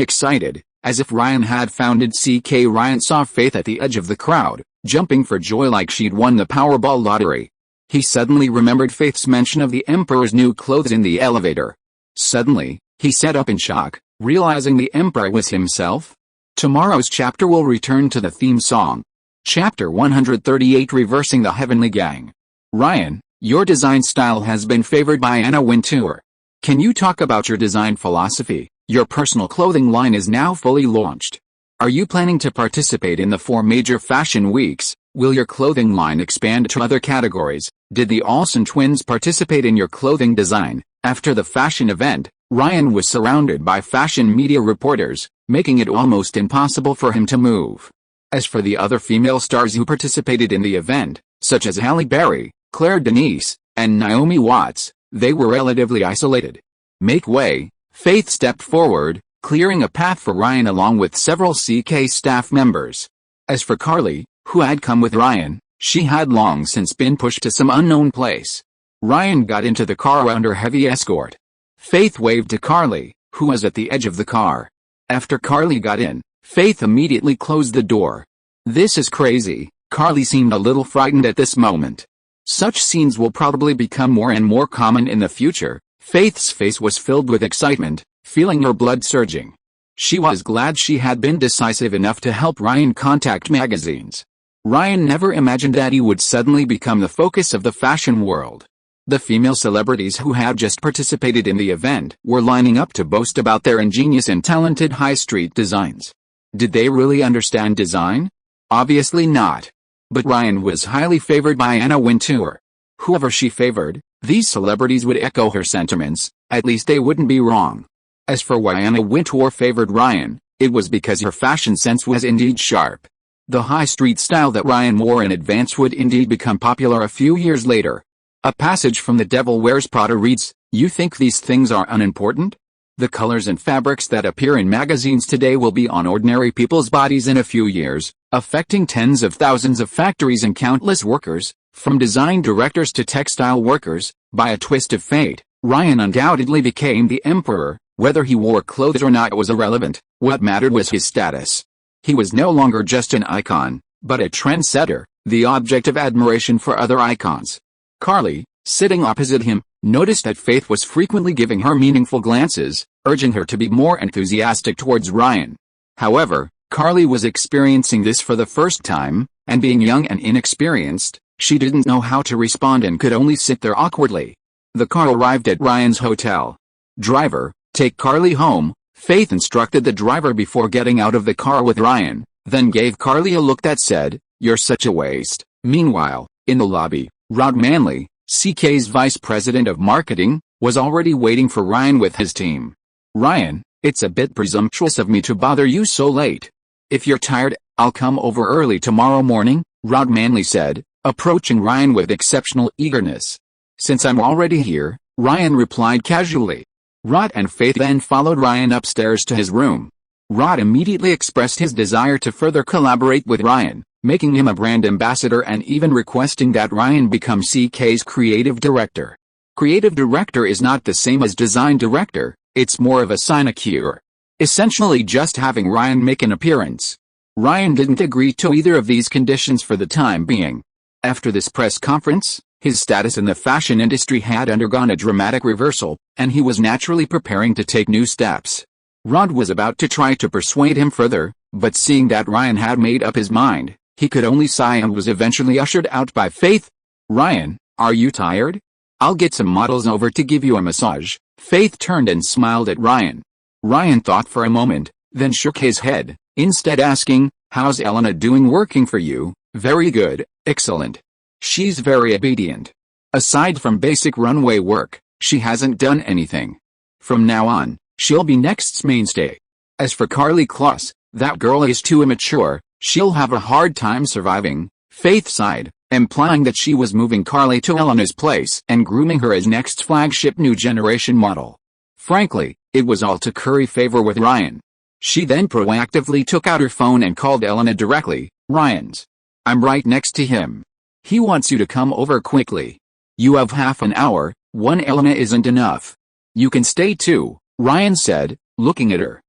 excited, as if Ryan had founded CK. Ryan saw Faith at the edge of the crowd, jumping for joy like she'd won the Powerball lottery. He suddenly remembered Faith's mention of the Emperor's new clothes in the elevator. Suddenly, he sat up in shock, realizing the Emperor was himself. Tomorrow's chapter will return to the theme song. Chapter 138, Reversing the Heavenly Gang. Ryan, your design style has been favored by Anna Wintour. Can you talk about your design philosophy? Your personal clothing line is now fully launched. Are you planning to participate in the 4 major fashion weeks? Will your clothing line expand to other categories? Did the Olsen twins participate in your clothing design? After the fashion event, Ryan was surrounded by fashion media reporters, making it almost impossible for him to move. As for the other female stars who participated in the event, such as Halle Berry, Claire Denise, and Naomi Watts, they were relatively isolated. Make way, Faith stepped forward, clearing a path for Ryan along with several CK staff members. As for Carly, who had come with Ryan, she had long since been pushed to some unknown place. Ryan got into the car under heavy escort. Faith waved to Carly, who was at the edge of the car. After Carly got in, Faith immediately closed the door. This is crazy. Carly seemed a little frightened at this moment. Such scenes will probably become more and more common in the future. Faith's face was filled with excitement, feeling her blood surging. She was glad she had been decisive enough to help Ryan contact magazines. Ryan never imagined that he would suddenly become the focus of the fashion world. The female celebrities who had just participated in the event were lining up to boast about their ingenious and talented high street designs. Did they really understand design? Obviously not. But Ryan was highly favored by Anna Wintour. Whoever she favored, these celebrities would echo her sentiments, at least they wouldn't be wrong. As for why Anna Wintour favored Ryan, it was because her fashion sense was indeed sharp. The high street style that Ryan wore in advance would indeed become popular a few years later. A passage from The Devil Wears Prada reads, "You think these things are unimportant? The colors and fabrics that appear in magazines today will be on ordinary people's bodies in a few years, affecting tens of thousands of factories and countless workers, from design directors to textile workers." By a twist of fate, Ryan undoubtedly became the emperor. Whether he wore clothes or not was irrelevant. What mattered was his status. He was no longer just an icon, but a trendsetter, the object of admiration for other icons. Carly, sitting opposite him, noticed that Faith was frequently giving her meaningful glances, urging her to be more enthusiastic towards Ryan. However, Carly was experiencing this for the first time, and being young and inexperienced, she didn't know how to respond and could only sit there awkwardly. The car arrived at Ryan's hotel. "Driver, take Carly home," Faith instructed the driver before getting out of the car with Ryan, then gave Carly a look that said, "You're such a waste." Meanwhile, in the lobby, Rod Manley, CK's vice president of marketing, was already waiting for Ryan with his team. "Ryan, it's a bit presumptuous of me to bother you so late. If you're tired, I'll come over early tomorrow morning," Rod Manley said, approaching Ryan with exceptional eagerness. "Since I'm already here," Ryan replied casually. Rod and Faith then followed Ryan upstairs to his room. Rod immediately expressed his desire to further collaborate with Ryan, making him a brand ambassador and even requesting that Ryan become CK's creative director. Creative director is not the same as design director, it's more of a sinecure. Essentially just having Ryan make an appearance. Ryan didn't agree to either of these conditions for the time being. After this press conference, his status in the fashion industry had undergone a dramatic reversal, and he was naturally preparing to take new steps. Rod was about to try to persuade him further, but seeing that Ryan had made up his mind, he could only sigh and was eventually ushered out by Faith. "Ryan, are you tired? I'll get some models over to give you a massage." Faith turned and smiled at Ryan. Ryan thought for a moment, then shook his head, instead asking, "How's Elena doing working for you?" "Very good, excellent. She's very obedient. Aside from basic runway work, she hasn't done anything. From now on, she'll be Next's mainstay. As for Carly Kloss, that girl is too immature, she'll have a hard time surviving." Faith sighed, implying that she was moving Carly to Elena's place and grooming her as Next's flagship new generation model. Frankly, it was all to curry favor with Ryan. She then proactively took out her phone and called Elena directly. "Ryan's. I'm right next to him. He wants you to come over quickly. You have half an hour, one Elena isn't enough. You can stay too," Ryan said, looking at her.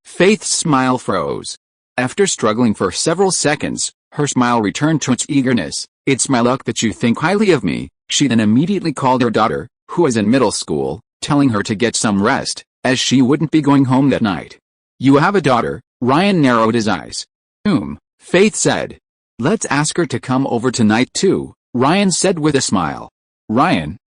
Faith's smile froze. After struggling for several seconds, her smile returned to its eagerness. "It's my luck that you think highly of me." She then immediately called her daughter, who was in middle school, telling her to get some rest, as she wouldn't be going home that night. "You have a daughter?" Ryan narrowed his eyes. Faith said. "Let's ask her to come over tonight too," Ryan said with a smile. "Ryan,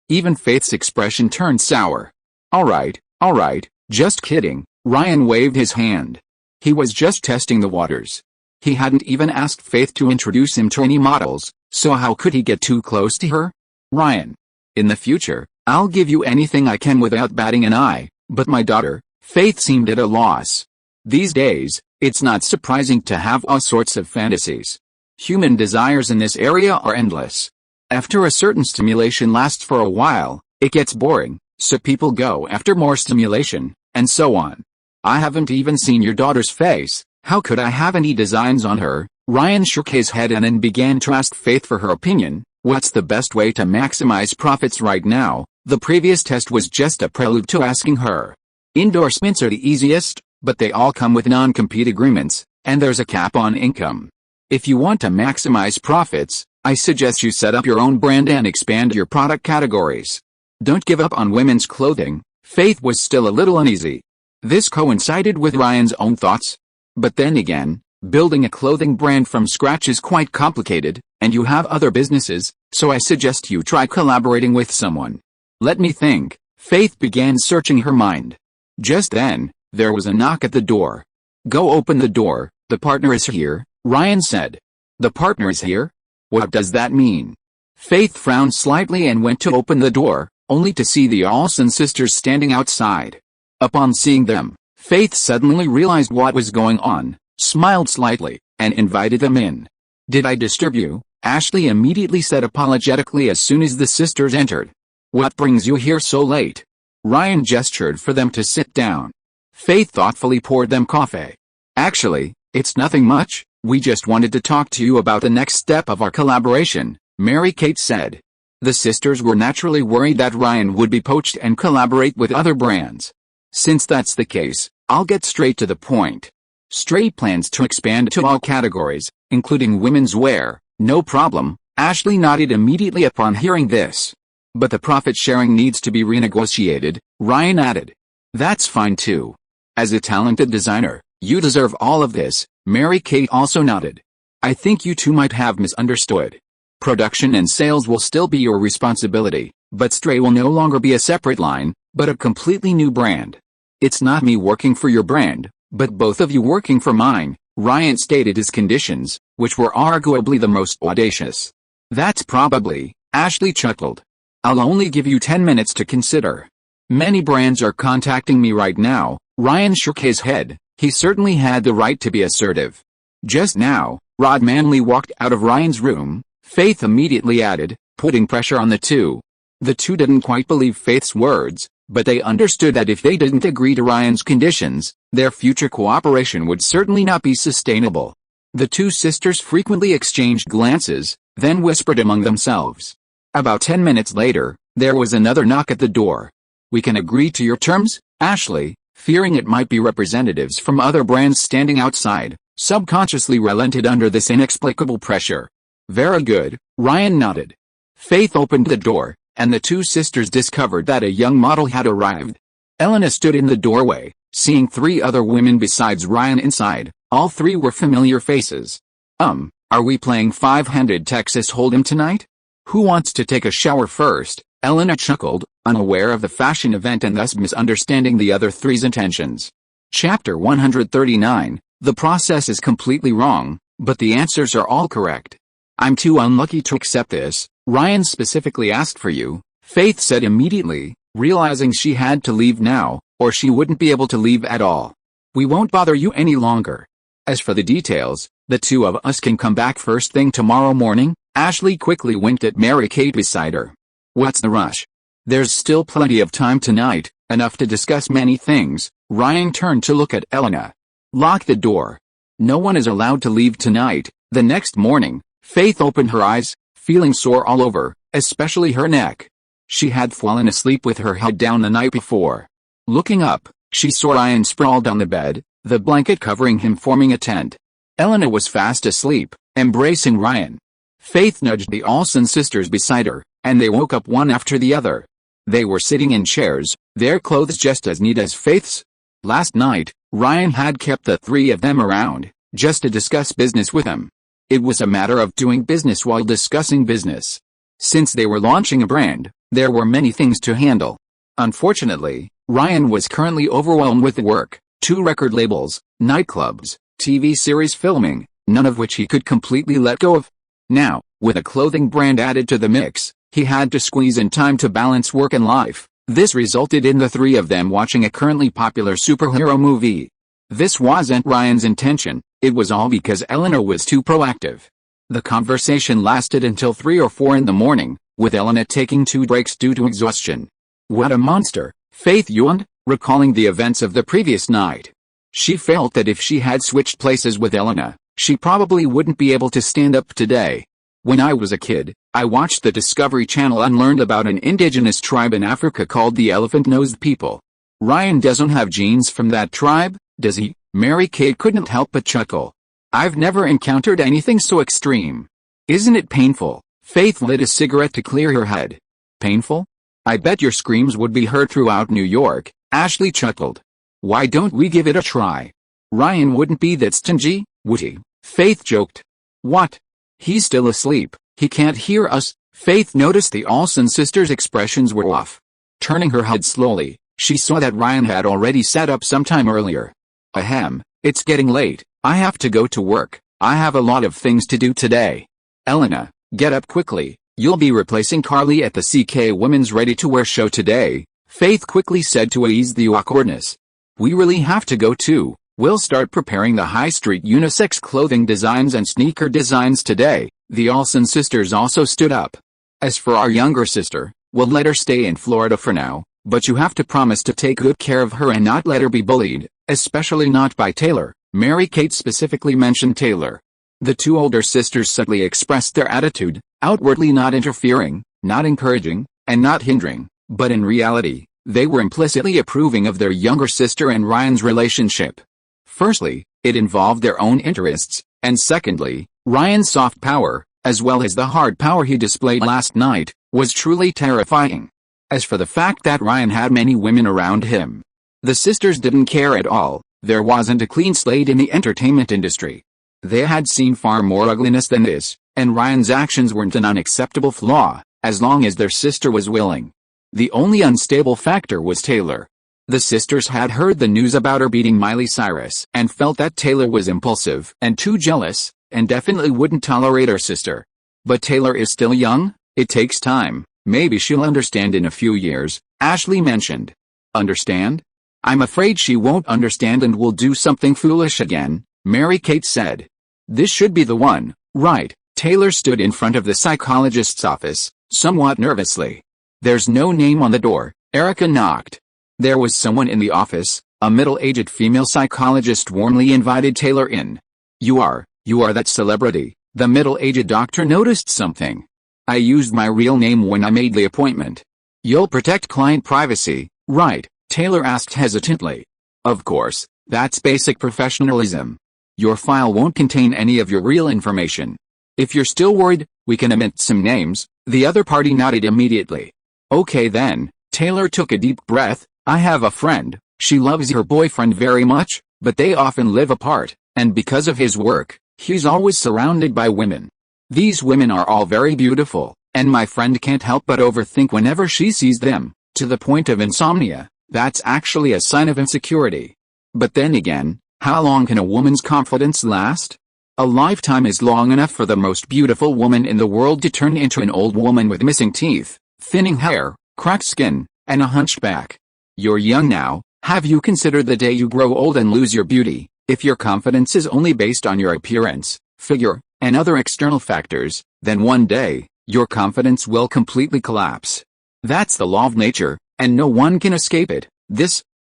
even Faith's expression turned sour. All right, just kidding," Ryan waved his hand. He was just testing the waters. He hadn't even asked Faith to introduce him to any models, so how could he get too close to her? "Ryan, in the future, I'll give you anything I can without batting an eye, but my daughter," Faith seemed at a loss. These days, it's not surprising to have all sorts of fantasies. Human desires in this area are endless. After a certain stimulation lasts for a while, it gets boring, so people go after more stimulation, and so on. "I haven't even seen your daughter's face, how could I have any designs on her?" Ryan shook his head and then began to ask Faith for her opinion. What's the best way to maximize profits right now? The previous test was just a prelude to asking her. Endorsements are the easiest, but they all come with non-compete agreements, and there's a cap on income. If you want to maximize profits, I suggest you set up your own brand and expand your product categories. Don't give up on women's clothing. Faith was still a little uneasy. This coincided with Ryan's own thoughts. But then again, Building a clothing brand from scratch is quite complicated, and you have other businesses, so I suggest you try collaborating with someone. Let me think. Faith began searching her mind. Just then, there was a knock at the door. Go open the door, the partner is here, Ryan said. The partner is here? What does that mean? Faith frowned slightly and went to open the door, only to see the Olsen sisters standing outside. Upon seeing them, Faith suddenly realized what was going on, smiled slightly, and invited them in. Did I disturb you? Ashley immediately said apologetically as soon as the sisters entered. What brings you here so late? Ryan gestured for them to sit down. Faith thoughtfully poured them coffee. Actually, it's nothing much, we just wanted to talk to you about the next step of our collaboration, Mary-Kate said. The sisters were naturally worried that Ryan would be poached and collaborate with other brands. Since that's the case, I'll get straight to the point. Stray plans to expand to all categories, including women's wear. No problem, Ashley nodded immediately upon hearing this. But the profit sharing needs to be renegotiated, Ryan added. That's fine too. As a talented designer, you deserve all of this, Mary-Kate also nodded. I think you two might have misunderstood. Production and sales will still be your responsibility, but Stray will no longer be a separate line, but a completely new brand. It's not me working for your brand, but both of you working for mine, Ryan stated his conditions, which were arguably the most audacious. That's probably, Ashley chuckled. I'll only give you 10 minutes to consider. Many brands are contacting me right now, Ryan shook his head, he certainly had the right to be assertive. Just now, Rod Manley walked out of Ryan's room, Faith immediately added, putting pressure on the two. The two didn't quite believe Faith's words, but they understood that if they didn't agree to Ryan's conditions, their future cooperation would certainly not be sustainable. The two sisters frequently exchanged glances, then whispered among themselves. About 10 minutes later, there was another knock at the door. We can agree to your terms, Ashley, fearing it might be representatives from other brands standing outside, subconsciously relented under this inexplicable pressure. Very good, Ryan nodded. Faith opened the door, and the two sisters discovered that a young model had arrived. Elena stood in the doorway, seeing three other women besides Ryan inside. All three were familiar faces. Are we playing five-handed Texas Hold'em tonight? Who wants to take a shower first? Elena chuckled, unaware of the fashion event and thus misunderstanding the other three's intentions. Chapter 139, the process is completely wrong, but the answers are all correct. I'm too unlucky to accept this, Ryan specifically asked for you, Faith said immediately, realizing she had to leave now, or she wouldn't be able to leave at all. We won't bother you any longer. As for the details, the two of us can come back first thing tomorrow morning, Ashley quickly winked at Mary-Kate beside her. What's the rush? There's still plenty of time tonight, enough to discuss many things, Ryan turned to look at Elena. Lock the door. No one is allowed to leave tonight. The next morning, Faith opened her eyes, feeling sore all over, especially her neck. She had fallen asleep with her head down the night before. Looking up, she saw Ryan sprawled on the bed, the blanket covering him forming a tent. Elena was fast asleep, embracing Ryan. Faith nudged the Olsen sisters beside her, and they woke up one after the other. They were sitting in chairs, their clothes just as neat as Faith's. Last night, Ryan had kept the three of them around, just to discuss business with them. It was a matter of doing business while discussing business. Since they were launching a brand, there were many things to handle. Unfortunately, Ryan was currently overwhelmed with work, 2 record labels, nightclubs, TV series filming, none of which he could completely let go of. Now, with a clothing brand added to the mix, he had to squeeze in time to balance work and life. This resulted in the three of them watching a currently popular superhero movie. This wasn't Ryan's intention, it was all because Elena was too proactive. The conversation lasted until 3 or 4 in the morning, with Elena taking 2 breaks due to exhaustion. What a monster, Faith yawned, recalling the events of the previous night. She felt that if she had switched places with Elena, she probably wouldn't be able to stand up today. When I was a kid, I watched the Discovery Channel and learned about an indigenous tribe in Africa called the elephant-nosed people. Ryan doesn't have genes from that tribe, does he? Mary-Kate couldn't help but chuckle. I've never encountered anything so extreme. Isn't it painful? Faith lit a cigarette to clear her head. Painful? I bet your screams would be heard throughout New York, Ashley chuckled. Why don't we give it a try? Ryan wouldn't be that stingy, Woody, Faith joked. What? He's still asleep, he can't hear us. Faith noticed the Olsen sisters' expressions were off. Turning her head slowly, she saw that Ryan had already sat up some time earlier. Ahem, it's getting late, I have to go to work, I have a lot of things to do today. Elena, get up quickly, you'll be replacing Carly at the CK Women's Ready-to-Wear show today, Faith quickly said to ease the awkwardness. We really have to go too, we'll start preparing the high street unisex clothing designs and sneaker designs today. The Olsen sisters also stood up. As for our younger sister, we'll let her stay in Florida for now, but you have to promise to take good care of her and not let her be bullied, especially not by Taylor. Mary-Kate specifically mentioned Taylor. The two older sisters subtly expressed their attitude, outwardly not interfering, not encouraging, and not hindering, but in reality, they were implicitly approving of their younger sister and Ryan's relationship. Firstly, it involved their own interests, and secondly, Ryan's soft power, as well as the hard power he displayed last night, was truly terrifying. As for the fact that Ryan had many women around him, the sisters didn't care at all. There wasn't a clean slate in the entertainment industry. They had seen far more ugliness than this, and Ryan's actions weren't an unacceptable flaw, as long as their sister was willing. The only unstable factor was Taylor. The sisters had heard the news about her beating Miley Cyrus and felt that Taylor was impulsive and too jealous, and definitely wouldn't tolerate her sister. But Taylor is still young, it takes time, maybe she'll understand in a few years, Ashley mentioned. Understand? I'm afraid she won't understand and will do something foolish again, Mary-Kate said. This should be the one, right? Taylor stood in front of the psychologist's office, somewhat nervously. There's no name on the door. Erica knocked. There was someone in the office. A middle-aged female psychologist warmly invited Taylor in. You are that celebrity. The middle-aged doctor noticed something. I used my real name when I made the appointment. You'll protect client privacy, right? Taylor asked hesitantly. Of course, that's basic professionalism. Your file won't contain any of your real information. If you're still worried, we can omit some names. The other party nodded immediately. Okay then, Taylor took a deep breath. I have a friend, she loves her boyfriend very much, but they often live apart, and because of his work, he's always surrounded by women. These women are all very beautiful, and my friend can't help but overthink whenever she sees them, to the point of insomnia. That's actually a sign of insecurity. But then again, how long can a woman's confidence last? A lifetime is long enough for the most beautiful woman in the world to turn into an old woman with missing teeth, thinning hair, cracked skin, and a hunchback. You're young now, have you considered the day you grow old and lose your beauty? If your confidence is only based on your appearance, figure, and other external factors, then one day, your confidence will completely collapse. That's the law of nature, and no one can escape it.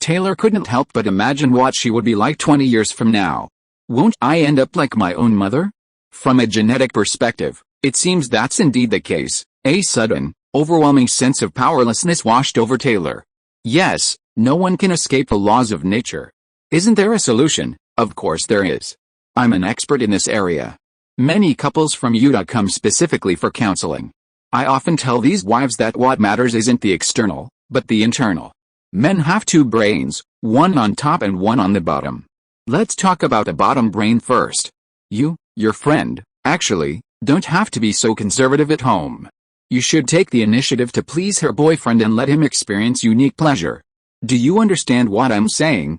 Taylor couldn't help but imagine what she would be like 20 years from now. Won't I end up like my own mother? From a genetic perspective, it seems that's indeed the case. A sudden, overwhelming sense of powerlessness washed over Taylor. Yes, no one can escape the laws of nature. Isn't there a solution? Of course there is. I'm an expert in this area. Many couples from Utah come specifically for counseling. I often tell these wives that what matters isn't the external, but the internal. Men have two brains, one on top and one on the bottom. Let's talk about the bottom brain first. You, your friend, actually, don't have to be so conservative at home. You should take the initiative to please her boyfriend and let him experience unique pleasure. Do you understand what I'm saying?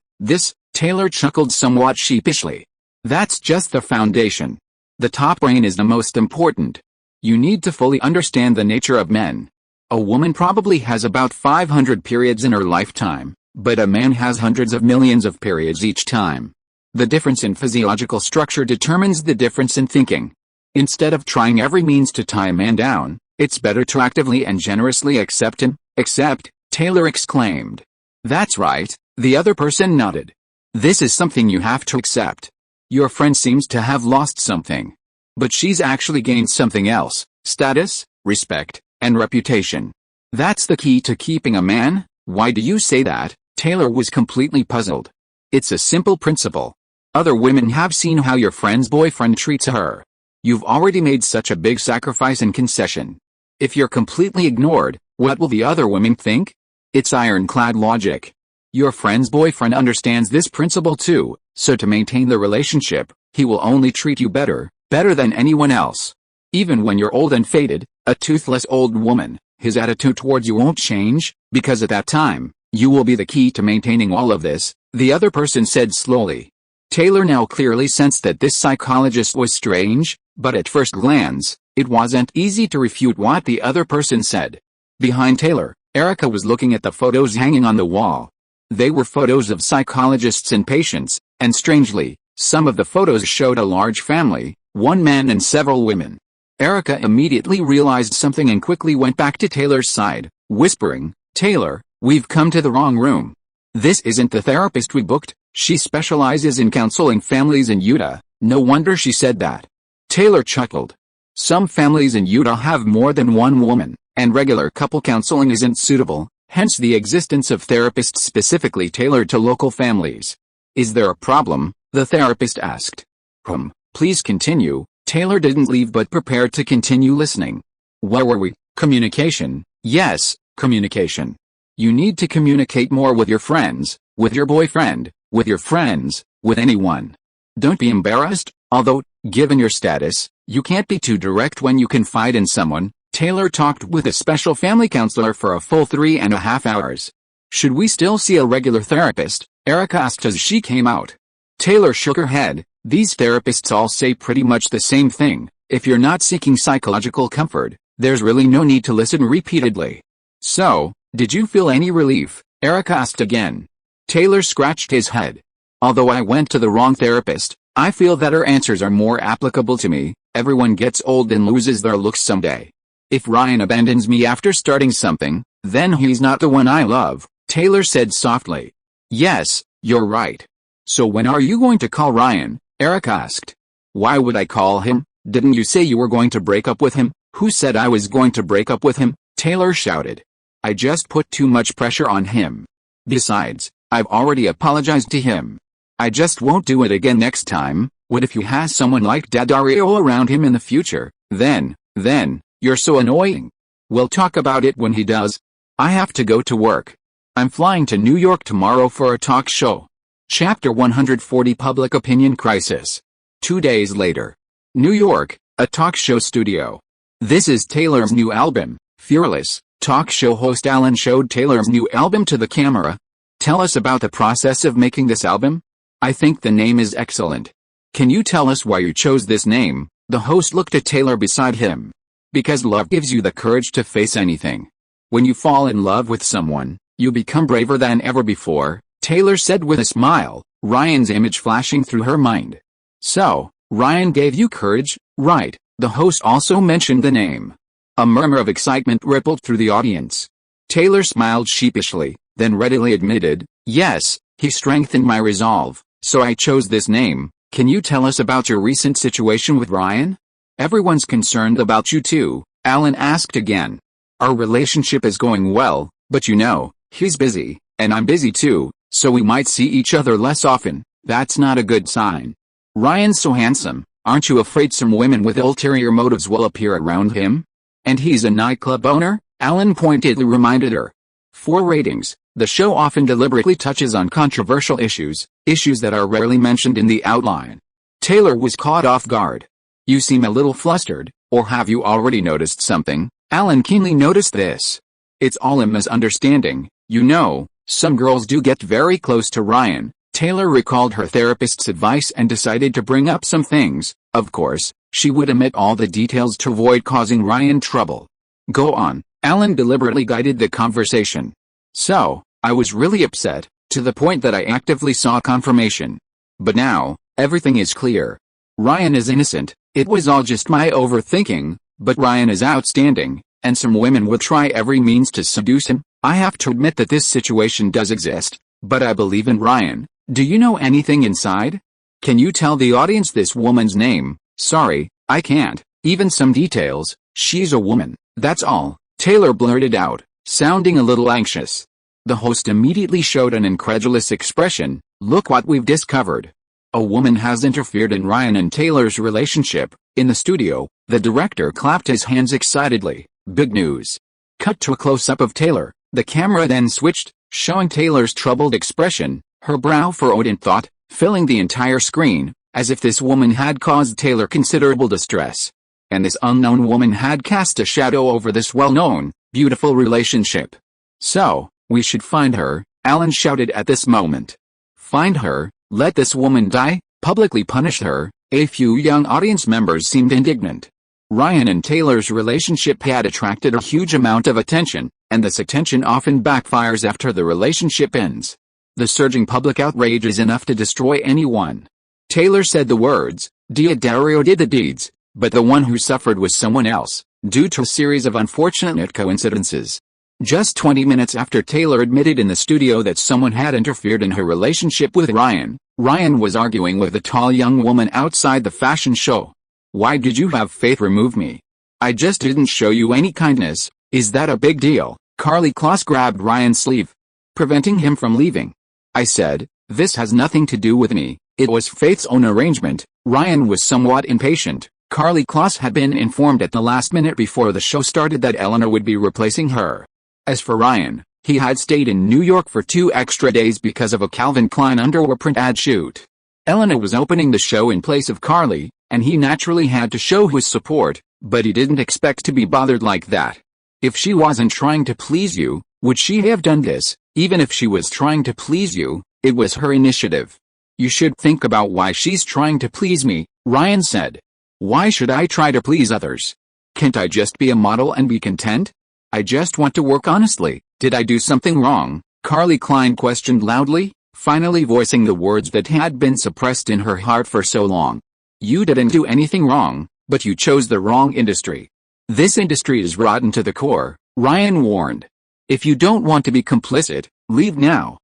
Taylor chuckled somewhat sheepishly. That's just the foundation. The top brain is the most important. You need to fully understand the nature of men. A woman probably has about 500 periods in her lifetime, but a man has hundreds of millions of periods each time. The difference in physiological structure determines the difference in thinking. Instead of trying every means to tie a man down, it's better to actively and generously accept him. Accept, Taylor exclaimed. That's right, the other person nodded. This is something you have to accept. Your friend seems to have lost something. But she's actually gained something else, status, respect, and reputation. That's the key to keeping a man. Why do you say that? Taylor was completely puzzled. It's a simple principle. Other women have seen how your friend's boyfriend treats her. You've already made such a big sacrifice and concession. If you're completely ignored, what will the other women think? It's ironclad logic. Your friend's boyfriend understands this principle too, so to maintain the relationship, He will only treat you better than anyone else. Even when you're old and faded, a toothless old woman, his attitude towards you won't change, because at that time, you will be the key to maintaining all of this, the other person said slowly. Taylor now clearly sensed that this psychologist was strange, but at first glance, it wasn't easy to refute what the other person said. Behind Taylor, Erica was looking at the photos hanging on the wall. They were photos of psychologists and patients, and strangely, some of the photos showed a large family, one man and several women. Erica immediately realized something and quickly went back to Taylor's side, whispering, "Taylor, we've come to the wrong room. This isn't the therapist we booked. She specializes in counseling families in Utah." No wonder she said that. Taylor chuckled. Some families in Utah have more than one woman, and regular couple counseling isn't suitable, hence the existence of therapists specifically tailored to local families. "Is there a problem?" the therapist asked. Please continue." Taylor didn't leave but prepared to continue listening. "Where were we? Communication. Yes, communication. You need to communicate more with your friends, with your boyfriend, with your friends, with anyone. Don't be embarrassed, although, given your status, you can't be too direct when you confide in someone." Taylor talked with a special family counselor for a full 3.5 hours. "Should we still see a regular therapist?" Erica asked as she came out. Taylor shook her head. "These therapists all say pretty much the same thing. If you're not seeking psychological comfort, there's really no need to listen repeatedly." "So, did you feel any relief?" Erica asked again. Taylor scratched his head. "Although I went to the wrong therapist, I feel that her answers are more applicable to me. Everyone gets old and loses their looks someday. If Ryan abandons me after starting something, then he's not the one I love," Taylor said softly. "Yes, you're right. So when are you going to call Ryan?" Erica asked. "Why would I call him? Didn't you say you were going to break up with him?" "Who said I was going to break up with him?" Taylor shouted. "I just put too much pressure on him. Besides, I've already apologized to him. I just won't do it again next time." "What if he has someone like Daddario around him in the future? Then, you're so annoying." "We'll talk about it when he does. I have to go to work. I'm flying to New York tomorrow for a talk show." Chapter 140 Public Opinion Crisis. 2 days later. New York, a talk show studio. This is Taylor's new album, Fearless. Talk show host Alan showed Taylor's new album to the camera. "Tell us about the process of making this album." "I think the name is excellent." "Can you tell us why you chose this name?" The host looked at Taylor beside him. "Because love gives you the courage to face anything. When you fall in love with someone, you become braver than ever before," Taylor said with a smile, Ryan's image flashing through her mind. "So, Ryan gave you courage, right?" The host also mentioned the name. A murmur of excitement rippled through the audience. Taylor smiled sheepishly, then readily admitted, "Yes, he strengthened my resolve, so I chose this name." "Can you tell us about your recent situation with Ryan?" "Everyone's concerned about you too," Alan asked again. "Our relationship is going well, but you know, he's busy, and I'm busy too, so we might see each other less often." "That's not a good sign. Ryan's so handsome, aren't you afraid some women with ulterior motives will appear around him? And he's a nightclub owner," Alan pointedly reminded her. For ratings, the show often deliberately touches on controversial issues that are rarely mentioned in the outline. Taylor was caught off guard. "You seem a little flustered, or have you already noticed something?" Alan keenly noticed this. "It's all a misunderstanding, you know. Some girls do get very close to Ryan." Taylor recalled her therapist's advice and decided to bring up some things. Of course, she would omit all the details to avoid causing Ryan trouble. "Go on," Alan deliberately guided the conversation. "So, I was really upset, to the point that I actively sought confirmation. But now, everything is clear. Ryan is innocent. It was all just my overthinking, but Ryan is outstanding, and some women will try every means to seduce him. I have to admit that this situation does exist, but I believe in Ryan." "Do you know anything inside? Can you tell the audience this woman's name?" "Sorry, I can't. Even some details. She's a woman, that's all," Taylor blurted out, sounding a little anxious. The host immediately showed an incredulous expression. "Look what we've discovered. A woman has interfered in Ryan and Taylor's relationship." In the studio, the director clapped his hands excitedly. "Big news." Cut to a close-up of Taylor. The camera then switched, showing Taylor's troubled expression, her brow furrowed in thought, filling the entire screen. as if this woman had caused Taylor considerable distress. And this unknown woman had cast a shadow over this well-known, beautiful relationship. So, we should find her, Alan shouted at this moment. Find her, let this woman die, publicly punish her. A few young audience members seemed indignant. Ryan and Taylor's relationship had attracted a huge amount of attention, and this attention often backfires after the relationship ends. The surging public outrage is enough to destroy anyone. Taylor said the words, D'Addario did the deeds, but the one who suffered was someone else, due to a series of unfortunate coincidences. Just 20 minutes after Taylor admitted in the studio that someone had interfered in her relationship with Ryan, Ryan was arguing with a tall young woman outside the fashion show. Why did you have Faith remove me? I just didn't show you any kindness. Is that a big deal? Karlie Kloss grabbed Ryan's sleeve, preventing him from leaving. I said, this has nothing to do with me, it was Faith's own arrangement. Ryan was somewhat impatient. Karlie Kloss had been informed at the last minute before the show started that Eleanor would be replacing her. As for Ryan, he had stayed in New York for 2 extra days because of a Calvin Klein underwear print ad shoot. Eleanor was opening the show in place of Karlie, and he naturally had to show his support, but he didn't expect to be bothered like that. If she wasn't trying to please you, would she have done this? Even if she was trying to please you, it was her initiative. You should think about why she's trying to please me, Ryan said. Why should I try to please others? Can't I just be a model and be content? I just want to work honestly. Did I do something wrong? Karlie Klein questioned loudly, finally voicing the words that had been suppressed in her heart for so long. You didn't do anything wrong, but you chose the wrong industry. This industry is rotten to the core, Ryan warned. If you don't want to be complicit, leave now.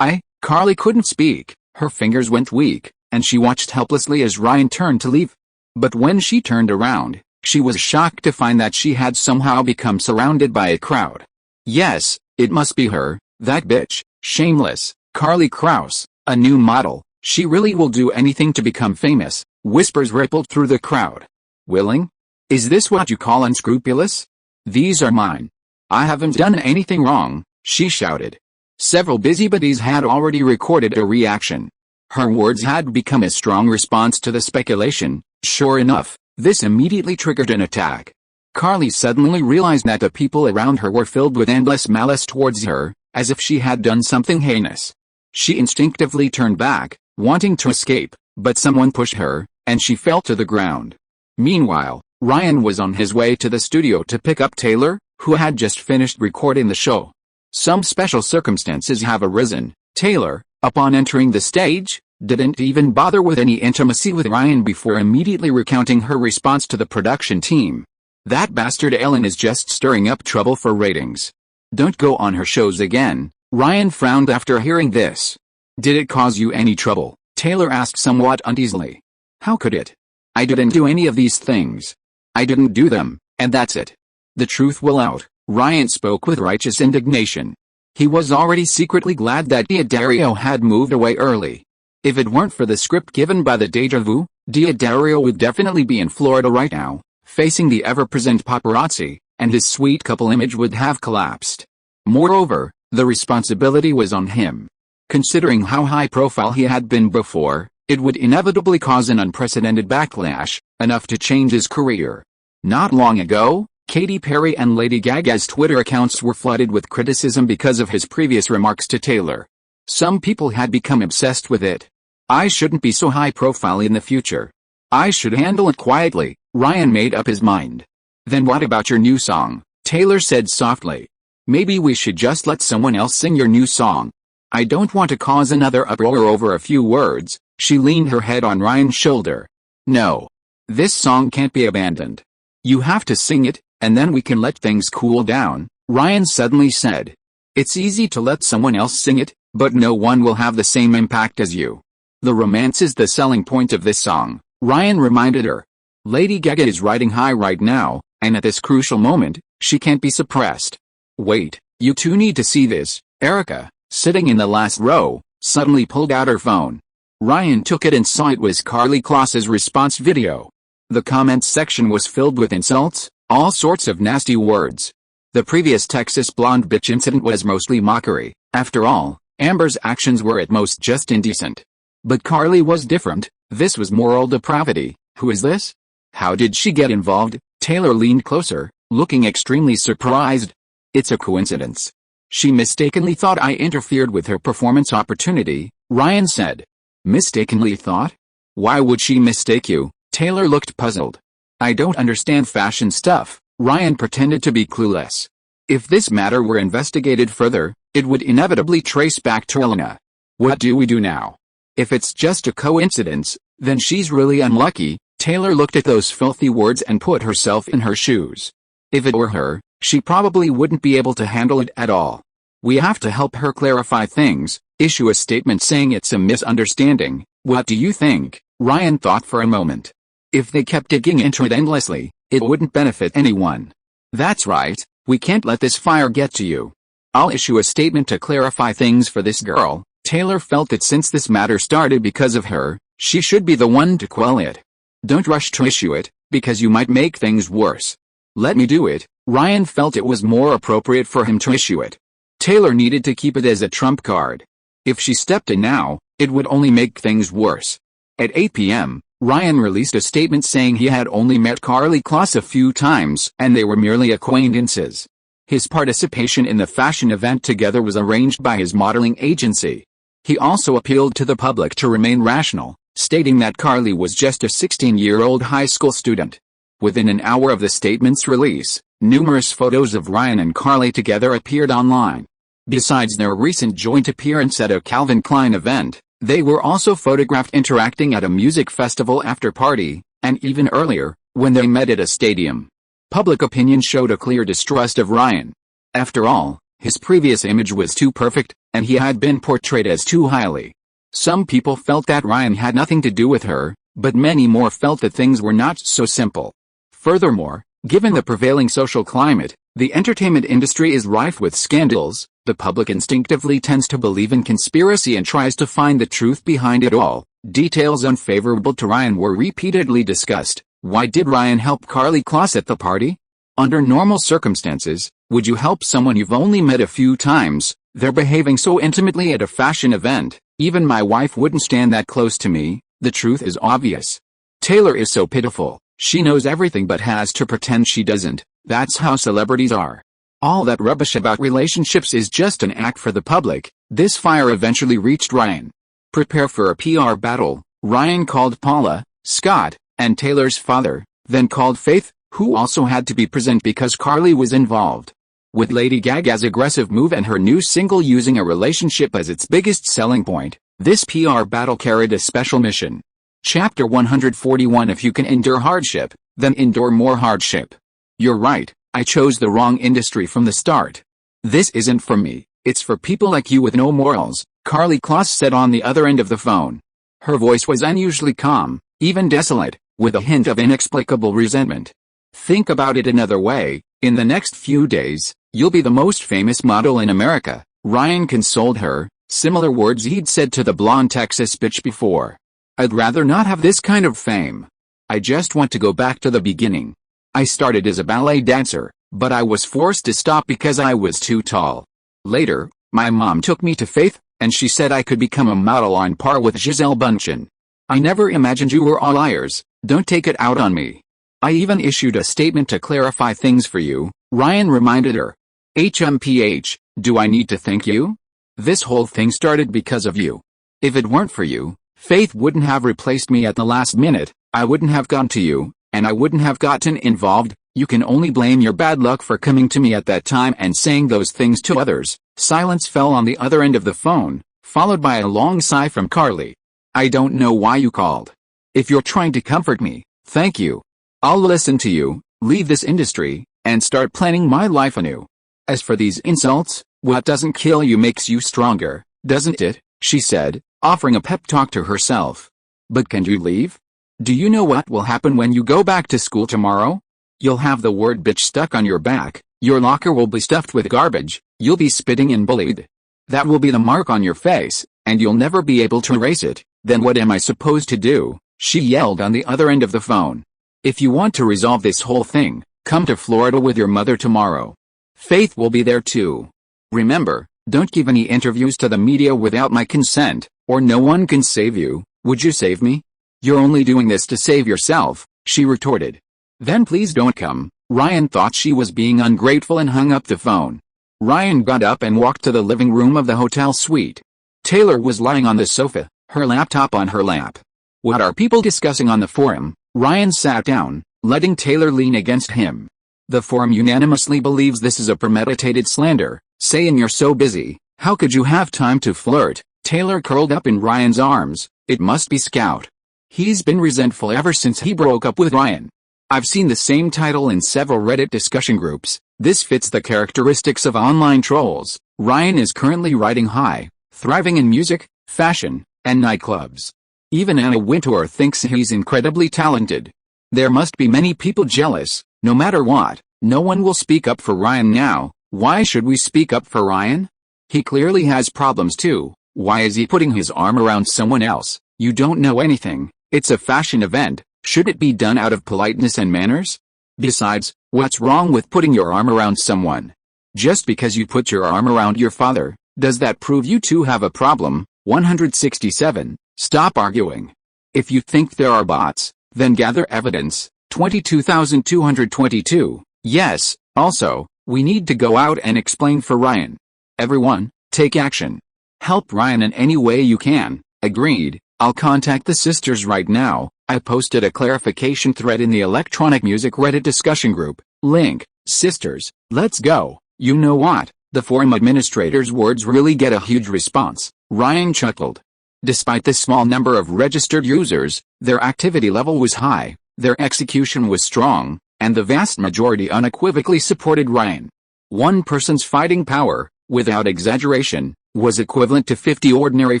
Karlie couldn't speak, her fingers went weak, and she watched helplessly as Ryan turned to leave. But when she turned around, she was shocked to find that she had somehow become surrounded by a crowd. Yes, it must be her, that bitch, shameless, Karlie Kloss, a new model. She really will do anything to become famous, whispers rippled through the crowd. Willing? Is this what you call unscrupulous? These are mine. I haven't done anything wrong, she shouted. Several busybodies had already recorded a reaction. Her words had become a strong response to the speculation. Sure enough, this immediately triggered an attack. Karlie suddenly realized that the people around her were filled with endless malice towards her, as if she had done something heinous. She instinctively turned back, wanting to escape, but someone pushed her, and she fell to the ground. Meanwhile, Ryan was on his way to the studio to pick up Taylor, who had just finished recording the show. Some special circumstances have arisen. Taylor, upon entering the stage, didn't even bother with any intimacy with Ryan before immediately recounting her response to the production team. That bastard Ellen is just stirring up trouble for ratings. Don't go on her shows again. Ryan frowned after hearing this. Did it cause you any trouble? Taylor asked somewhat uneasily. How could it? I didn't do any of these things. I didn't do them, and that's it. The truth will out. Ryan spoke with righteous indignation. He was already secretly glad that D'Addario had moved away early. If it weren't for the script given by the déjà vu, D'Addario would definitely be in Florida right now, facing the ever-present paparazzi, and his sweet couple image would have collapsed. Moreover, the responsibility was on him. Considering how high-profile he had been before, it would inevitably cause an unprecedented backlash, enough to change his career. Not long ago, Katy Perry and Lady Gaga's Twitter accounts were flooded with criticism because of his previous remarks to Taylor. Some people had become obsessed with it. I shouldn't be so high-profile in the future. I should handle it quietly. Ryan made up his mind. Then what about your new song? Taylor said softly. Maybe we should just let someone else sing your new song. I don't want to cause another uproar over a few words. She leaned her head on Ryan's shoulder. No. This song can't be abandoned. You have to sing it, and then we can let things cool down, Ryan suddenly said. It's easy to let someone else sing it, but no one will have the same impact as you. The romance is the selling point of this song, Ryan reminded her. Lady Gaga is riding high right now, and at this crucial moment, she can't be suppressed. Wait, you two need to see this. Erica, sitting in the last row, suddenly pulled out her phone. Ryan took it and saw it was Karlie Kloss's response video. The comments section was filled with insults, all sorts of nasty words. The previous Texas blonde bitch incident was mostly mockery. After all, Amber's actions were at most just indecent. But Karlie was different. This was moral depravity. Who is this? How did she get involved? Taylor leaned closer, looking extremely surprised. It's a coincidence. She mistakenly thought I interfered with her performance opportunity, Ryan said. Mistakenly thought? Why would she mistake you? Taylor looked puzzled. I don't understand fashion stuff. Ryan pretended to be clueless. If this matter were investigated further, it would inevitably trace back to Elena. What do we do now? If it's just a coincidence, then she's really unlucky. Taylor looked at those filthy words and put herself in her shoes. If it were her, she probably wouldn't be able to handle it at all. We have to help her clarify things, issue a statement saying it's a misunderstanding. What do you think? Ryan thought for a moment. If they kept digging into it endlessly, it wouldn't benefit anyone. That's right, we can't let this fire get to you. I'll issue a statement to clarify things for this girl. Taylor felt that since this matter started because of her, she should be the one to quell it. Don't rush to issue it, because you might make things worse. Let me do it. Ryan felt it was more appropriate for him to issue it. Taylor needed to keep it as a trump card. If she stepped in now, it would only make things worse. At 8 p.m., Ryan released a statement saying he had only met Karlie Kloss a few times and they were merely acquaintances. His participation in the fashion event together was arranged by his modeling agency. He also appealed to the public to remain rational, stating that Karlie was just a 16-year-old high school student. Within an hour of the statement's release, numerous photos of Ryan and Karlie together appeared online. Besides their recent joint appearance at a Calvin Klein event, they were also photographed interacting at a music festival after party, and even earlier, when they met at a stadium. Public opinion showed a clear distrust of Ryan. After all, his previous image was too perfect, and he had been portrayed as too highly. Some people felt that Ryan had nothing to do with her, but many more felt that things were not so simple. Furthermore, given the prevailing social climate, the entertainment industry is rife with scandals. The public instinctively tends to believe in conspiracy and tries to find the truth behind it all. Details unfavorable to Ryan were repeatedly discussed. Why did Ryan help Karlie Kloss at the party? Under normal circumstances, would you help someone you've only met a few times? They're behaving so intimately at a fashion event. Even my wife wouldn't stand that close to me. The truth is obvious. Taylor is so pitiful. She knows everything but has to pretend she doesn't. That's how celebrities are. All that rubbish about relationships is just an act for the public. This fire eventually reached Ryan. Prepare for a PR battle. Ryan called Paula, Scott, and Taylor's father, then called Faith, who also had to be present because Karlie was involved. With Lady Gaga's aggressive move and her new single using a relationship as its biggest selling point, this PR battle carried a special mission. Chapter 141. If you can endure hardship, then endure more hardship. You're right, I chose the wrong industry from the start. This isn't for me, it's for people like you with no morals, Karlie Kloss said on the other end of the phone. Her voice was unusually calm, even desolate, with a hint of inexplicable resentment. Think about it another way, in the next few days, you'll be the most famous model in America, Ryan consoled her, similar words he'd said to the blonde Texas bitch before. I'd rather not have this kind of fame. I just want to go back to the beginning. I started as a ballet dancer, but I was forced to stop because I was too tall. Later, my mom took me to Faith, and she said I could become a model on par with Gisele Bündchen. I never imagined you were all liars, don't take it out on me. I even issued a statement to clarify things for you, Ryan reminded her. HMPH, do I need to thank you? This whole thing started because of you. If it weren't for you, Faith wouldn't have replaced me at the last minute, I wouldn't have gone to you, and I wouldn't have gotten involved. You can only blame your bad luck for coming to me at that time and saying those things to others. Silence fell on the other end of the phone, followed by a long sigh from Karlie. I don't know why you called. If you're trying to comfort me, thank you. I'll listen to you, leave this industry, and start planning my life anew. As for these insults, what doesn't kill you makes you stronger, doesn't it? She said, offering a pep talk to herself. But can you leave? Do you know what will happen when you go back to school tomorrow? You'll have the word bitch stuck on your back, your locker will be stuffed with garbage, you'll be spitting and bullied. That will be the mark on your face, and you'll never be able to erase it. Then what am I supposed to do? She yelled on the other end of the phone. If you want to resolve this whole thing, come to Florida with your mother tomorrow. Faith will be there too. Remember, don't give any interviews to the media without my consent, or no one can save you. Would you save me? "You're only doing this to save yourself," she retorted. "Then please don't come." Ryan thought she was being ungrateful and hung up the phone. Ryan got up and walked to the living room of the hotel suite. Taylor was lying on the sofa, her laptop on her lap. "What are people discussing on the forum?" Ryan sat down, letting Taylor lean against him. "The forum unanimously believes this is a premeditated slander, saying you're so busy, how could you have time to flirt?" Taylor curled up in Ryan's arms. "It must be Scout. He's been resentful ever since he broke up with Ryan. I've seen the same title in several Reddit discussion groups. This fits the characteristics of online trolls." Ryan is currently riding high, thriving in music, fashion, and nightclubs. Even Anna Wintour thinks he's incredibly talented. There must be many people jealous. No matter what, no one will speak up for Ryan now. Why should we speak up for Ryan? He clearly has problems too. Why is he putting his arm around someone else? You don't know anything. It's a fashion event. Should it be done out of politeness and manners? Besides, what's wrong with putting your arm around someone? Just because you put your arm around your father, does that prove you two have a problem? 167. Stop arguing. If you think there are bots, then gather evidence. 22,222. Yes, also, we need to go out and explain for Ryan. Everyone, take action. Help Ryan in any way you can. Agreed. I'll contact the sisters right now. I posted a clarification thread in the electronic music Reddit discussion group. Link. Sisters, let's go. You know what? The forum administrator's words really get a huge response. Ryan chuckled. Despite the small number of registered users, their activity level was high, their execution was strong, and the vast majority unequivocally supported Ryan. One person's fighting power, without exaggeration, was equivalent to 50 ordinary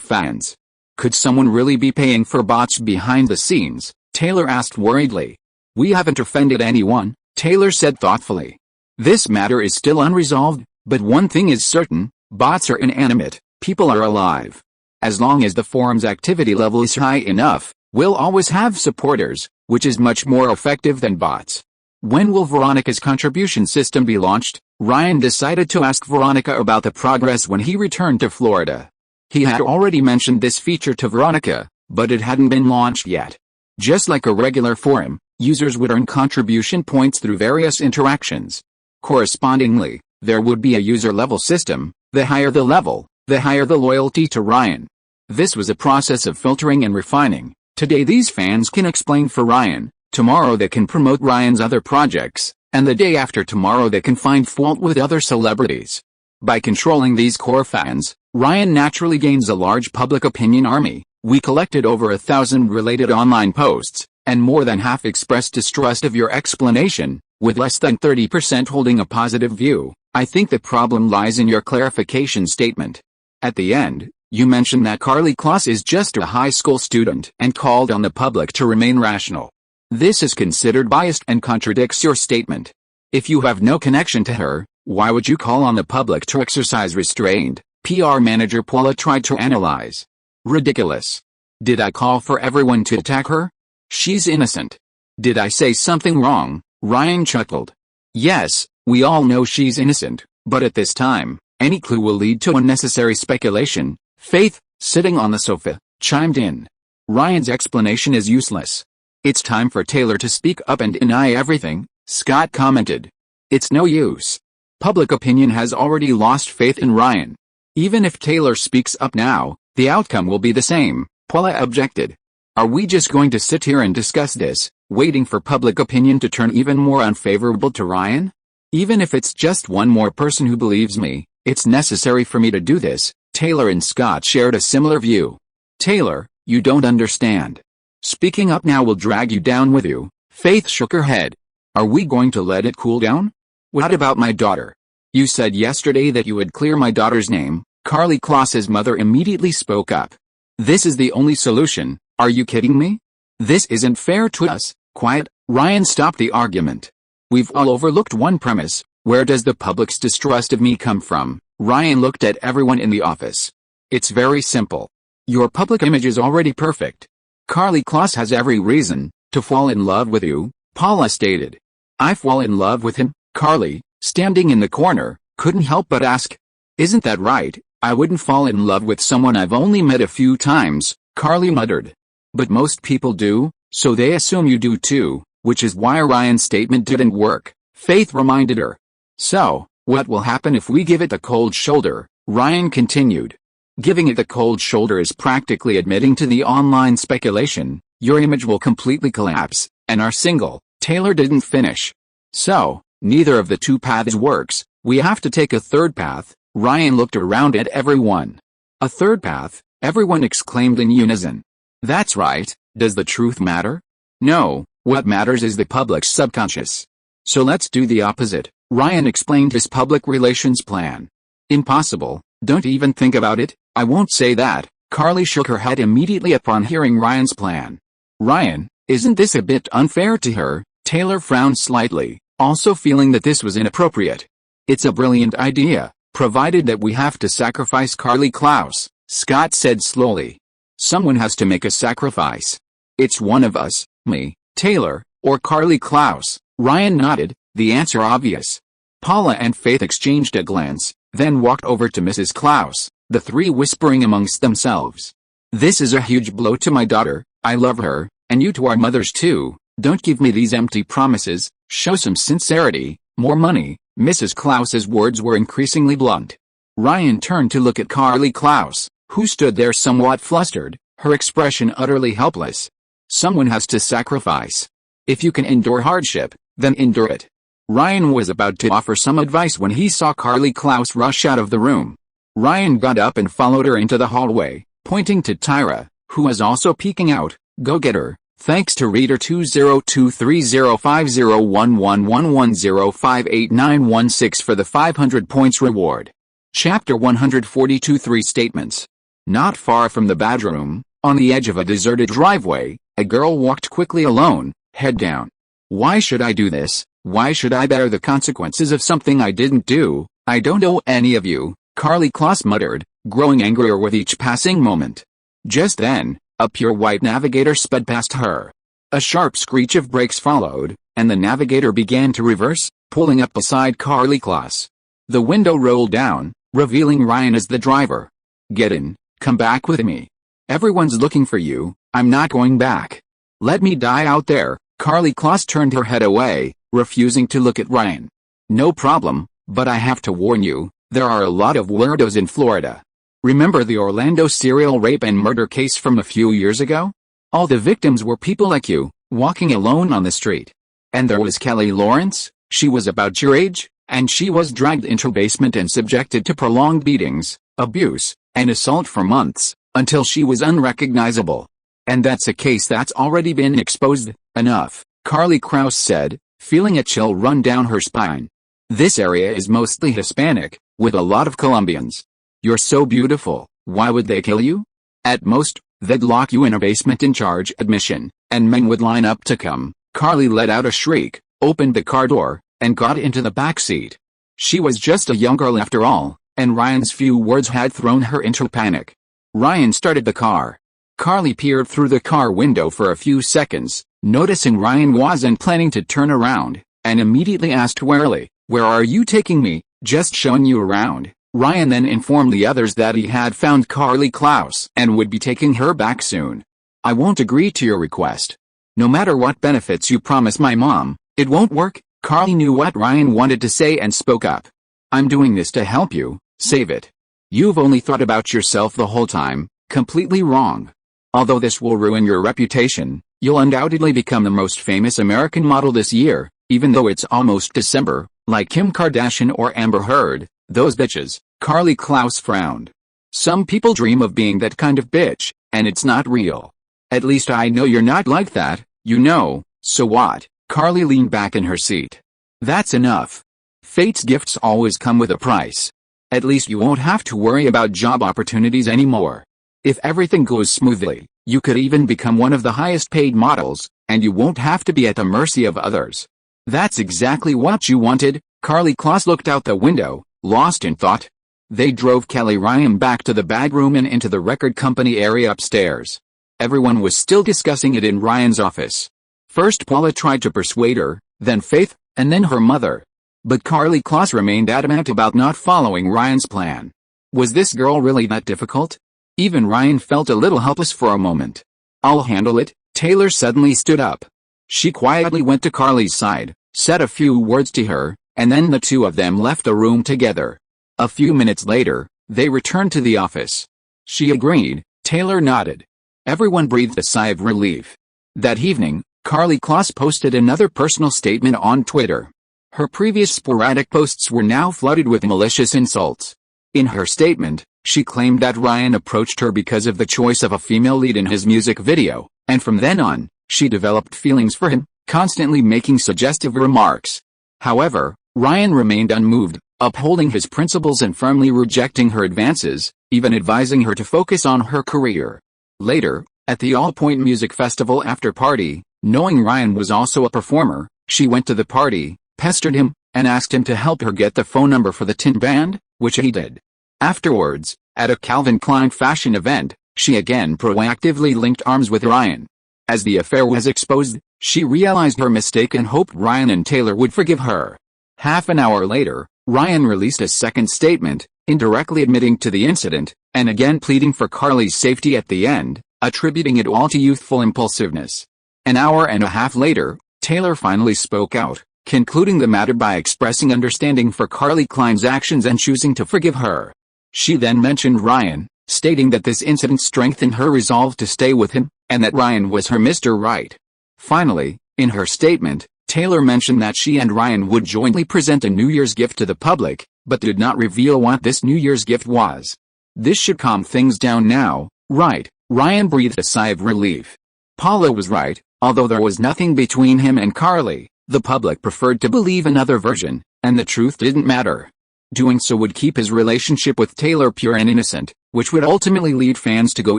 fans. Could someone really be paying for bots behind the scenes? Taylor asked worriedly. We haven't offended anyone, Taylor said thoughtfully. This matter is still unresolved, but one thing is certain, bots are inanimate, people are alive. As long as the forum's activity level is high enough, we'll always have supporters, which is much more effective than bots. When will Veronica's contribution system be launched? Ryan decided to ask Veronica about the progress when he returned to Florida. He had already mentioned this feature to Veronica, but it hadn't been launched yet. Just like a regular forum, users would earn contribution points through various interactions. Correspondingly, there would be a user-level system. The higher the level, the higher the loyalty to Ryan. This was a process of filtering and refining. Today these fans can explain for Ryan, tomorrow they can promote Ryan's other projects, and the day after tomorrow they can find fault with other celebrities. By controlling these core fans, Ryan naturally gains a large public opinion army. We collected over 1,000 related online posts, and more than half expressed distrust of your explanation, with less than 30% holding a positive view. I think the problem lies in your clarification statement. At the end, you mentioned that Carly Kloss is just a high school student and called on the public to remain rational. This is considered biased and contradicts your statement. If you have no connection to her, why would you call on the public to exercise restraint? PR manager Paula tried to analyze. Ridiculous. Did I call for everyone to attack her? She's innocent. Did I say something wrong? Ryan chuckled. Yes, we all know she's innocent, but at this time, any clue will lead to unnecessary speculation. Faith, sitting on the sofa, chimed in. Ryan's explanation is useless. It's time for Taylor to speak up and deny everything, Scott commented. It's no use. Public opinion has already lost faith in Ryan. Even if Taylor speaks up now, the outcome will be the same, Paula objected. Are we just going to sit here and discuss this, waiting for public opinion to turn even more unfavorable to Ryan? Even if it's just one more person who believes me, it's necessary for me to do this. Taylor and Scott shared a similar view. Taylor, you don't understand. Speaking up now will drag you down with you. Faith shook her head. Are we going to let it cool down? What about my daughter? You said yesterday that you would clear my daughter's name. Carly Kloss's mother immediately spoke up. This is the only solution. Are you kidding me? This isn't fair to us. Quiet. Ryan stopped the argument. We've all overlooked one premise. Where does the public's distrust of me come from? Ryan looked at everyone in the office. It's very simple. Your public image is already perfect. Carly Kloss has every reason to fall in love with you, Paula stated. I fall in love with him, Carly, standing in the corner, couldn't help but ask. Isn't that right? I wouldn't fall in love with someone I've only met a few times, Carly muttered. But most people do, so they assume you do too, which is why Ryan's statement didn't work, Faith reminded her. So, what will happen if we give it the cold shoulder? Ryan continued. Giving it the cold shoulder is practically admitting to the online speculation. Your image will completely collapse, and our single, Taylor didn't finish. So, neither of the two paths works, we have to take a third path. Ryan looked around at everyone. A third path? Everyone exclaimed in unison. That's right, does the truth matter? No, what matters is the public's subconscious. So let's do the opposite, Ryan explained his public relations plan. Impossible, don't even think about it. I won't say that. Carly shook her head immediately upon hearing Ryan's plan. Ryan, isn't this a bit unfair to her? Taylor frowned slightly, also feeling that this was inappropriate. It's a brilliant idea, provided that we have to sacrifice Carly Klaus, Scott said slowly. Someone has to make a sacrifice. It's one of us, me, Taylor, or Carly Klaus. Ryan nodded, the answer obvious. Paula and Faith exchanged a glance, then walked over to Mrs. Klaus, the three whispering amongst themselves. This is a huge blow to my daughter. I love her, and you two are mothers too. Don't give me these empty promises, show some sincerity. More money. Mrs. Klaus's words were increasingly blunt. Ryan turned to look at Carly Klaus, who stood there somewhat flustered, her expression utterly helpless. Someone has to sacrifice. If you can endure hardship, then endure it. Ryan was about to offer some advice when he saw Carly Klaus rush out of the room. Ryan got up and followed her into the hallway, pointing to Tyra, who was also peeking out. Go get her. Thanks to reader 20230501111058916 for the 500 points reward. Chapter 142 3 Statements. Not far from the bedroom, on the edge of a deserted driveway, a girl walked quickly alone, head down. Why should I do this? Why should I bear the consequences of something I didn't do? I don't owe any of you, Carly Klaus muttered, growing angrier with each passing moment. Just then, a pure white navigator sped past her. A sharp screech of brakes followed, and the navigator began to reverse, pulling up beside Carly Klaus. The window rolled down, revealing Ryan as the driver. Get in, come back with me. Everyone's looking for you. I'm not going back. Let me die out there. Carly Klaus turned her head away, refusing to look at Ryan. No problem, but I have to warn you, there are a lot of weirdos in Florida. Remember the Orlando serial rape and murder case from a few years ago? All the victims were people like you, walking alone on the street. And there was Kelly Lawrence, she was about your age, and she was dragged into a basement and subjected to prolonged beatings, abuse, and assault for months, until she was unrecognizable. And that's a case that's already been exposed. Enough, Carly Klaus said, feeling a chill run down her spine. This area is mostly Hispanic, with a lot of Colombians. You're so beautiful, why would they kill you? At most, they'd lock you in a basement and charge admission, and men would line up to come. Carly let out a shriek, opened the car door, and got into the back seat. She was just a young girl after all, and Ryan's few words had thrown her into panic. Ryan started the car. Carly peered through the car window for a few seconds, noticing Ryan wasn't planning to turn around, and immediately asked warily, "Where are you taking me?" "Just showing you around." Ryan then informed the others that he had found Carly Klaus and would be taking her back soon. "I won't agree to your request. No matter what benefits you promise my mom, it won't work." Carly knew what Ryan wanted to say and spoke up. "I'm doing this to help you, save it. You've only thought about yourself the whole time, completely wrong. Although this will ruin your reputation, you'll undoubtedly become the most famous American model this year, even though it's almost December, like Kim Kardashian or Amber Heard, those bitches." Carly Klaus frowned. "Some people dream of being that kind of bitch, and it's not real. At least I know you're not like that, you know, so what?" Carly leaned back in her seat. "That's enough. Fate's gifts always come with a price. At least you won't have to worry about job opportunities anymore. If everything goes smoothly, you could even become one of the highest paid models, and you won't have to be at the mercy of others." "That's exactly what you wanted." Carly Klaus looked out the window, lost in thought. They drove Kelly Ryan back to the bedroom and into the record company area upstairs. Everyone was still discussing it in Ryan's office. First Paula tried to persuade her, then Faith, and then her mother. But Carly Klaus remained adamant about not following Ryan's plan. Was this girl really that difficult? Even Ryan felt a little helpless for a moment. I'll handle it." Taylor suddenly stood up. She quietly went to Carly's side, said a few words to her, and then the two of them left the room together. A few minutes later, they returned to the office. She agreed. Taylor nodded. Everyone breathed a sigh of relief. That evening, Carly Kloss posted another personal statement on Twitter. Her previous sporadic posts were now flooded with malicious insults. In her statement, she claimed that Ryan approached her because of the choice of a female lead in his music video, and from then on, she developed feelings for him, constantly making suggestive remarks. However, Ryan remained unmoved, upholding his principles and firmly rejecting her advances, even advising her to focus on her career. Later, at the All Point Music Festival after party, knowing Ryan was also a performer, she went to the party, pestered him, and asked him to help her get the phone number for the Tin Band, which he did. Afterwards, at a Calvin Klein fashion event, she again proactively linked arms with Ryan. As the affair was exposed, she realized her mistake and hoped Ryan and Taylor would forgive her. Half an hour later, Ryan released a second statement, indirectly admitting to the incident, and again pleading for Carly's safety at the end, attributing it all to youthful impulsiveness. An hour and a half later, Taylor finally spoke out, concluding the matter by expressing understanding for Carly Klein's actions and choosing to forgive her. She then mentioned Ryan, stating that this incident strengthened her resolve to stay with him, and that Ryan was her Mr. Right. Finally, in her statement, Taylor mentioned that she and Ryan would jointly present a New Year's gift to the public, but did not reveal what this New Year's gift was. This should calm things down now, right? Ryan breathed a sigh of relief. Paula was right, although there was nothing between him and Carly, the public preferred to believe another version, and the truth didn't matter. Doing so would keep his relationship with Taylor pure and innocent, which would ultimately lead fans to go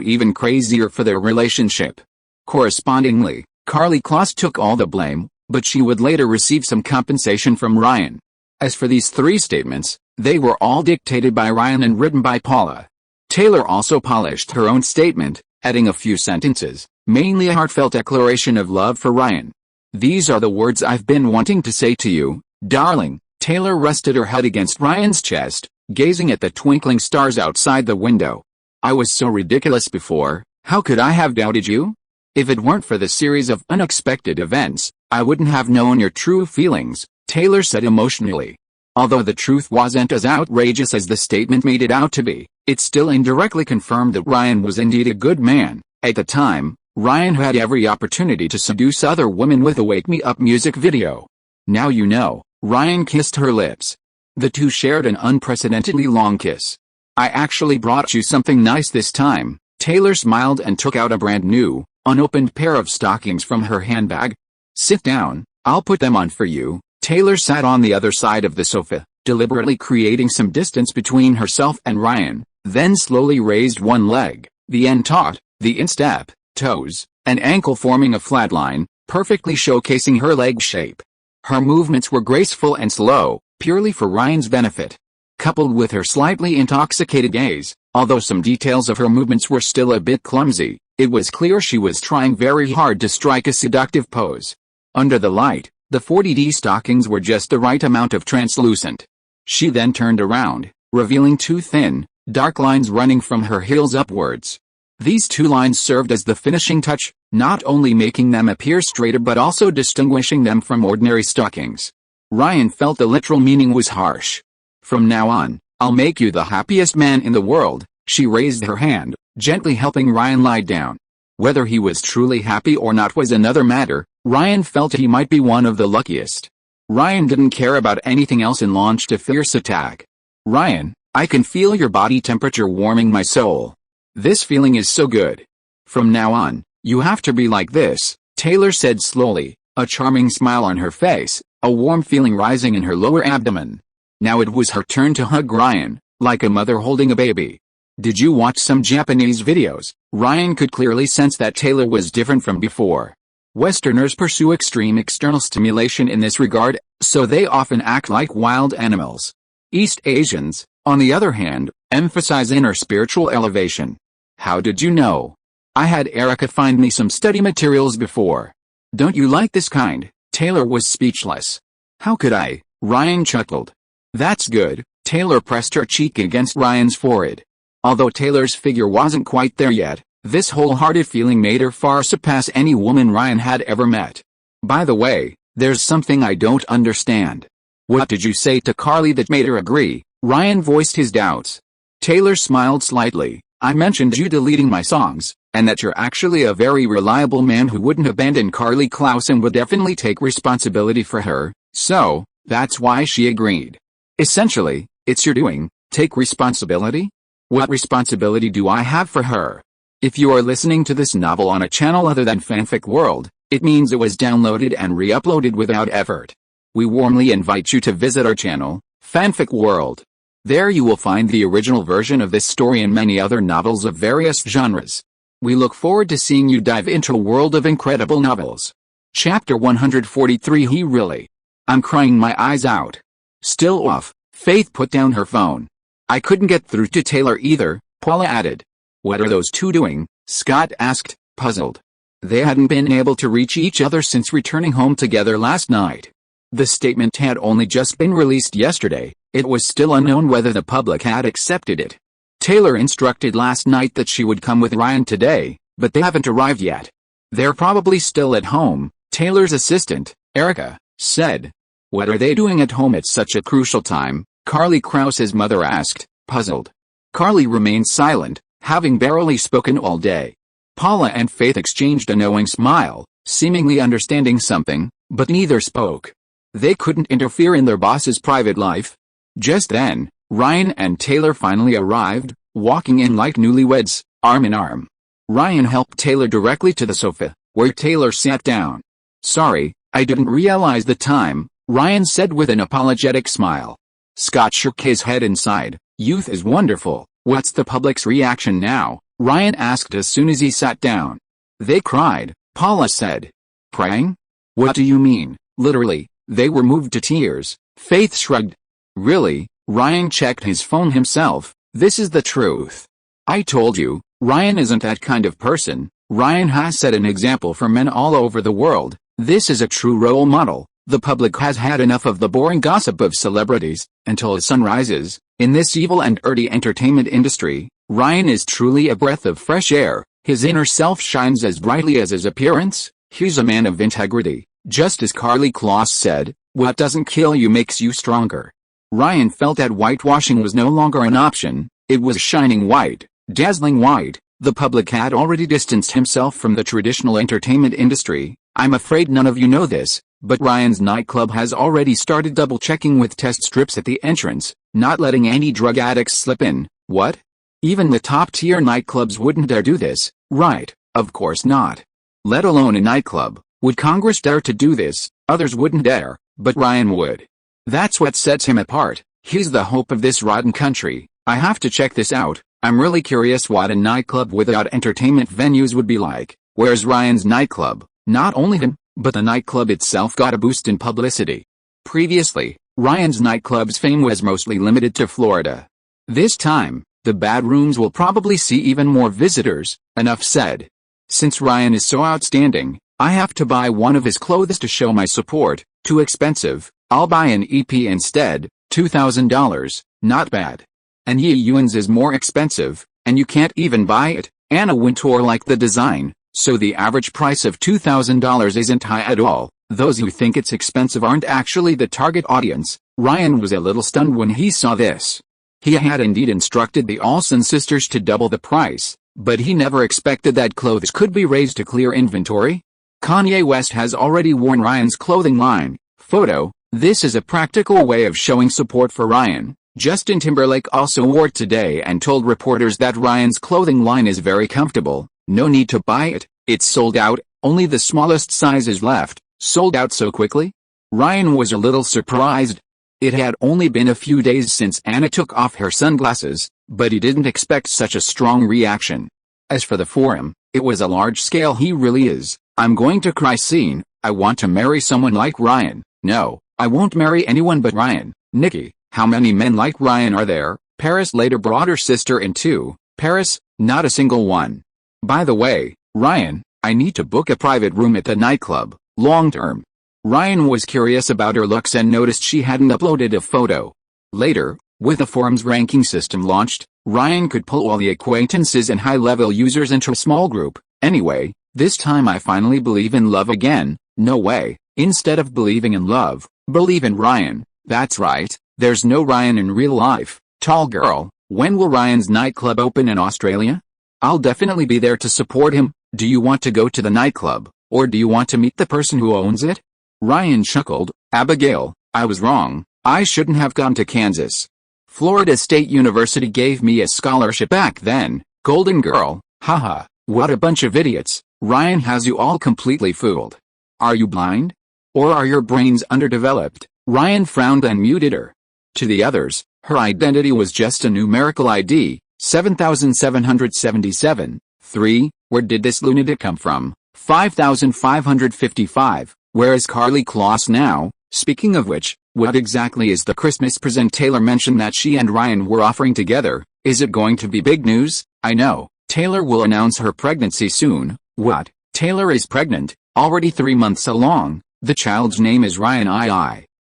even crazier for their relationship. Correspondingly, Carly Kloss took all the blame, but she would later receive some compensation from Ryan. As for these three statements, they were all dictated by Ryan and written by Paula. Taylor also polished her own statement, adding a few sentences, mainly a heartfelt declaration of love for Ryan. "These are the words I've been wanting to say to you, darling." Taylor rested her head against Ryan's chest, gazing at the twinkling stars outside the window. "I was so ridiculous before, how could I have doubted you? If it weren't for the series of unexpected events, I wouldn't have known your true feelings," Taylor said emotionally. Although the truth wasn't as outrageous as the statement made it out to be, it still indirectly confirmed that Ryan was indeed a good man. At the time, Ryan had every opportunity to seduce other women with a Wake Me Up music video. "Now you know." Ryan kissed her lips. The two shared an unprecedentedly long kiss. "I actually brought you something nice this time." Taylor smiled and took out a brand new, unopened pair of stockings from her handbag. "Sit down, I'll put them on for you." Taylor sat on the other side of the sofa, deliberately creating some distance between herself and Ryan, then slowly raised one leg, the end taut, the instep, toes, and ankle forming a flat line, perfectly showcasing her leg shape. Her movements were graceful and slow, purely for Ryan's benefit. Coupled with her slightly intoxicated gaze, although some details of her movements were still a bit clumsy, it was clear she was trying very hard to strike a seductive pose. Under the light, the 40D stockings were just the right amount of translucent. She then turned around, revealing two thin, dark lines running from her heels upwards. These two lines served as the finishing touch, not only making them appear straighter but also distinguishing them from ordinary stockings. Ryan felt the literal meaning was harsh. "From now on, I'll make you the happiest man in the world." She raised her hand, gently helping Ryan lie down. Whether he was truly happy or not was another matter. Ryan felt he might be one of the luckiest. Ryan didn't care about anything else and launched a fierce attack. "Ryan, I can feel your body temperature warming my soul. This feeling is so good. From now on, you have to be like this," Taylor said slowly, a charming smile on her face, a warm feeling rising in her lower abdomen. Now it was her turn to hug Ryan, like a mother holding a baby. "Did you watch some Japanese videos?" Ryan could clearly sense that Taylor was different from before. Westerners pursue extreme external stimulation in this regard, so they often act like wild animals. East Asians, on the other hand, emphasize inner spiritual elevation. "How did you know?" "I had Erica find me some study materials before." "Don't you like this kind?" Taylor was speechless. "How could I?" Ryan chuckled. "That's good." Taylor pressed her cheek against Ryan's forehead. Although Taylor's figure wasn't quite there yet, This wholehearted feeling made her far surpass any woman Ryan had ever met. By the way, there's something I don't understand. What did you say to Carly that made her agree? Ryan voiced his doubts. Taylor smiled slightly. I mentioned you deleting my songs, and that you're actually a very reliable man who wouldn't abandon Carly Klaus and would definitely take responsibility for her, so, that's why she agreed. Essentially, it's your doing. Take responsibility? What responsibility do I have for her? If you are listening to this novel on a channel other than Fanfic World, it means it was downloaded and re-uploaded without effort. We warmly invite you to visit our channel, Fanfic World. There you will find the original version of this story and many other novels of various genres. We look forward to seeing you dive into a world of incredible novels. Chapter 143 He really. I'm crying my eyes out. Still off, Faith put down her phone. I couldn't get through to Taylor either, Paula added. What are those two doing? Scott asked, puzzled. They hadn't been able to reach each other since returning home together last night. The statement had only just been released yesterday. It was still unknown whether the public had accepted it. Taylor instructed last night that she would come with Ryan today, but they haven't arrived yet. They're probably still at home, Taylor's assistant, Erica, said. What are they doing at home at such a crucial time? Carly Krause's mother asked, puzzled. Carly remained silent, having barely spoken all day. Paula and Faith exchanged a knowing smile, seemingly understanding something, but neither spoke. They couldn't interfere in their boss's private life. Just then, Ryan and Taylor finally arrived, walking in like newlyweds, arm in arm. Ryan helped Taylor directly to the sofa, where Taylor sat down. Sorry, I didn't realize the time, Ryan said with an apologetic smile. Scott shook his head and sighed. Youth is wonderful. What's the public's reaction now? Ryan asked as soon as he sat down. They cried, Paula said. Crying? What do you mean? Literally, they were moved to tears. Faith shrugged. Really? Ryan checked his phone himself. This is the truth. I told you, Ryan isn't that kind of person. Ryan has set an example for men all over the world. This is a true role model. The public has had enough of the boring gossip of celebrities, until the sun rises. In this evil and dirty entertainment industry, Ryan is truly a breath of fresh air. His inner self shines as brightly as his appearance. He's a man of integrity. Just as Carly Klaus said, what doesn't kill you makes you stronger. Ryan felt that whitewashing was no longer an option. It was shining white, dazzling white. The public had already distanced himself from the traditional entertainment industry. I'm afraid none of you know this, but Ryan's nightclub has already started double-checking with test strips at the entrance, not letting any drug addicts slip in. What? Even the top-tier nightclubs wouldn't dare do this, right? Of course not. Let alone a nightclub. Would Congress dare to do this? Others wouldn't dare, but Ryan would. That's what sets him apart. He's the hope of this rotten country. I have to check this out. I'm really curious what a nightclub without entertainment venues would be like. Where's Ryan's nightclub? Not only him, but the nightclub itself got a boost in publicity. Previously, Ryan's nightclub's fame was mostly limited to Florida. This time, the bad rooms will probably see even more visitors. Enough said. Since Ryan is so outstanding, I have to buy one of his clothes to show my support. Too expensive. I'll buy an EP instead. $2,000. Not bad. And Ye Yuan's is more expensive, and you can't even buy it. Anna Wintour liked the design, so the average price of $2,000 isn't high at all. Those who think it's expensive aren't actually the target audience. Ryan was a little stunned when he saw this. He had indeed instructed the Olsen sisters to double the price, but he never expected that clothes could be raised to clear inventory. Kanye West has already worn Ryan's clothing line. Photo. This is a practical way of showing support for Ryan. Justin Timberlake also wore it today and told reporters that Ryan's clothing line is very comfortable. No need to buy it. It's sold out. Only the smallest size is left. Sold out so quickly? Ryan was a little surprised. It had only been a few days since Anna took off her sunglasses, but he didn't expect such a strong reaction. As for the forum, it was a large scale. He really is. I'm going to cry scene. I want to marry someone like Ryan. No, I won't marry anyone but Ryan. Nikki, how many men like Ryan are there? Paris later brought her sister in too. Paris, not a single one. By the way, Ryan, I need to book a private room at the nightclub, long term. Ryan was curious about her looks and noticed she hadn't uploaded a photo. Later, With a forums ranking system launched, Ryan could pull all the acquaintances and high-level users into a small group. Anyway, this time I finally believe in love again. No way. Instead of believing in love, believe in Ryan. That's right, there's no Ryan in real life. Tall girl, when will Ryan's nightclub open in Australia? I'll definitely be there to support him. Do you want to go to the nightclub, or do you want to meet the person who owns it? Ryan chuckled. Abigail, I was wrong. I shouldn't have gone to Kansas. Florida State University gave me a scholarship back then. Golden girl, haha, what a bunch of idiots. Ryan has you all completely fooled. Are you blind? Or are your brains underdeveloped? Ryan frowned and muted her. To the others, her identity was just a numerical ID, 7,777. 3. Where did this lunatic come from? 5,555. Where is Carly Kloss now? Speaking of which, what exactly is the Christmas present Taylor mentioned that she and Ryan were offering together? Is it going to be big news? I know, Taylor will announce her pregnancy soon. What? Taylor is pregnant, already 3 months along. The child's name is Ryan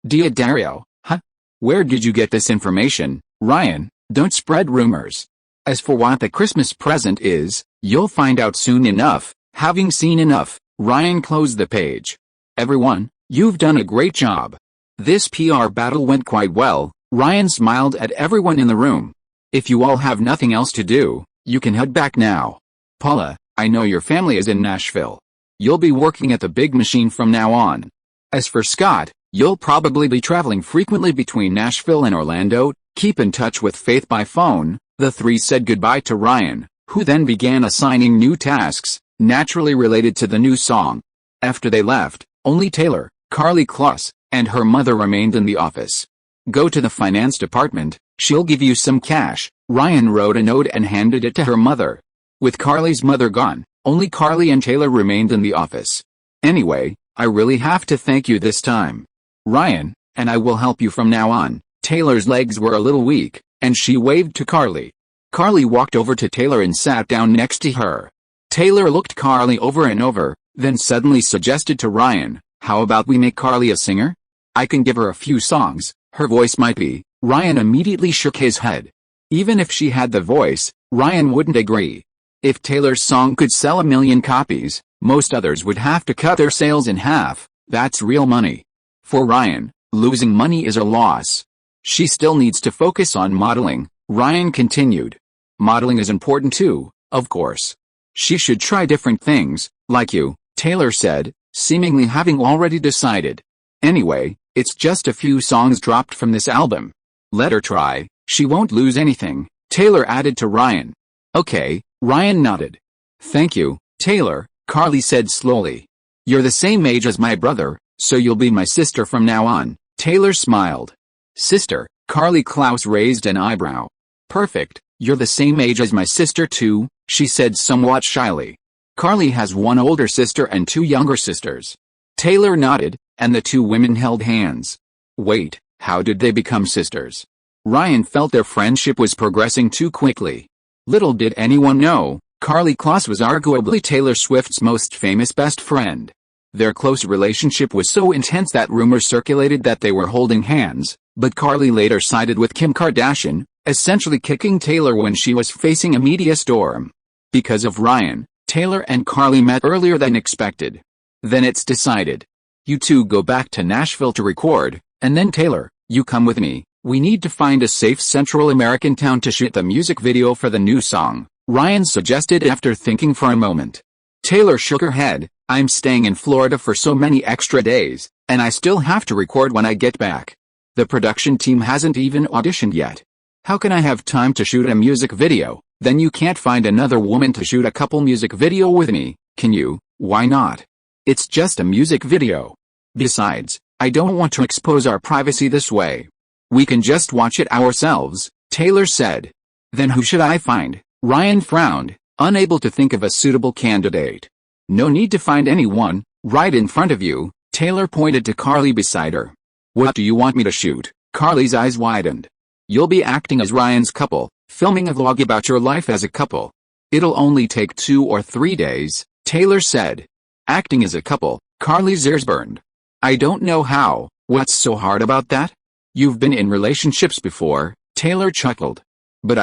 Diadario. Huh? Where did you get this information? Ryan, don't spread rumors. As for what the Christmas present is, you'll find out soon enough. Having seen enough, Ryan closed the page. Everyone, you've done a great job. This PR battle went quite well. Ryan smiled at everyone in the room. If you all have nothing else to do, you can head back now. Paula, I know your family is in Nashville. You'll be working at the big machine from now on. As for Scott, you'll probably be traveling frequently between Nashville and Orlando. Keep in touch with Faith by phone. The three said goodbye to Ryan, who then began assigning new tasks, naturally related to the new song. After they left, only Taylor, Carly Kloss, and her mother remained in the office. Go to the finance department, she'll give you some cash. Ryan wrote a note and handed it to her mother. With Carly's mother gone, only Carly and Taylor remained in the office. Anyway, I really have to thank you this time, Ryan, and I will help you from now on. Taylor's legs were a little weak, and she waved to Carly. Carly walked over to Taylor and sat down next to her. Taylor looked Carly over and over, then suddenly suggested to Ryan, how about we make Carly a singer? I can give her a few songs, her voice might be. Ryan immediately shook his head. Even if she had the voice, Ryan wouldn't agree. If Taylor's song could sell 1 million copies, most others would have to cut their sales in half. That's real money. For Ryan, losing money is a loss. She still needs to focus on modeling, Ryan continued. Modeling is important too, of course. She should try different things, like you, Taylor said, seemingly having already decided. Anyway, it's just a few songs dropped from this album. Let her try, she won't lose anything, Taylor added to Ryan. Okay, Ryan nodded. Thank you, Taylor, Carly said slowly. You're the same age as my brother, so you'll be my sister from now on, Taylor smiled. Sister, Carly Kloss raised an eyebrow. Perfect, you're the same age as my sister too, she said somewhat shyly. Carly has one older sister and 2 younger sisters. Taylor nodded, and the 2 women held hands. Wait, how did they become sisters? Ryan felt their friendship was progressing too quickly. Little did anyone know, Carly Kloss was arguably Taylor Swift's most famous best friend. Their close relationship was so intense that rumors circulated that they were holding hands, but Carly later sided with Kim Kardashian, essentially kicking Taylor when she was facing a media storm. Because of Ryan, Taylor and Carly met earlier than expected. Then it's decided. You two go back to Nashville to record, and then Taylor, you come with me. We need to find a safe Central American town to shoot the music video for the new song, Ryan suggested after thinking for a moment. Taylor shook her head. I'm staying in Florida for so many extra days, and I still have to record when I get back. The production team hasn't even auditioned yet. How can I have time to shoot a music video? Then you can't find another woman to shoot a couple music video with me, can you? Why not? It's just a music video. Besides, I don't want to expose our privacy this way. We can just watch it ourselves, Taylor said. Then who should I find? Ryan frowned, unable to think of a suitable candidate. No need to find anyone, right in front of you, Taylor pointed to Carly beside her. What do you want me to shoot? Carly's eyes widened. You'll be acting as Ryan's couple, filming a vlog about your life as a couple. It'll only take 2 or 3 days, Taylor said. Acting as a couple, Carly's ears burned. I don't know how. What's so hard about that? You've been in relationships before, Taylor chuckled. But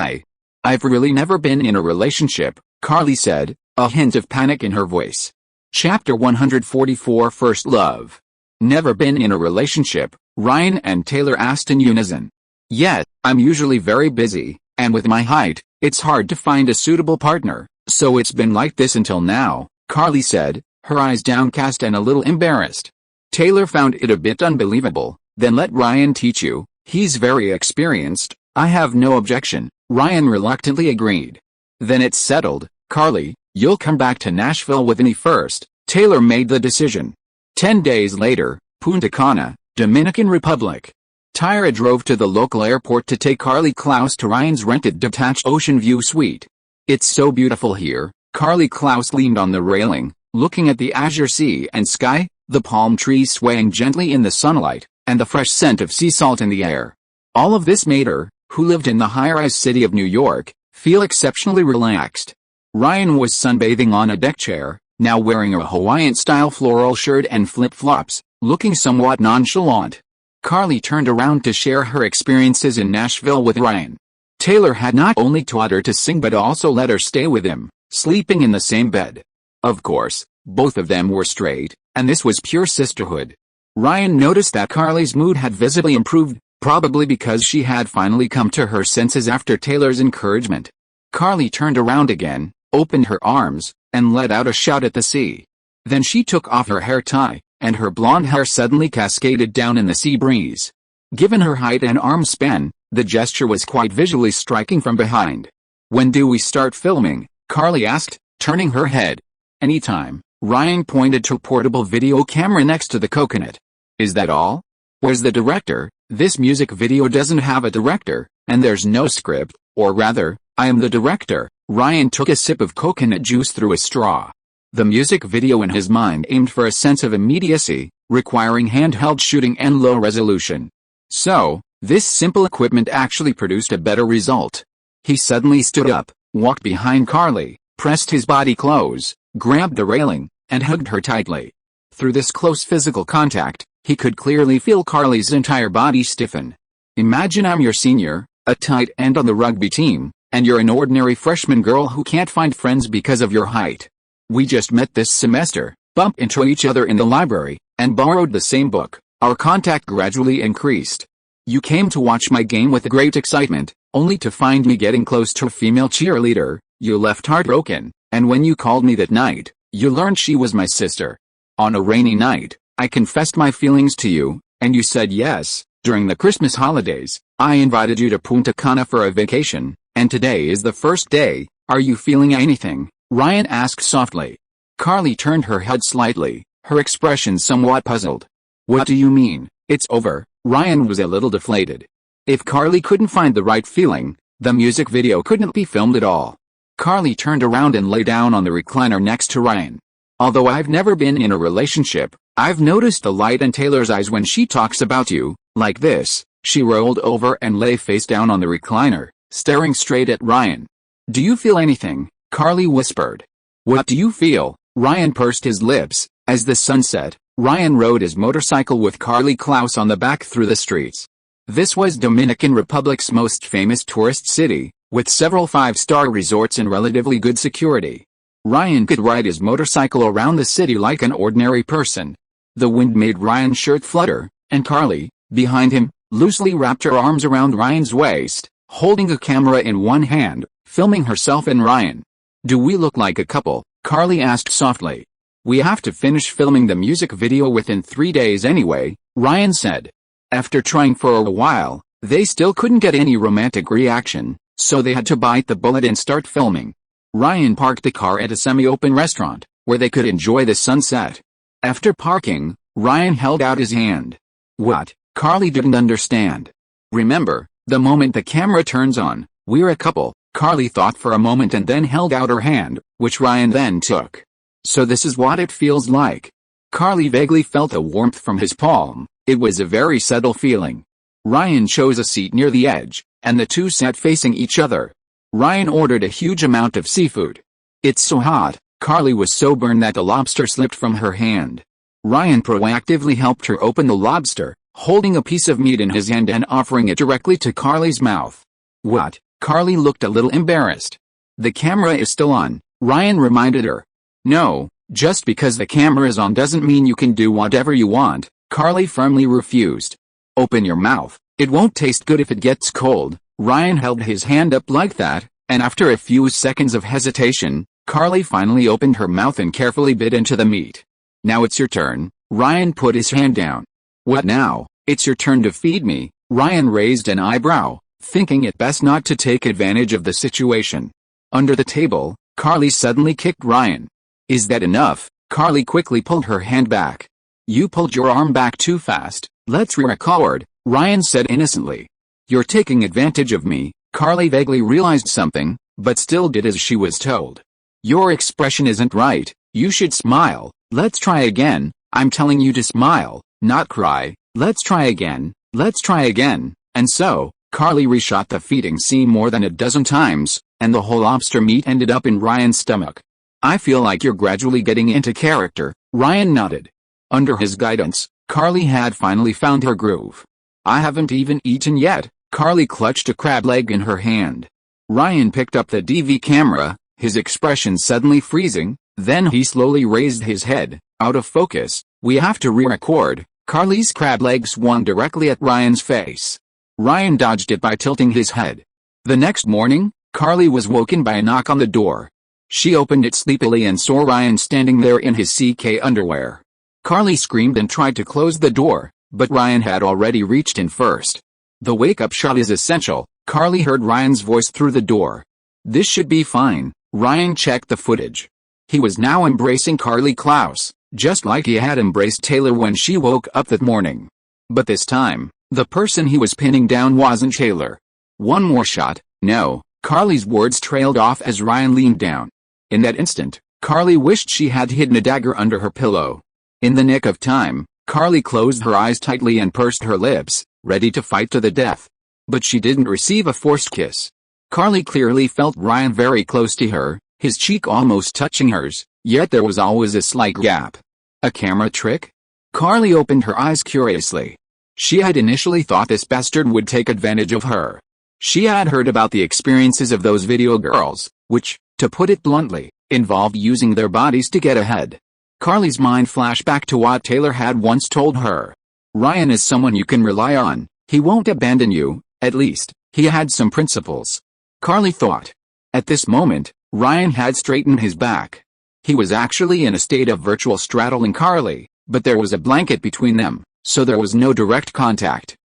I've really never been in a relationship, Carly said, a hint of panic in her voice. Chapter 144 First Love. Never been in a relationship, Ryan and Taylor asked in unison. Yet, I'm usually very busy, and with my height, it's hard to find a suitable partner, so it's been like this until now, Carly said, her eyes downcast and a little embarrassed. Taylor found it a bit unbelievable. Then let Ryan teach you, he's very experienced. I have no objection, Ryan reluctantly agreed. Then it's settled, Carly, you'll come back to Nashville with me first. Taylor made the decision. 10 days later, Punta Cana, Dominican Republic. Tyra drove to the local airport to take Carly Klaus to Ryan's rented detached ocean view suite. It's so beautiful here, Carly Klaus leaned on the railing, looking at the azure sea and sky, the palm trees swaying gently in the sunlight, and the fresh scent of sea salt in the air. All of this made her, who lived in the high-rise city of New York, feel exceptionally relaxed. Ryan was sunbathing on a deck chair, now wearing a Hawaiian-style floral shirt and flip-flops, looking somewhat nonchalant. Carly turned around to share her experiences in Nashville with Ryan. Taylor had not only taught her to sing but also let her stay with him, sleeping in the same bed. Of course, both of them were straight, and this was pure sisterhood. Ryan noticed that Carly's mood had visibly improved, probably because she had finally come to her senses after Taylor's encouragement. Carly turned around again, opened her arms, and let out a shout at the sea. Then she took off her hair tie, and her blonde hair suddenly cascaded down in the sea breeze. Given her height and arm span, the gesture was quite visually striking from behind. When do we start filming? Carly asked, turning her head. Anytime, Ryan pointed to a portable video camera next to the coconut. Is that all? Where's the director? This music video doesn't have a director, and there's no script, or rather, I am the director. Ryan took a sip of coconut juice through a straw. The music video in his mind aimed for a sense of immediacy, requiring handheld shooting and low resolution. So, this simple equipment actually produced a better result. He suddenly stood up, walked behind Carly, pressed his body close, grabbed the railing, and hugged her tightly. Through this close physical contact, he could clearly feel Carly's entire body stiffen. Imagine I'm your senior, a tight end on the rugby team, and you're an ordinary freshman girl who can't find friends because of your height. We just met this semester, bumped into each other in the library, and borrowed the same book. Our contact gradually increased. You came to watch my game with great excitement, only to find me getting close to a female cheerleader. You left heartbroken, and when you called me that night, you learned she was my sister. On a rainy night, I confessed my feelings to you, and you said yes. During the Christmas holidays, I invited you to Punta Cana for a vacation, and today is the first day. Are you feeling anything? Ryan asked softly. Carly turned her head slightly, her expression somewhat puzzled. What do you mean, it's over? Ryan was a little deflated. If Carly couldn't find the right feeling, the music video couldn't be filmed at all. Carly turned around and lay down on the recliner next to Ryan. Although I've never been in a relationship, I've noticed the light in Taylor's eyes when she talks about you, like this. She rolled over and lay face down on the recliner, staring straight at Ryan. Do you feel anything? Carly whispered. What do you feel? Ryan pursed his lips. As the sun set, Ryan rode his motorcycle with Carly Klaus on the back through the streets. This was Dominican Republic's most famous tourist city, with several five-star resorts and relatively good security. Ryan could ride his motorcycle around the city like an ordinary person. The wind made Ryan's shirt flutter, and Carly, behind him, loosely wrapped her arms around Ryan's waist, holding a camera in one hand, filming herself and Ryan. Do we look like a couple? Carly asked softly. We have to finish filming the music video within 3 days anyway, Ryan said. After trying for a while, they still couldn't get any romantic reaction, so they had to bite the bullet and start filming. Ryan parked the car at a semi-open restaurant, where they could enjoy the sunset. After parking, Ryan held out his hand. What? Carly didn't understand. Remember, the moment the camera turns on, we're a couple. Carly thought for a moment and then held out her hand, which Ryan then took. So this is what it feels like. Carly vaguely felt a warmth from his palm. It was a very subtle feeling. Ryan chose a seat near the edge, and the two sat facing each other. Ryan ordered a huge amount of seafood. It's so hot. Carly was so burned that the lobster slipped from her hand. Ryan proactively helped her open the lobster, holding a piece of meat in his hand and offering it directly to Carly's mouth. What? Carly looked a little embarrassed. The camera is still on, Ryan reminded her. No, just because the camera is on doesn't mean you can do whatever you want, Carly firmly refused. Open your mouth, it won't taste good if it gets cold. Ryan held his hand up like that, and after a few seconds of hesitation, Carly finally opened her mouth and carefully bit into the meat. Now it's your turn, Ryan put his hand down. What now? It's your turn to feed me, Ryan raised an eyebrow, thinking it best not to take advantage of the situation. Under the table, Carly suddenly kicked Ryan. Is that enough? Carly quickly pulled her hand back. You pulled your arm back too fast, let's re-record, Ryan said innocently. You're taking advantage of me, Carly vaguely realized something, but still did as she was told. Your expression isn't right, you should smile, let's try again, I'm telling you to smile, not cry, let's try again, and so, Carly reshot the feeding scene more than a dozen times, and the whole lobster meat ended up in Ryan's stomach. I feel like you're gradually getting into character, Ryan nodded. Under his guidance, Carly had finally found her groove. I haven't even eaten yet, Carly clutched a crab leg in her hand. Ryan picked up the DV camera, his expression suddenly freezing, then he slowly raised his head. Out of focus, we have to re-record. Carly's crab leg swung directly at Ryan's face. Ryan dodged it by tilting his head. The next morning, Carly was woken by a knock on the door. She opened it sleepily and saw Ryan standing there in his CK underwear. Carly screamed and tried to close the door, but Ryan had already reached in first. The wake-up shot is essential, Carly heard Ryan's voice through the door. This should be fine, Ryan checked the footage. He was now embracing Carly Klaus, just like he had embraced Taylor when she woke up that morning. But this time, the person he was pinning down wasn't Taylor. One more shot, no, Carly's words trailed off as Ryan leaned down. In that instant, Carly wished she had hidden a dagger under her pillow. In the nick of time, Carly closed her eyes tightly and pursed her lips, ready to fight to the death. But she didn't receive a forced kiss. Carly clearly felt Ryan very close to her, his cheek almost touching hers, yet there was always a slight gap. A camera trick? Carly opened her eyes curiously. She had initially thought this bastard would take advantage of her. She had heard about the experiences of those video girls, which, to put it bluntly, involved using their bodies to get ahead. Carly's mind flashed back to what Taylor had once told her. Ryan is someone you can rely on, he won't abandon you, at least, he had some principles. Carly thought. At this moment, Ryan had straightened his back. He was actually in a state of virtual straddling Carly, but there was a blanket between them, so there was no direct contact.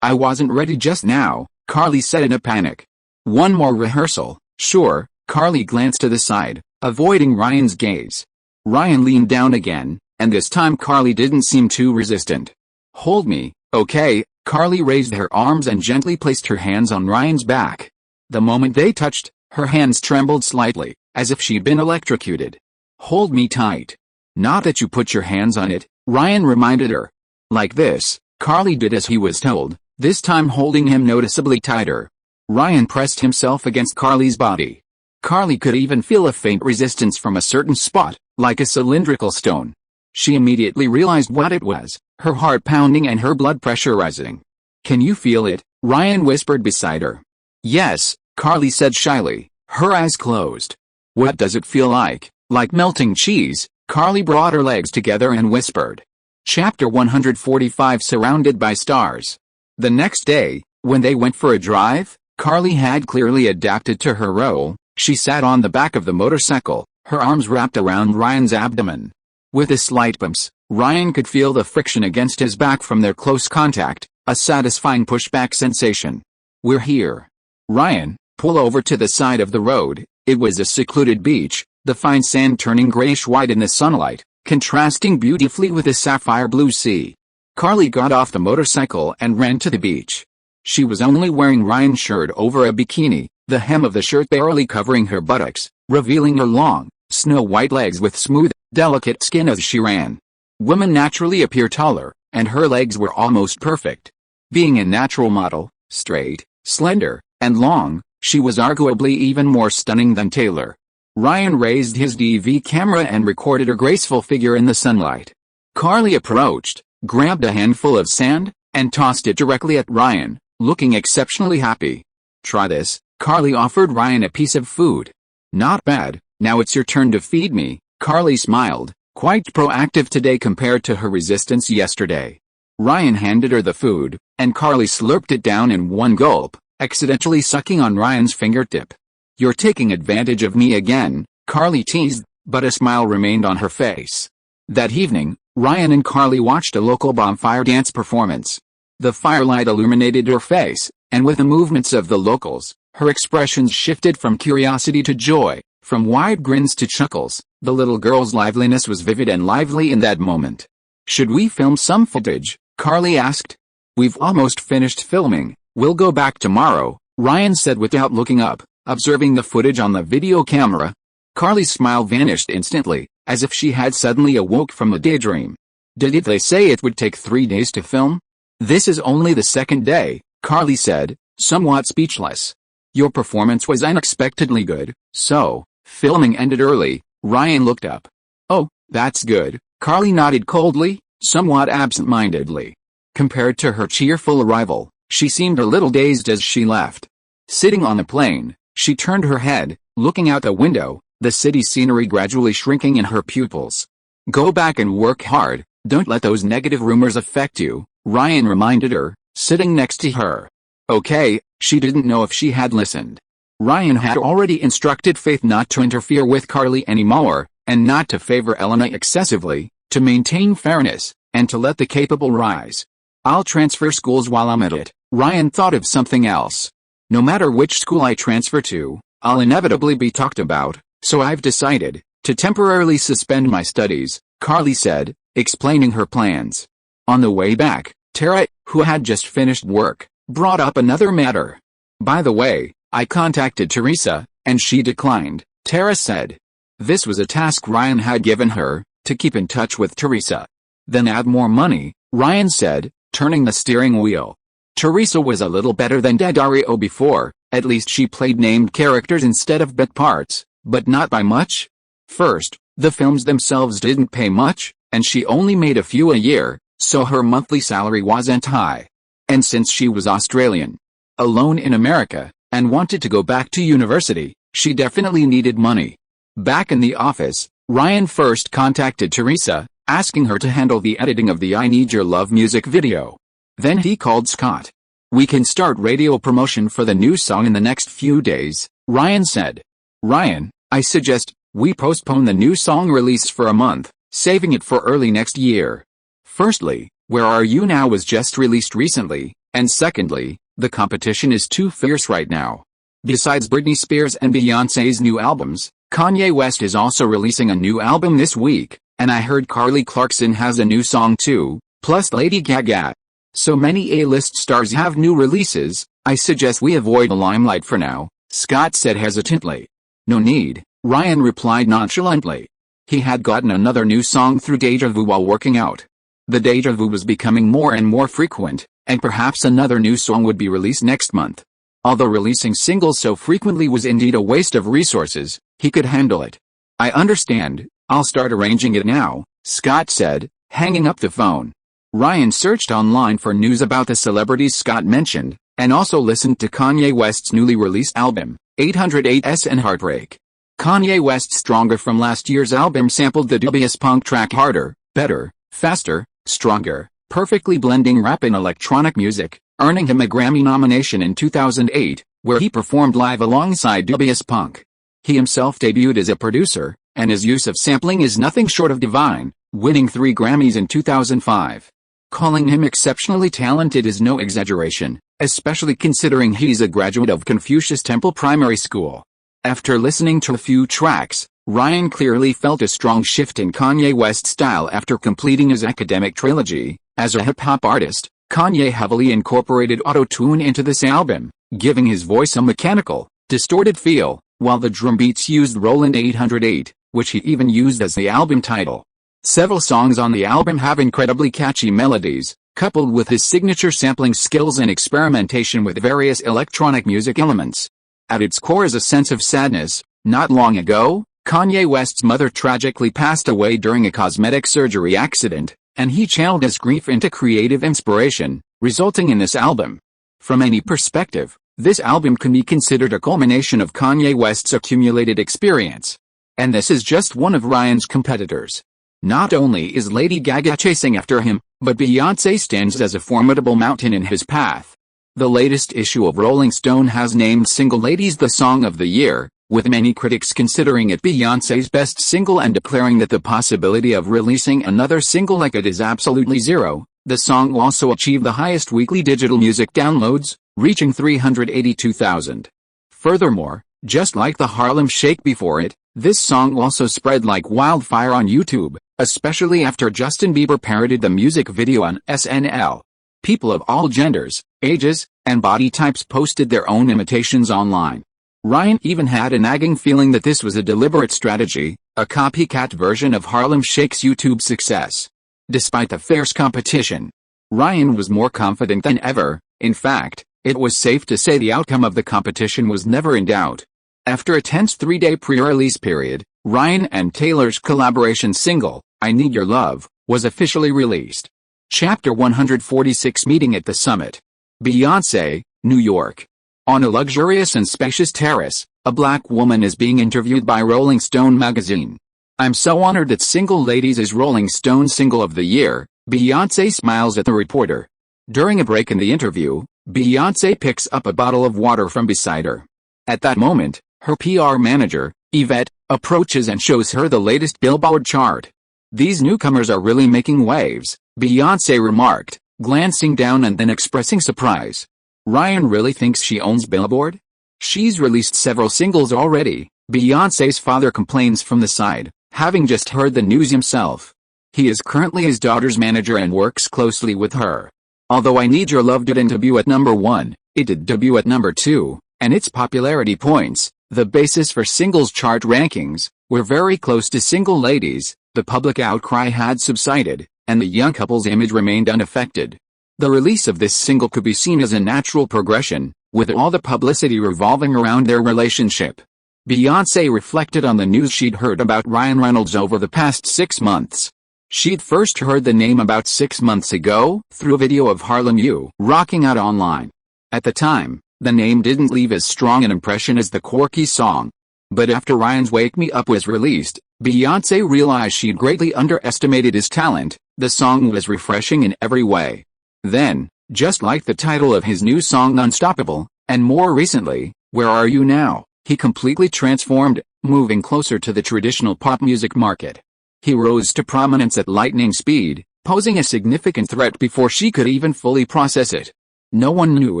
I wasn't ready just now, Carly said in a panic. One more rehearsal, sure, Carly glanced to the side, avoiding Ryan's gaze. Ryan leaned down again, and this time Carly didn't seem too resistant. Hold me, okay, Carly raised her arms and gently placed her hands on Ryan's back. The moment they touched, her hands trembled slightly, as if she'd been electrocuted. Hold me tight. Not that you put your hands on it, Ryan reminded her. Like this, Carly did as he was told, this time holding him noticeably tighter. Ryan pressed himself against Carly's body. Carly could even feel a faint resistance from a certain spot, like a cylindrical stone. She immediately realized what it was, her heart pounding and her blood pressure rising. Can you feel it? Ryan whispered beside her. Yes, Carly said shyly, her eyes closed. What does it feel like? Like melting cheese, Carly brought her legs together and whispered. Chapter 145 Surrounded by Stars. The next day, when they went for a drive, Carly had clearly adapted to her role. She sat on the back of the motorcycle, her arms wrapped around Ryan's abdomen. With a slight bumps, Ryan could feel the friction against his back from their close contact, a satisfying pushback sensation. We're here. Ryan, pull over to the side of the road. It was a secluded beach, the fine sand turning grayish-white in the sunlight, contrasting beautifully with the sapphire blue sea. Carly got off the motorcycle and ran to the beach. She was only wearing Ryan's shirt over a bikini, the hem of the shirt barely covering her buttocks, revealing her long, snow-white legs with smooth, delicate skin as she ran. Women naturally appear taller, and her legs were almost perfect. Being a natural model, straight, slender, and long, she was arguably even more stunning than Taylor. Ryan raised his DV camera and recorded her graceful figure in the sunlight. Carly approached, grabbed a handful of sand, and tossed it directly at Ryan, looking exceptionally happy. "Try this," Carly offered Ryan a piece of food. "Not bad, now it's your turn to feed me," Carly smiled, quite proactive today compared to her resistance yesterday. Ryan handed her the food, and Carly slurped it down in one gulp, accidentally sucking on Ryan's fingertip. "You're taking advantage of me again," Carly teased, but a smile remained on her face. That evening, Ryan and Carly watched a local bonfire dance performance. The firelight illuminated her face, and with the movements of the locals, her expressions shifted from curiosity to joy, from wide grins to chuckles. The little girl's liveliness was vivid and lively in that moment. "Should we film some footage?" Carly asked. "We've almost finished filming, we'll go back tomorrow," Ryan said without looking up, observing the footage on the video camera. Carly's smile vanished instantly, as if she had suddenly awoke from a daydream. "Did they say it would take 3 days to film?" "This is only the second day," Carly said, somewhat speechless. "Your performance was unexpectedly good, so filming ended early." Ryan looked up. "Oh, that's good," Carly nodded coldly, somewhat absent-mindedly. Compared to her cheerful arrival, she seemed a little dazed as she left. Sitting on the plane, she turned her head, looking out the window, the city scenery gradually shrinking in her pupils. "Go back and work hard, don't let those negative rumors affect you," Ryan reminded her, sitting next to her. "Okay," she didn't know if she had listened. Ryan had already instructed Faith not to interfere with Carly anymore, and not to favor Elena excessively, to maintain fairness, and to let the capable rise. "I'll transfer schools while I'm at it." Ryan thought of something else. "No matter which school I transfer to, I'll inevitably be talked about, so I've decided to temporarily suspend my studies," Carly said, explaining her plans. On the way back, Tara, who had just finished work, brought up another matter. "By the way, I contacted Teresa, and she declined," Tara said. This was a task Ryan had given her, to keep in touch with Teresa. "Then add more money," Ryan said, turning the steering wheel. Teresa was a little better than Daddario before, at least she played named characters instead of bit parts, but not by much. First, the films themselves didn't pay much, and she only made a few a year, so her monthly salary wasn't high. And since she was Australian, alone in America, and wanted to go back to university, she definitely needed money. Back in the office, Ryan first contacted Teresa, asking her to handle the editing of the "I Need Your Love" music video. Then he called Scott. "We can start radio promotion for the new song in the next few days," Ryan said. "Ryan, I suggest we postpone the new song release for a month, saving it for early next year. Firstly, Where Are You Now was just released recently, and secondly, the competition is too fierce right now. Besides Britney Spears and Beyoncé's new albums, Kanye West is also releasing a new album this week, and I heard Carly Clarkson has a new song too, plus Lady Gaga. So many A-list stars have new releases, I suggest we avoid the limelight for now," Scott said hesitantly. "No need," Ryan replied nonchalantly. He had gotten another new song through Déjà Vu while working out. The déjà vu was becoming more and more frequent, and perhaps another new song would be released next month. Although releasing singles so frequently was indeed a waste of resources, he could handle it. "I understand, I'll start arranging it now," Scott said, hanging up the phone. Ryan searched online for news about the celebrities Scott mentioned, and also listened to Kanye West's newly released album, 808s and Heartbreak. Kanye West's Stronger from last year's album sampled the dubious punk track Harder, Better, Faster, Stronger, perfectly blending rap and electronic music, earning him a Grammy nomination in 2008, where he performed live alongside dubious punk. He himself debuted as a producer, and his use of sampling is nothing short of divine, winning 3 Grammys in 2005. Calling him exceptionally talented is no exaggeration, especially considering he's a graduate of Confucius Temple Primary School. After listening to a few tracks, Ryan clearly felt a strong shift in Kanye West's style after completing his academic trilogy. As a hip-hop artist, Kanye heavily incorporated auto-tune into this album, giving his voice a mechanical, distorted feel, while the drum beats used Roland 808, which he even used as the album title. Several songs on the album have incredibly catchy melodies, coupled with his signature sampling skills and experimentation with various electronic music elements. At its core is a sense of sadness. Not long ago, Kanye West's mother tragically passed away during a cosmetic surgery accident, and he channeled his grief into creative inspiration, resulting in this album. From any perspective, this album can be considered a culmination of Kanye West's accumulated experience. And this is just one of Ryan's competitors. Not only is Lady Gaga chasing after him, but Beyoncé stands as a formidable mountain in his path. The latest issue of Rolling Stone has named Single Ladies the Song of the Year, with many critics considering it Beyoncé's best single and declaring that the possibility of releasing another single like it is absolutely zero. The song also achieved the highest weekly digital music downloads, reaching 382,000. Furthermore, just like the Harlem Shake before it, this song also spread like wildfire on YouTube, especially after Justin Bieber parodied the music video on SNL. People of all genders, ages, and body types posted their own imitations online. Ryan even had a nagging feeling that this was a deliberate strategy, a copycat version of Harlem Shake's YouTube success. Despite the fierce competition, Ryan was more confident than ever. In fact, it was safe to say the outcome of the competition was never in doubt. After a tense 3-day pre-release period, Ryan and Taylor's collaboration single, I Need Your Love, was officially released. Chapter 146 Meeting at the Summit. Beyoncé, New York. On a luxurious and spacious terrace, a black woman is being interviewed by Rolling Stone magazine. I'm so honored that Single Ladies is Rolling Stone Single of the Year, Beyoncé smiles at the reporter. During a break in the interview, Beyoncé picks up a bottle of water from beside her. At that moment, her PR manager, Yvette, approaches and shows her the latest Billboard chart. These newcomers are really making waves, Beyoncé remarked, glancing down and then expressing surprise. Ryan really thinks she owns Billboard? She's released several singles already, Beyoncé's father complains from the side, having just heard the news himself. He is currently his daughter's manager and works closely with her. Although I Need Your Love didn't debut at number 1, it did debut at number 2, and its popularity points, the basis for singles chart rankings, were very close to Single Ladies. The public outcry had subsided, and the young couple's image remained unaffected. The release of this single could be seen as a natural progression, with all the publicity revolving around their relationship. Beyoncé reflected on the news she'd heard about Ryan Reynolds over the past 6 months. She'd first heard the name about 6 months ago, through a video of Harlem U rocking out online. At the time, the name didn't leave as strong an impression as the quirky song. But after Ryan's Wake Me Up was released, Beyoncé realized she'd greatly underestimated his talent. The song was refreshing in every way. Then, just like the title of his new song Unstoppable, and more recently, Where Are You Now, he completely transformed, moving closer to the traditional pop music market. He rose to prominence at lightning speed, posing a significant threat before she could even fully process it. No one knew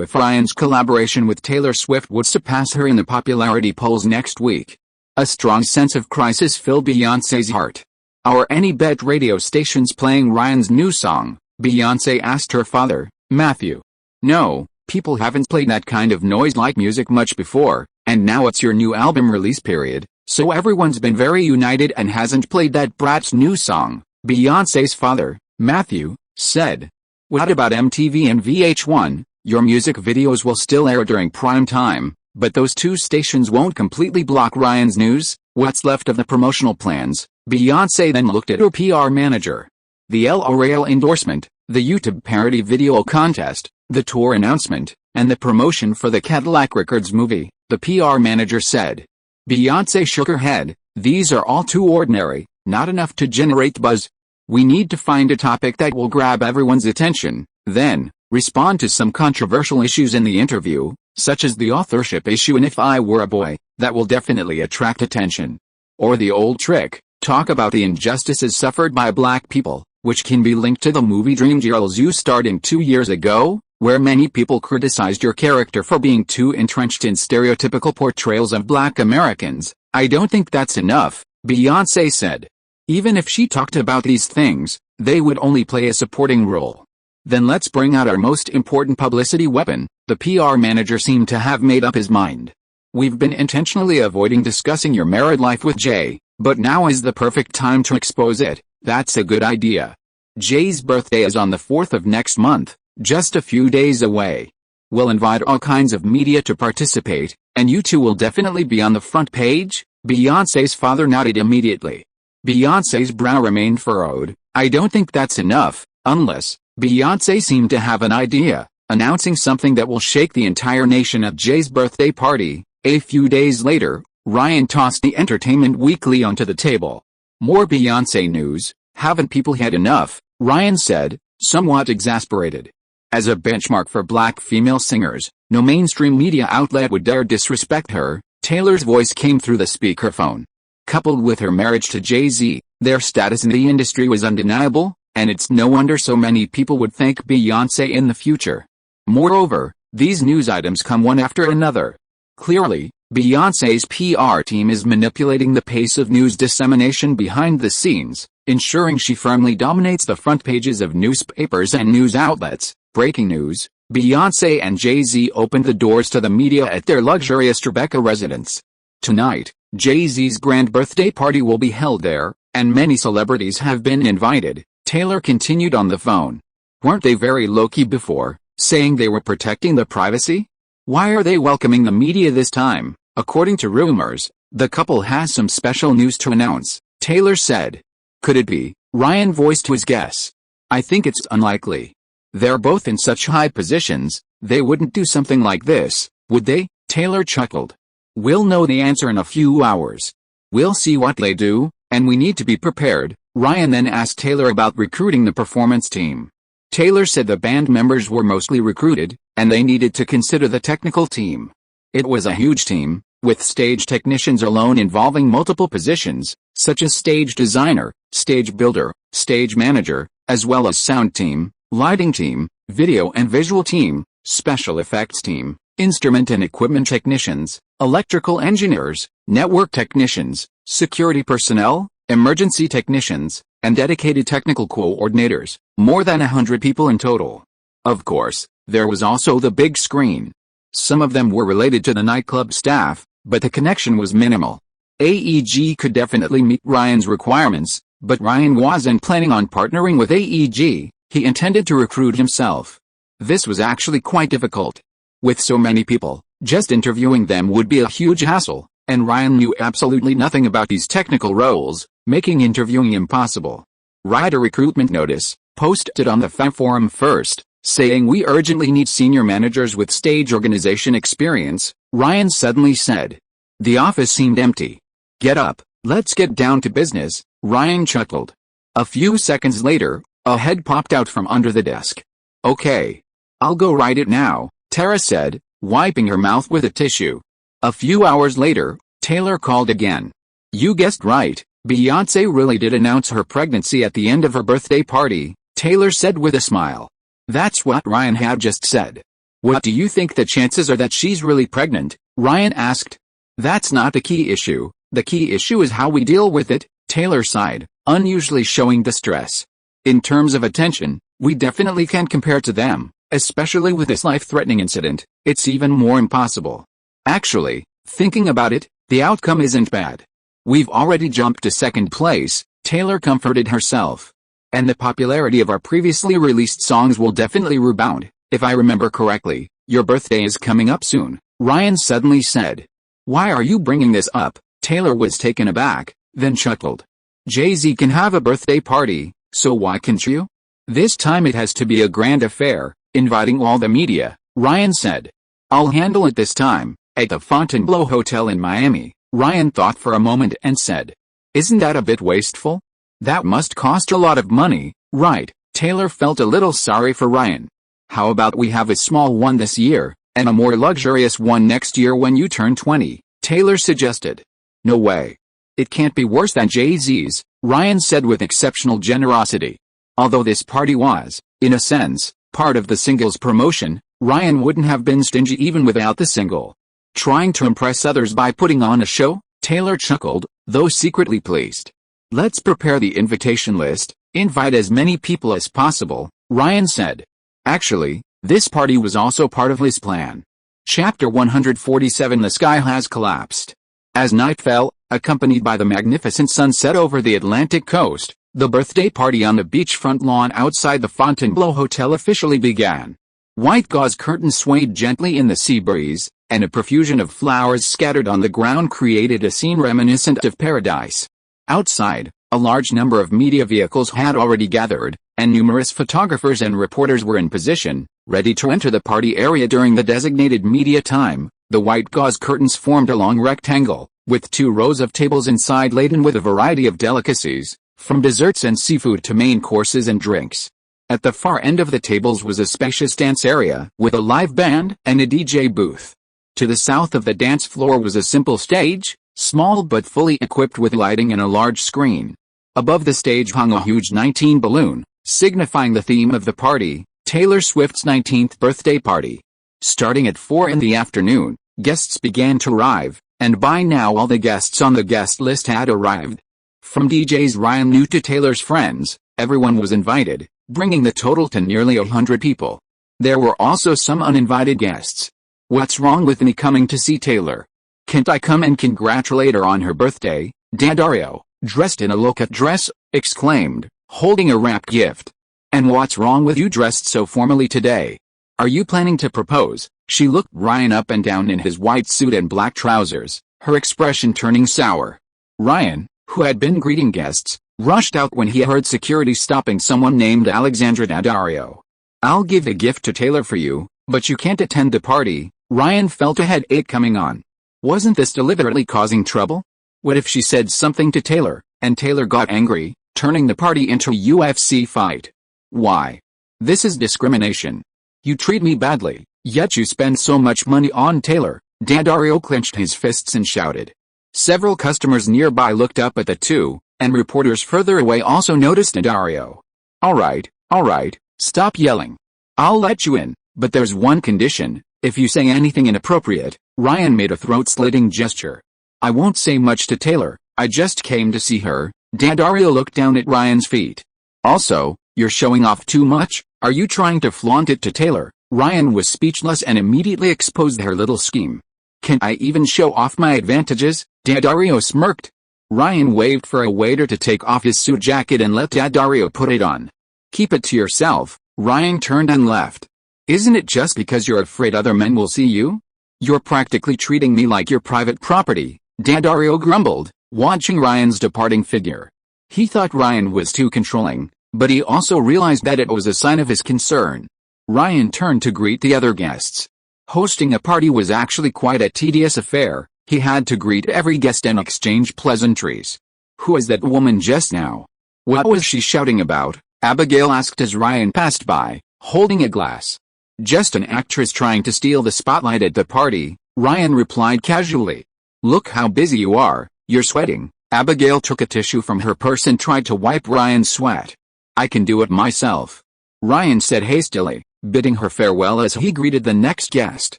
if Ryan's collaboration with Taylor Swift would surpass her in the popularity polls next week. A strong sense of crisis filled Beyoncé's heart. Are any bet radio stations playing Ryan's new song? Beyoncé asked her father, Matthew. No, people haven't played that kind of noise-like music much before, and now it's your new album release period, so everyone's been very united and hasn't played that brat's new song, Beyoncé's father, Matthew, said. What about MTV and VH1? Your music videos will still air during prime time, but those two stations won't completely block Ryan's news. What's left of the promotional plans? Beyoncé then looked at her PR manager. The L'Oreal endorsement, the YouTube parody video contest, the tour announcement, and the promotion for the Cadillac Records movie, the PR manager said. Beyoncé shook her head. These are all too ordinary, not enough to generate buzz. We need to find a topic that will grab everyone's attention, then, respond to some controversial issues in the interview, such as the authorship issue in If I Were a Boy, that will definitely attract attention. Or the old trick, talk about the injustices suffered by black people, which can be linked to the movie Dreamgirls you starred in 2 years ago, where many people criticized your character for being too entrenched in stereotypical portrayals of black Americans. I don't think that's enough, Beyoncé said. Even if she talked about these things, they would only play a supporting role. Then let's bring out our most important publicity weapon. The PR manager seemed to have made up his mind. We've been intentionally avoiding discussing your married life with Jay, but now is the perfect time to expose it. That's a good idea. Jay's birthday is on the 4th of next month, just a few days away. We'll invite all kinds of media to participate, and you two will definitely be on the front page. Beyoncé's father nodded immediately. Beyoncé's brow remained furrowed, I don't think that's enough, unless Beyoncé seemed to have an idea, announcing something that will shake the entire nation at Jay's birthday party. A few days later, Ryan tossed the Entertainment Weekly onto the table. More Beyoncé news, haven't people had enough? Ryan said, somewhat exasperated. As a benchmark for black female singers, no mainstream media outlet would dare disrespect her. Taylor's voice came through the speakerphone. Coupled with her marriage to Jay-Z, their status in the industry was undeniable, and it's no wonder so many people would thank Beyoncé in the future. Moreover, these news items come one after another. Clearly, Beyoncé's PR team is manipulating the pace of news dissemination behind the scenes, ensuring she firmly dominates the front pages of newspapers and news outlets. Breaking news: Beyoncé and Jay-Z opened the doors to the media at their luxurious Tribeca residence. Tonight, Jay-Z's grand birthday party will be held there, and many celebrities have been invited. Taylor continued on the phone. Weren't they very low-key before, saying they were protecting the privacy? Why are they welcoming the media this time? According to rumors, the couple has some special news to announce, Taylor said. Could it be? Ryan voiced his guess. I think it's unlikely. They're both in such high positions, they wouldn't do something like this, would they? Taylor chuckled. We'll know the answer in a few hours. We'll see what they do, and we need to be prepared. Ryan then asked Taylor about recruiting the performance team. Taylor said the band members were mostly recruited, and they needed to consider the technical team. It was a huge team, with stage technicians alone involving multiple positions, such as stage designer, stage builder, stage manager, as well as sound team, lighting team, video and visual team, special effects team, instrument and equipment technicians, electrical engineers, network technicians, security personnel, emergency technicians, and dedicated technical coordinators, more than 100 people in total. Of course, there was also the big screen. Some of them were related to the nightclub staff, but the connection was minimal. AEG could definitely meet Ryan's requirements, but Ryan wasn't planning on partnering with AEG, he intended to recruit himself. This was actually quite difficult. With so many people, just interviewing them would be a huge hassle, and Ryan knew absolutely nothing about these technical roles, making interviewing impossible. Write a recruitment notice, posted on the Fan Forum first, saying we urgently need senior managers with stage organization experience, Ryan suddenly said. The office seemed empty. Get up, let's get down to business, Ryan chuckled. A few seconds later, a head popped out from under the desk. Okay. I'll go write it now, Tara said, wiping her mouth with a tissue. A few hours later, Taylor called again. You guessed right, Beyoncé really did announce her pregnancy at the end of her birthday party, Taylor said with a smile. That's what Ryan had just said. What do you think the chances are that she's really pregnant? Ryan asked. That's not the key issue. The key issue is how we deal with it, Taylor sighed, unusually showing distress. In terms of attention, we definitely can't compare to them, especially with this life-threatening incident. It's even more impossible. Actually, thinking about it, the outcome isn't bad. We've already jumped to second place, Taylor comforted herself. And the popularity of our previously released songs will definitely rebound. If I remember correctly, your birthday is coming up soon, Ryan suddenly said. Why are you bringing this up? Taylor was taken aback, then chuckled. Jay-Z can have a birthday party, so why can't you? This time it has to be a grand affair, inviting all the media, Ryan said. I'll handle it this time, at the Fontainebleau Hotel in Miami. Ryan thought for a moment and said. Isn't that a bit wasteful? That must cost a lot of money, right? Taylor felt a little sorry for Ryan. How about we have a small one this year, and a more luxurious one next year when you turn 20, Taylor suggested. No way. It can't be worse than Jay-Z's, Ryan said with exceptional generosity. Although this party was, in a sense, part of the single's promotion, Ryan wouldn't have been stingy even without the single. Trying to impress others by putting on a show? Taylor chuckled, though secretly pleased. Let's prepare the invitation list, invite as many people as possible, Ryan said. Actually, this party was also part of his plan. Chapter 147 The sky has collapsed. As night fell, accompanied by the magnificent sunset over the Atlantic coast, the birthday party on the beachfront lawn outside the Fontainebleau Hotel officially began. White gauze curtains swayed gently in the sea breeze, and a profusion of flowers scattered on the ground created a scene reminiscent of paradise. Outside, A large number of media vehicles had already gathered, and numerous photographers and reporters were in position, ready to enter the party area during the designated media time. The white gauze curtains formed a long rectangle, with 2 rows of tables inside laden with a variety of delicacies, from desserts and seafood to main courses and drinks. At the far end of the tables was a spacious dance area, with a live band and a DJ booth. To the south of the dance floor was a simple stage, small but fully equipped with lighting and a large screen. Above the stage hung a huge 19 balloon, signifying the theme of the party, Taylor Swift's 19th birthday party. Starting at 4 in the afternoon, guests began to arrive, and by now all the guests on the guest list had arrived. From DJs Ryan New to Taylor's friends, everyone was invited, bringing the total to nearly 100 people. There were also some uninvited guests. "What's wrong with me coming to see Taylor? Can't I come and congratulate her on her birthday?" D'Addario, dressed in a low-cut dress, exclaimed, holding a wrapped gift. "And what's wrong with you dressed so formally today? Are you planning to propose?" She looked Ryan up and down in his white suit and black trousers, her expression turning sour. Ryan, who had been greeting guests, rushed out when he heard security stopping someone named Alexandra D'Addario. "I'll give a gift to Taylor for you, but you can't attend the party." Ryan felt a headache coming on. Wasn't this deliberately causing trouble? What if she said something to Taylor, and Taylor got angry, turning the party into a UFC fight? Why? This is discrimination. You treat me badly, yet you spend so much money on Taylor. D'Addario clenched his fists and shouted. Several customers nearby looked up at the two, and reporters further away also noticed D'Addario. All right, stop yelling. I'll let you in, but there's one condition: if you say anything inappropriate. Ryan made a throat-slitting gesture. I won't say much to Taylor, I just came to see her. D'Addario looked down at Ryan's feet. Also, you're showing off too much. Are you trying to flaunt it to Taylor? Ryan was speechless and immediately exposed her little scheme. Can I even show off my advantages? D'Addario smirked. Ryan waved for a waiter to take off his suit jacket and let D'Addario put it on. Keep it to yourself. Ryan turned and left. Isn't it just because you're afraid other men will see you? You're practically treating me like your private property, D'Addario grumbled, watching Ryan's departing figure. He thought Ryan was too controlling, but he also realized that it was a sign of his concern. Ryan turned to greet the other guests. Hosting a party was actually quite a tedious affair. He had to greet every guest and exchange pleasantries. Who is that woman just now? What was she shouting about? Abigail asked as Ryan passed by, holding a glass. Just an actress trying to steal the spotlight at the party, Ryan replied casually. Look how busy you are, you're sweating. Abigail took a tissue from her purse and tried to wipe Ryan's sweat. I can do it myself, Ryan said hastily, bidding her farewell as he greeted the next guest.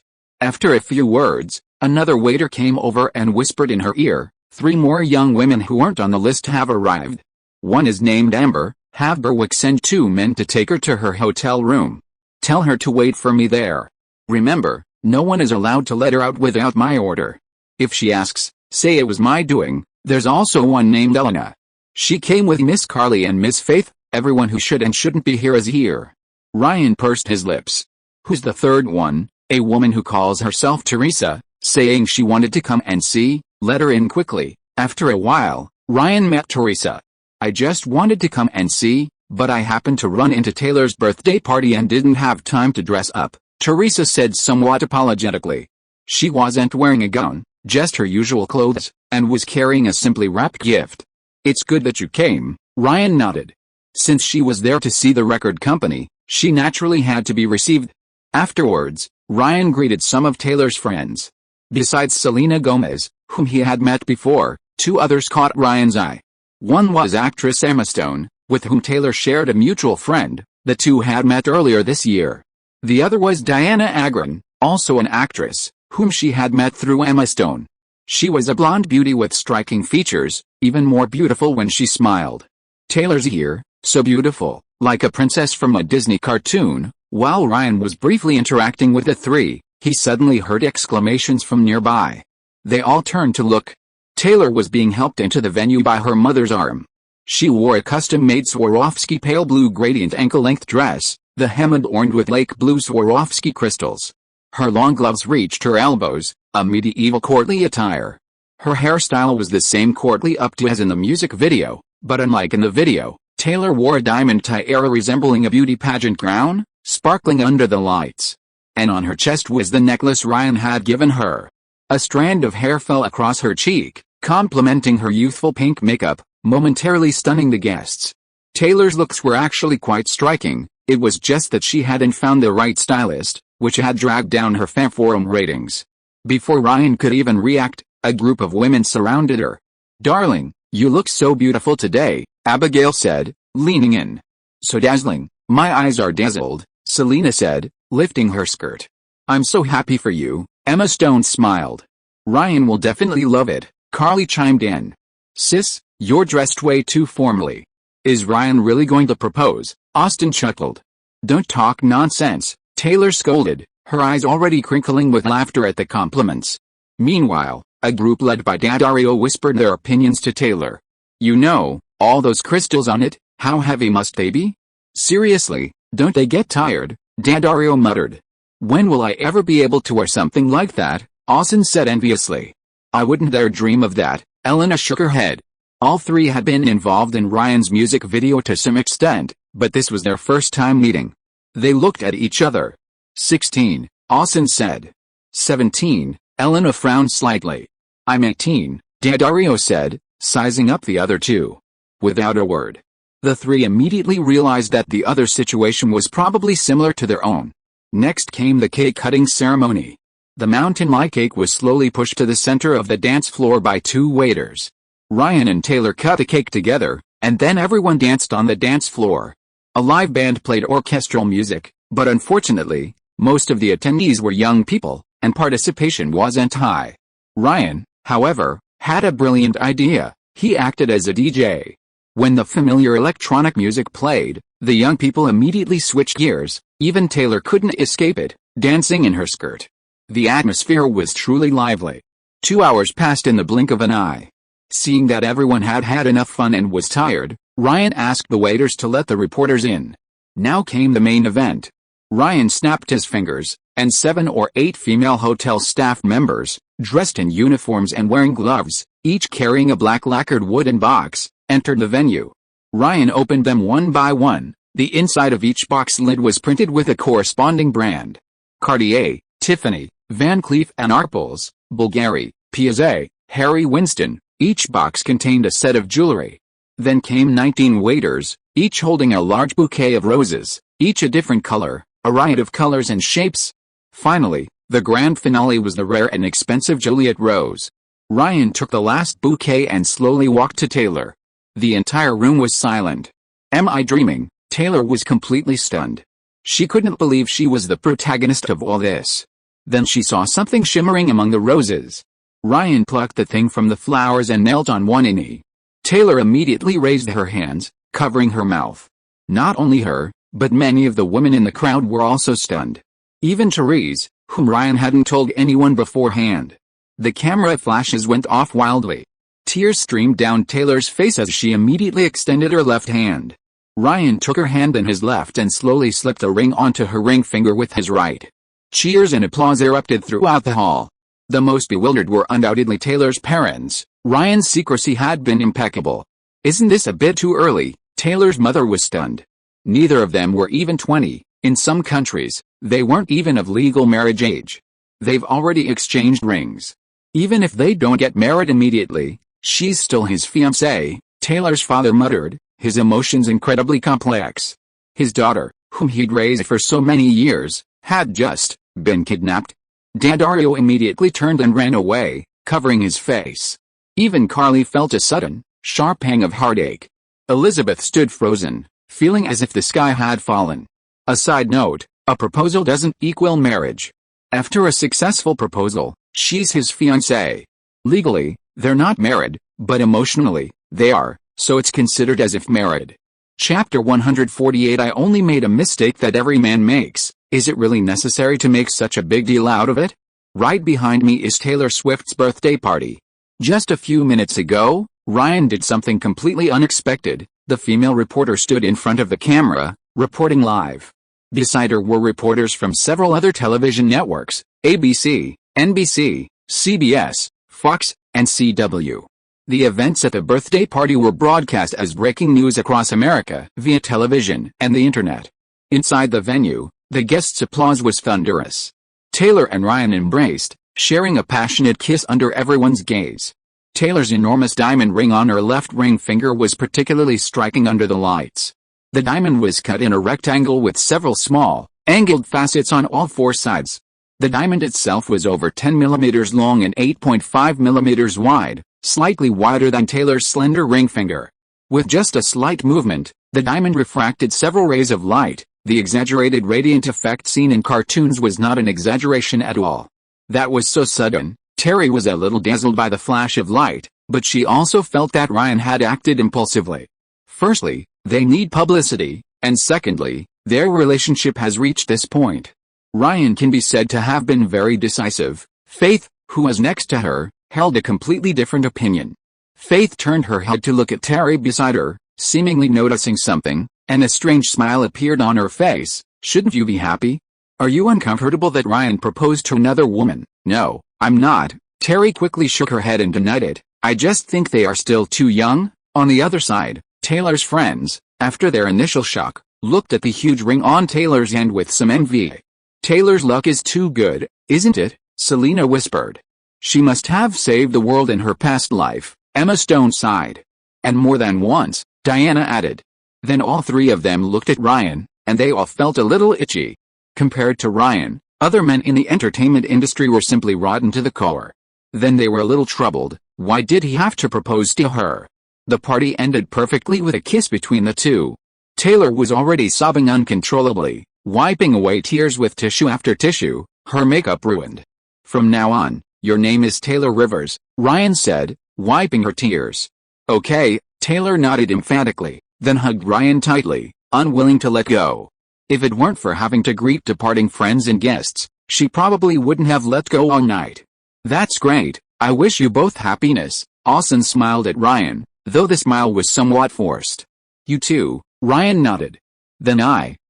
After a few words, another waiter came over and whispered in her ear, 3 more young women who weren't on the list have arrived. One is named Amber. Have Berwick send 2 men to take her to her hotel room. Tell her to wait for me there. Remember, no one is allowed to let her out without my order. If she asks, say it was my doing. There's also one named Elena. She came with Miss Carly and Miss Faith. Everyone who should and shouldn't be here is here. Ryan pursed his lips. Who's the third one? A woman who calls herself Teresa, saying she wanted to come and see. Let her in quickly. After a while, Ryan met Teresa. I just wanted to come and see, but I happened to run into Taylor's birthday party and didn't have time to dress up, Teresa said somewhat apologetically. She wasn't wearing a gown, just her usual clothes, and was carrying a simply wrapped gift. It's good that you came, Ryan nodded. Since she was there to see the record company, she naturally had to be received. Afterwards, Ryan greeted some of Taylor's friends. Besides Selena Gomez, whom he had met before, 2 others caught Ryan's eye. One was actress Emma Stone, with whom Taylor shared a mutual friend. The 2 had met earlier this year. The other was Diana Agron, also an actress, whom she had met through Emma Stone. She was a blonde beauty with striking features, even more beautiful when she smiled. Taylor's here, so beautiful, like a princess from a Disney cartoon. While Ryan was briefly interacting with the 3, he suddenly heard exclamations from nearby. They all turned to look. Taylor was being helped into the venue by her mother's arm. She wore a custom-made Swarovski pale blue gradient ankle-length dress, the hem adorned with lake blue Swarovski crystals. Her long gloves reached her elbows, a medieval courtly attire. Her hairstyle was the same courtly updo as in the music video, But unlike in the video, Taylor wore a diamond tiara resembling a beauty pageant crown, sparkling under the lights. And on her chest was the necklace Ryan had given her. A strand of hair fell across her cheek, complementing her youthful pink makeup, momentarily stunning the guests. Taylor's looks were actually quite striking. It was just that she hadn't found the right stylist, which had dragged down her fan forum ratings. Before Ryan could even react, a group of women surrounded her. "Darling, you look so beautiful today," Abigail said, leaning in. "So dazzling, my eyes are dazzled," Selena said, lifting her skirt. "I'm so happy for you," Emma Stone smiled. "Ryan will definitely love it," Carly chimed in. "Sis, you're dressed way too formally." "Is Ryan really going to propose?" Austin chuckled. "Don't talk nonsense," Taylor scolded, her eyes already crinkling with laughter at the compliments. Meanwhile, a group led by Daddario whispered their opinions to Taylor. "You know, all those crystals on it, how heavy must they be? Seriously, don't they get tired?" Daddario muttered. "When will I ever be able to wear something like that?" Austin said enviously. "I wouldn't dare dream of that," Elena shook her head. All three had been involved in Ryan's music video to some extent, but this was their first time meeting. They looked at each other. 16, Austin said. 17, Elena frowned slightly. "I'm 18, Daddario said, sizing up the other two. Without a word. The three immediately realized that the other situation was probably similar to their own. Next came the cake-cutting ceremony. The mountain-like cake was slowly pushed to the center of the dance floor by two waiters. Ryan and Taylor cut the cake together, and then everyone danced on the dance floor. A live band played orchestral music, but unfortunately, most of the attendees were young people, and participation wasn't high. Ryan, however, had a brilliant idea. He acted as a DJ. When the familiar electronic music played, the young people immediately switched gears. Even Taylor couldn't escape it, dancing in her skirt. The atmosphere was truly lively. 2 hours passed in the blink of an eye. Seeing that everyone had had enough fun and was tired, Ryan asked the waiters to let the reporters in. Now came the main event. Ryan snapped his fingers, and 7 or 8 female hotel staff members, dressed in uniforms and wearing gloves, each carrying a black lacquered wooden box, entered the venue. Ryan opened them one by one. The inside of each box lid was printed with a corresponding brand. Cartier, Tiffany, Van Cleef & Arpels, Bulgari, Piaget, Harry Winston. Each box contained a set of jewelry. Then came 19 waiters, each holding a large bouquet of roses, each a different color, a riot of colors and shapes. Finally, the grand finale was the rare and expensive Juliet rose. Ryan took the last bouquet and slowly walked to Taylor. The entire room was silent. Am I dreaming? Taylor was completely stunned. She couldn't believe she was the protagonist of all this. Then she saw something shimmering among the roses. Ryan plucked the thing from the flowers and knelt on one knee. Taylor immediately raised her hands, covering her mouth. Not only her, but many of the women in the crowd were also stunned. Even Therese, whom Ryan hadn't told anyone beforehand. The camera flashes went off wildly. Tears streamed down Taylor's face as she immediately extended her left hand. Ryan took her hand in his left and slowly slipped a ring onto her ring finger with his right. Cheers and applause erupted throughout the hall. The most bewildered were undoubtedly Taylor's parents. Ryan's secrecy had been impeccable. "Isn't this a bit too early?" Taylor's mother was stunned. Neither of them were even 20. In some countries, they weren't even of legal marriage age. They've already exchanged rings. Even if they don't get married immediately, she's still his fiancée, Taylor's father muttered, his emotions incredibly complex. His daughter, whom he'd raised for so many years, had just been kidnapped. Daddario immediately turned and ran away, covering his face. Even Carly felt a sudden, sharp pang of heartache. Elizabeth stood frozen, feeling as if the sky had fallen. A side note, a proposal doesn't equal marriage. After a successful proposal, she's his fiancée. Legally, they're not married, but emotionally, they are, so it's considered as if married. Chapter 148 I only made a mistake that every man makes. Is it really necessary to make such a big deal out of it? Right behind me is Taylor Swift's birthday party. Just a few minutes ago, Ryan did something completely unexpected. The female reporter stood in front of the camera, reporting live. Beside her were reporters from several other television networks, ABC, NBC, CBS, Fox, and CW. The events at the birthday party were broadcast as breaking news across America via television and the internet. Inside the venue, the guests' applause was thunderous. Taylor and Ryan embraced, sharing a passionate kiss under everyone's gaze. Taylor's enormous diamond ring on her left ring finger was particularly striking under the lights. The diamond was cut in a rectangle with several small, angled facets on all four sides. The diamond itself was over 10 millimeters long and 8.5 millimeters wide, slightly wider than Taylor's slender ring finger. With just a slight movement, the diamond refracted several rays of light. The exaggerated radiant effect seen in cartoons was not an exaggeration at all. That was so sudden. Terry was a little dazzled by the flash of light, but she also felt that Ryan had acted impulsively. Firstly, they need publicity, and secondly, their relationship has reached this point. Ryan can be said to have been very decisive. Faith, who was next to her, held a completely different opinion. Faith turned her head to look at Terry beside her, seemingly noticing something, and a strange smile appeared on her face. Shouldn't you be happy? Are you uncomfortable that Ryan proposed to another woman? No, I'm not. Terry quickly shook her head and denied it. I just think they are still too young. On the other side, Taylor's friends, after their initial shock, looked at the huge ring on Taylor's hand with some envy. Taylor's luck is too good, isn't it? Selena whispered. She must have saved the world in her past life, Emma Stone sighed. And more than once, Diana added. Then all three of them looked at Ryan, and they all felt a little itchy. Compared to Ryan, other men in the entertainment industry were simply rotten to the core. Then they were a little troubled. Why did he have to propose to her? The party ended perfectly with a kiss between the two. Taylor was already sobbing uncontrollably, wiping away tears with tissue after tissue, her makeup ruined. From now on, your name is Taylor Rivers, Ryan said, wiping her tears. Okay, Taylor nodded emphatically, then hugged Ryan tightly, unwilling to let go. If it weren't for having to greet departing friends and guests, she probably wouldn't have let go all night. That's great, I wish you both happiness, Austin smiled at Ryan, though the smile was somewhat forced. You too, Ryan nodded. Then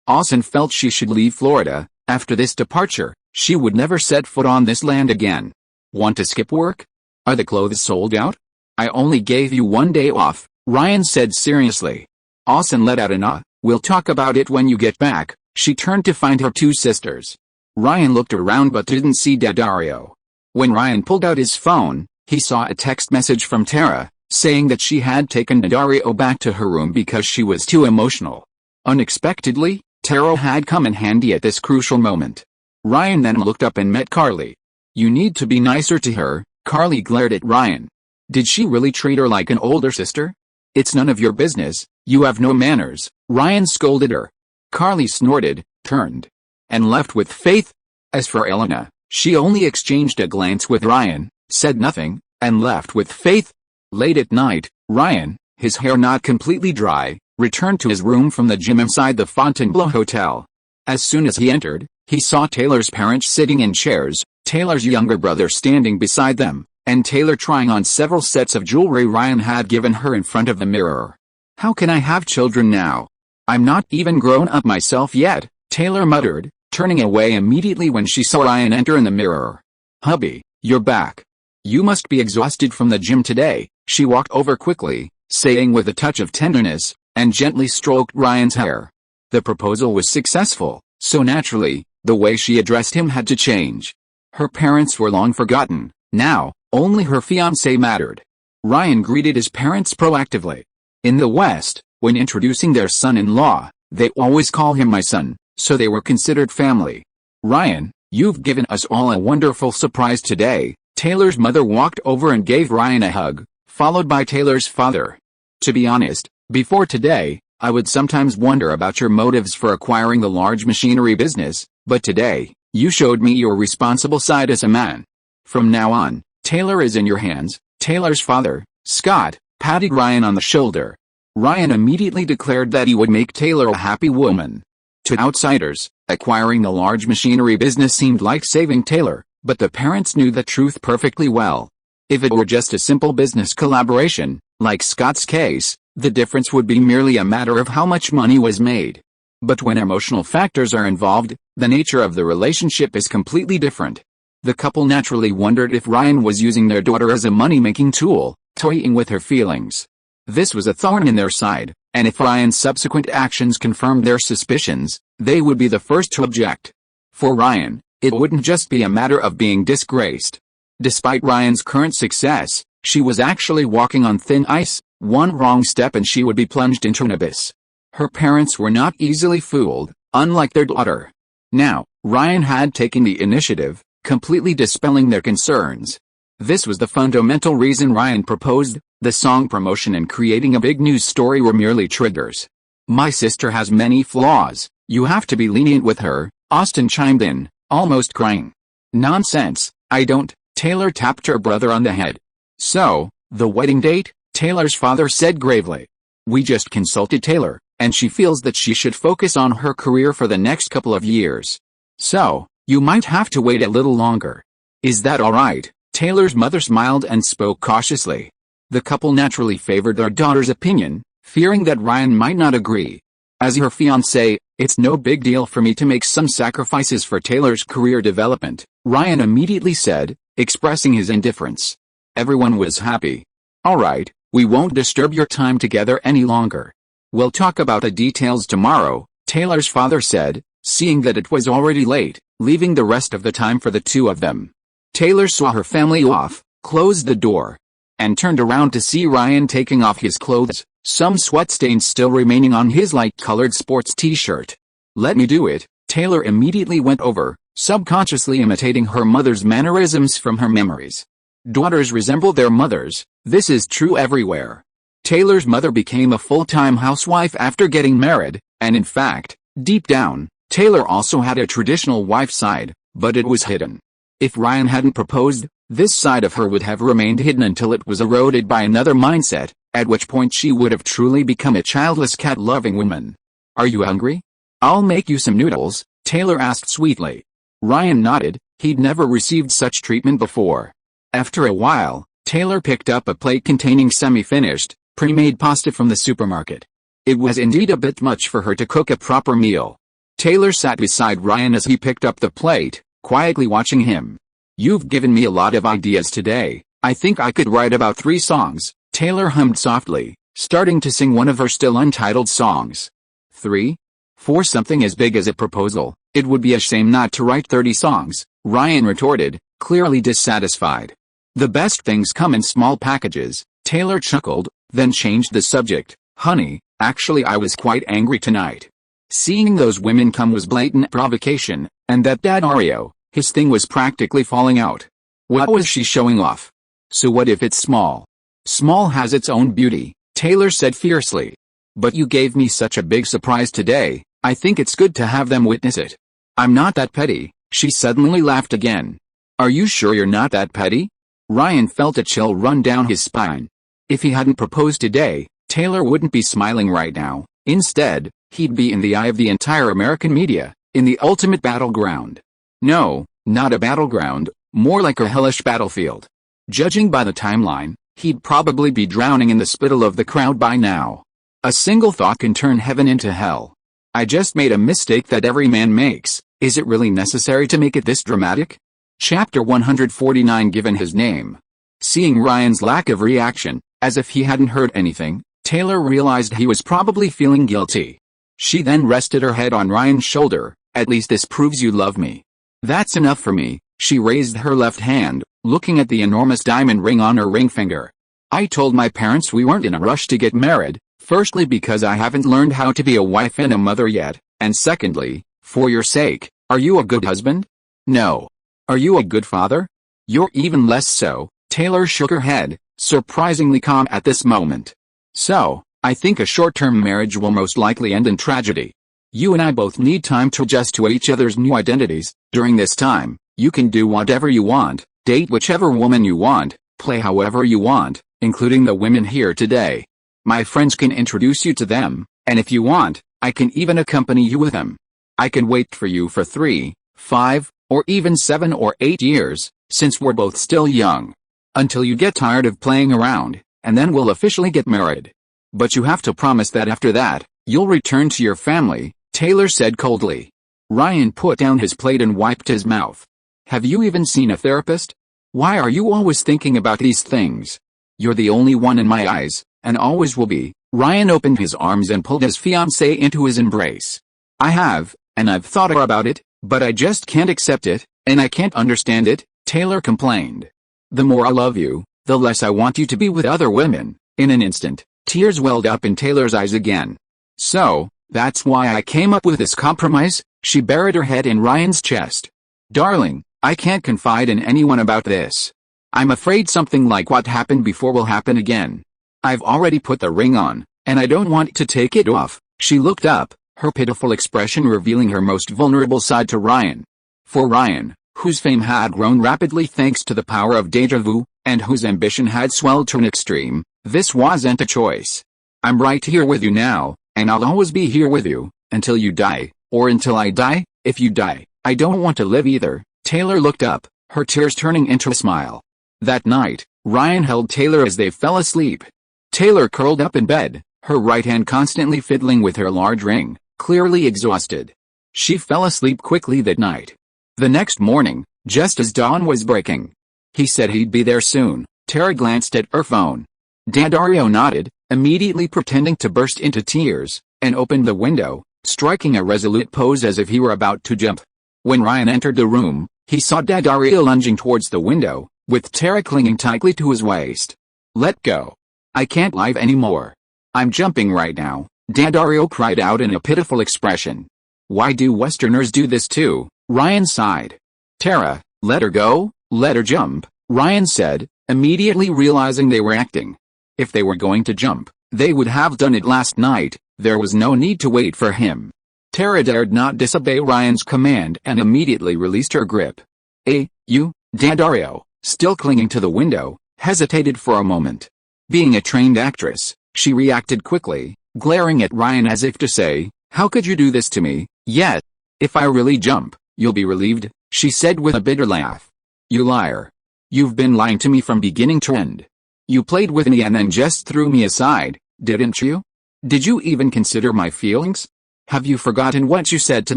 Austin felt she should leave Florida. After this departure, she would never set foot on this land again. Want to skip work? Are the clothes sold out? I only gave you 1 day off, Ryan said seriously. Austin let out an we'll talk about it when you get back. She turned to find her two sisters. Ryan looked around but didn't see Daddario. When Ryan pulled out his phone, he saw a text message from Tara, saying that she had taken Daddario back to her room because she was too emotional. Unexpectedly, Tara had come in handy at this crucial moment. Ryan then looked up and met Carly. You need to be nicer to her, Carly glared at Ryan. Did she really treat her like an older sister? It's none of your business, you have no manners, Ryan scolded her. Carly snorted, turned, and left with Faith. As for Elena, she only exchanged a glance with Ryan, said nothing, and left with Faith. Late at night, Ryan, his hair not completely dry, returned to his room from the gym inside the Fontainebleau Hotel. As soon as he entered, he saw Taylor's parents sitting in chairs, Taylor's younger brother standing beside them, and Taylor trying on several sets of jewelry Ryan had given her in front of the mirror. How can I have children now? I'm not even grown up myself yet, Taylor muttered, turning away immediately when she saw Ryan enter in the mirror. Hubby, you're back. You must be exhausted from the gym today, she walked over quickly, saying with a touch of tenderness, and gently stroked Ryan's hair. The proposal was successful, so naturally, the way she addressed him had to change. Her parents were long forgotten, now, only her fiancé mattered. Ryan greeted his parents proactively. In the West, when introducing their son-in-law, they always call him my son, so they were considered family. Ryan, you've given us all a wonderful surprise today. Taylor's mother walked over and gave Ryan a hug, followed by Taylor's father. To be honest, before today, I would sometimes wonder about your motives for acquiring the large machinery business, but today, you showed me your responsible side as a man. From now on, Taylor is in your hands. Taylor's father, Scott, patted Ryan on the shoulder. Ryan immediately declared that he would make Taylor a happy woman. To outsiders, acquiring the large machinery business seemed like saving Taylor, but the parents knew the truth perfectly well. If it were just a simple business collaboration, like Scott's case, the difference would be merely a matter of how much money was made. But when emotional factors are involved, the nature of the relationship is completely different. The couple naturally wondered if Ryan was using their daughter as a money-making tool. toying with her feelings. This was a thorn in their side, and if Ryan's subsequent actions confirmed their suspicions, they would be the first to object. For Ryan, it wouldn't just be a matter of being disgraced. Despite Ryan's current success, she was actually walking on thin ice. One wrong step and she would be plunged into an abyss. Her parents were not easily fooled, unlike their daughter. Now, Ryan had taken the initiative, completely dispelling their concerns. This was the fundamental reason Ryan proposed. The song promotion and creating a big news story were merely triggers. "My sister has many flaws, you have to be lenient with her," Austin chimed in, almost crying. "Nonsense, I don't," Taylor tapped her brother on the head. "So, the wedding date?" Taylor's father said gravely. "We just consulted Taylor, and she feels that she should focus on her career for the next couple of years. So, you might have to wait a little longer." "Is that all right?" Taylor's mother smiled and spoke cautiously. The couple naturally favored their daughter's opinion, fearing that Ryan might not agree. As her fiancé, "It's no big deal for me to make some sacrifices for Taylor's career development," Ryan immediately said, expressing his indifference. Everyone was happy. "All right, we won't disturb your time together any longer. We'll talk about the details tomorrow," Taylor's father said, seeing that it was already late, leaving the rest of the time for the two of them. Taylor saw her family off, closed the door, and turned around to see Ryan taking off his clothes, some sweat stains still remaining on his light-colored sports t-shirt. "Let me do it." Taylor immediately went over, subconsciously imitating her mother's mannerisms from her memories. Daughters resemble their mothers, this is true everywhere. Taylor's mother became a full-time housewife after getting married, and in fact, deep down, Taylor also had a traditional wife side, but it was hidden. If Ryan hadn't proposed, this side of her would have remained hidden until it was eroded by another mindset, at which point she would have truly become a childless cat-loving woman. "Are you hungry? I'll make you some noodles," Taylor asked sweetly. Ryan nodded, he'd never received such treatment before. After a while, Taylor picked up a plate containing semi-finished, pre-made pasta from the supermarket. It was indeed a bit much for her to cook a proper meal. Taylor sat beside Ryan as he picked up the plate, quietly watching him. "You've given me a lot of ideas today. I think I could write about 3 songs, Taylor hummed softly, starting to sing one of her still untitled songs. 3? For something as big as a proposal, it would be a shame not to write 30 songs, Ryan retorted, clearly dissatisfied. "The best things come in small packages," Taylor chuckled, then changed the subject. "Honey, actually I was quite angry tonight. Seeing those women come was blatant provocation, and that Daddario, his thing was practically falling out. What was she showing off? So what if it's small? Small has its own beauty," Taylor said fiercely. "But you gave me such a big surprise today, I think it's good to have them witness it." "I'm not that petty," she suddenly laughed again. "Are you sure you're not that petty?" Ryan felt a chill run down his spine. If he hadn't proposed today, Taylor wouldn't be smiling right now. Instead, he'd be in the eye of the entire American media, in the ultimate battleground. No, not a battleground, more like a hellish battlefield. Judging by the timeline, he'd probably be drowning in the spittle of the crowd by now. A single thought can turn heaven into hell. "I just made a mistake that every man makes. Is it really necessary to make it this dramatic?" Chapter 149. Given his name. Seeing Ryan's lack of reaction, as if he hadn't heard anything, Taylor realized he was probably feeling guilty. She then rested her head on Ryan's shoulder. "At least this proves you love me. That's enough for me." She raised her left hand, looking at the enormous diamond ring on her ring finger. "I told my parents we weren't in a rush to get married, firstly because I haven't learned how to be a wife and a mother yet, and secondly, for your sake. Are you a good husband? No. Are you a good father? You're even less so." Taylor shook her head, surprisingly calm at this moment. "So, I think a short-term marriage will most likely end in tragedy. You and I both need time to adjust to each other's new identities. During this time, you can do whatever you want, date whichever woman you want, play however you want, including the women here today. My friends can introduce you to them, and if you want, I can even accompany you with them. I can wait for you for 3, 5, or even 7 or 8 years, since we're both still young. Until you get tired of playing around, and then we'll officially get married. But you have to promise that after that, you'll return to your family," Taylor said coldly. Ryan put down his plate and wiped his mouth. "Have you even seen a therapist? Why are you always thinking about these things? You're the only one in my eyes, and always will be. Ryan opened his arms and pulled his fiancée into his embrace. I have, and I've thought about it, but I just can't accept it, and I can't understand it, Taylor complained. The more I love you, the less I want you to be with other women. In an instant, tears welled up in Taylor's eyes again. So, that's why I came up with this compromise. She buried her head in Ryan's chest. Darling, I can't confide in anyone about this. I'm afraid something like what happened before will happen again. I've already put the ring on, and I don't want to take it off. She looked up, her pitiful expression revealing her most vulnerable side to Ryan. For Ryan, whose fame had grown rapidly thanks to the power of déjà vu, and whose ambition had swelled to an extreme, this wasn't a choice. I'm right here with you now, and I'll always be here with you, until you die, or until I die. If you die, I don't want to live either. Taylor looked up, her tears turning into a smile. That night, Ryan held Taylor as they fell asleep. Taylor curled up in bed, her right hand constantly fiddling with her large ring, clearly exhausted. She fell asleep quickly that night. The next morning, just as dawn was breaking, he said he'd be there soon. Tara glanced at her phone. Daddario nodded, immediately pretending to burst into tears, and opened the window, striking a resolute pose as if he were about to jump. When Ryan entered the room, he saw Daddario lunging towards the window, with Tara clinging tightly to his waist. Let go. I can't live anymore. I'm jumping right now, Daddario cried out in a pitiful expression. Why do Westerners do this too? Ryan sighed. Tara, let her go, let her jump, Ryan said, immediately realizing they were acting. If they were going to jump, they would have done it last night. There was no need to wait for him. Tara dared not disobey Ryan's command and immediately released her grip. You, Daddario, still clinging to the window, hesitated for a moment. Being a trained actress, she reacted quickly, glaring at Ryan as if to say, how could you do this to me? Yet, if I really jump, you'll be relieved, she said with a bitter laugh. You liar. You've been lying to me from beginning to end. You played with me and then just threw me aside, didn't you? Did you even consider my feelings? Have you forgotten what you said to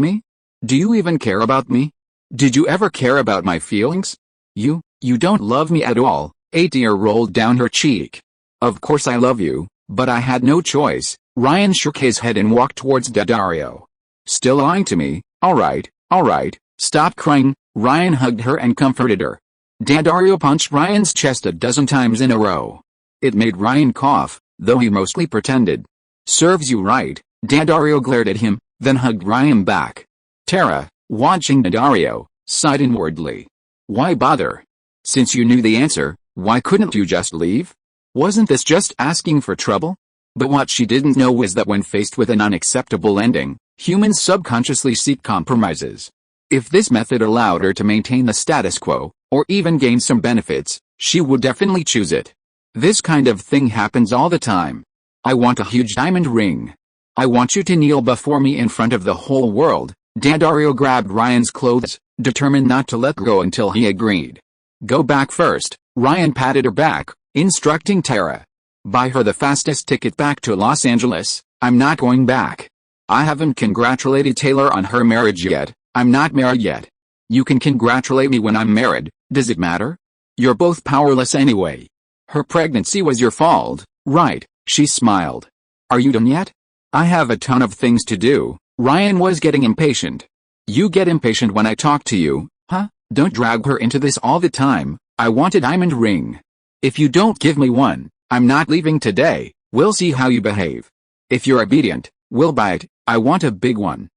me? Do you even care about me? Did you ever care about my feelings? You don't love me at all. A tear rolled down her cheek. Of course I love you, but I had no choice. Ryan shook his head and walked towards Daddario. Still lying to me? All right, stop crying. Ryan hugged her and comforted her. Daddario punched Ryan's chest a dozen times in a row. It made Ryan cough, though he mostly pretended. Serves you right, Daddario glared at him, then hugged Ryan back. Tara, watching Daddario, sighed inwardly. Why bother? Since you knew the answer, why couldn't you just leave? Wasn't this just asking for trouble? But what she didn't know was that when faced with an unacceptable ending, humans subconsciously seek compromises. If this method allowed her to maintain the status quo, or even gain some benefits, she would definitely choose it. This kind of thing happens all the time. I want a huge diamond ring. I want you to kneel before me in front of the whole world. Daddario grabbed Ryan's clothes, determined not to let go until he agreed. Go back first, Ryan patted her back, instructing Tara. Buy her the fastest ticket back to Los Angeles. I'm not going back. I haven't congratulated Taylor on her marriage yet. I'm not married yet. You can congratulate me when I'm married. Does it matter? You're both powerless anyway. Her pregnancy was your fault, right? She smiled. Are you done yet? I have a ton of things to do. Ryan was getting impatient. You get impatient when I talk to you, huh? Don't drag her into this all the time. I want a diamond ring. If you don't give me one, I'm not leaving today. We'll see how you behave. If you're obedient, we'll buy it. I want a big one.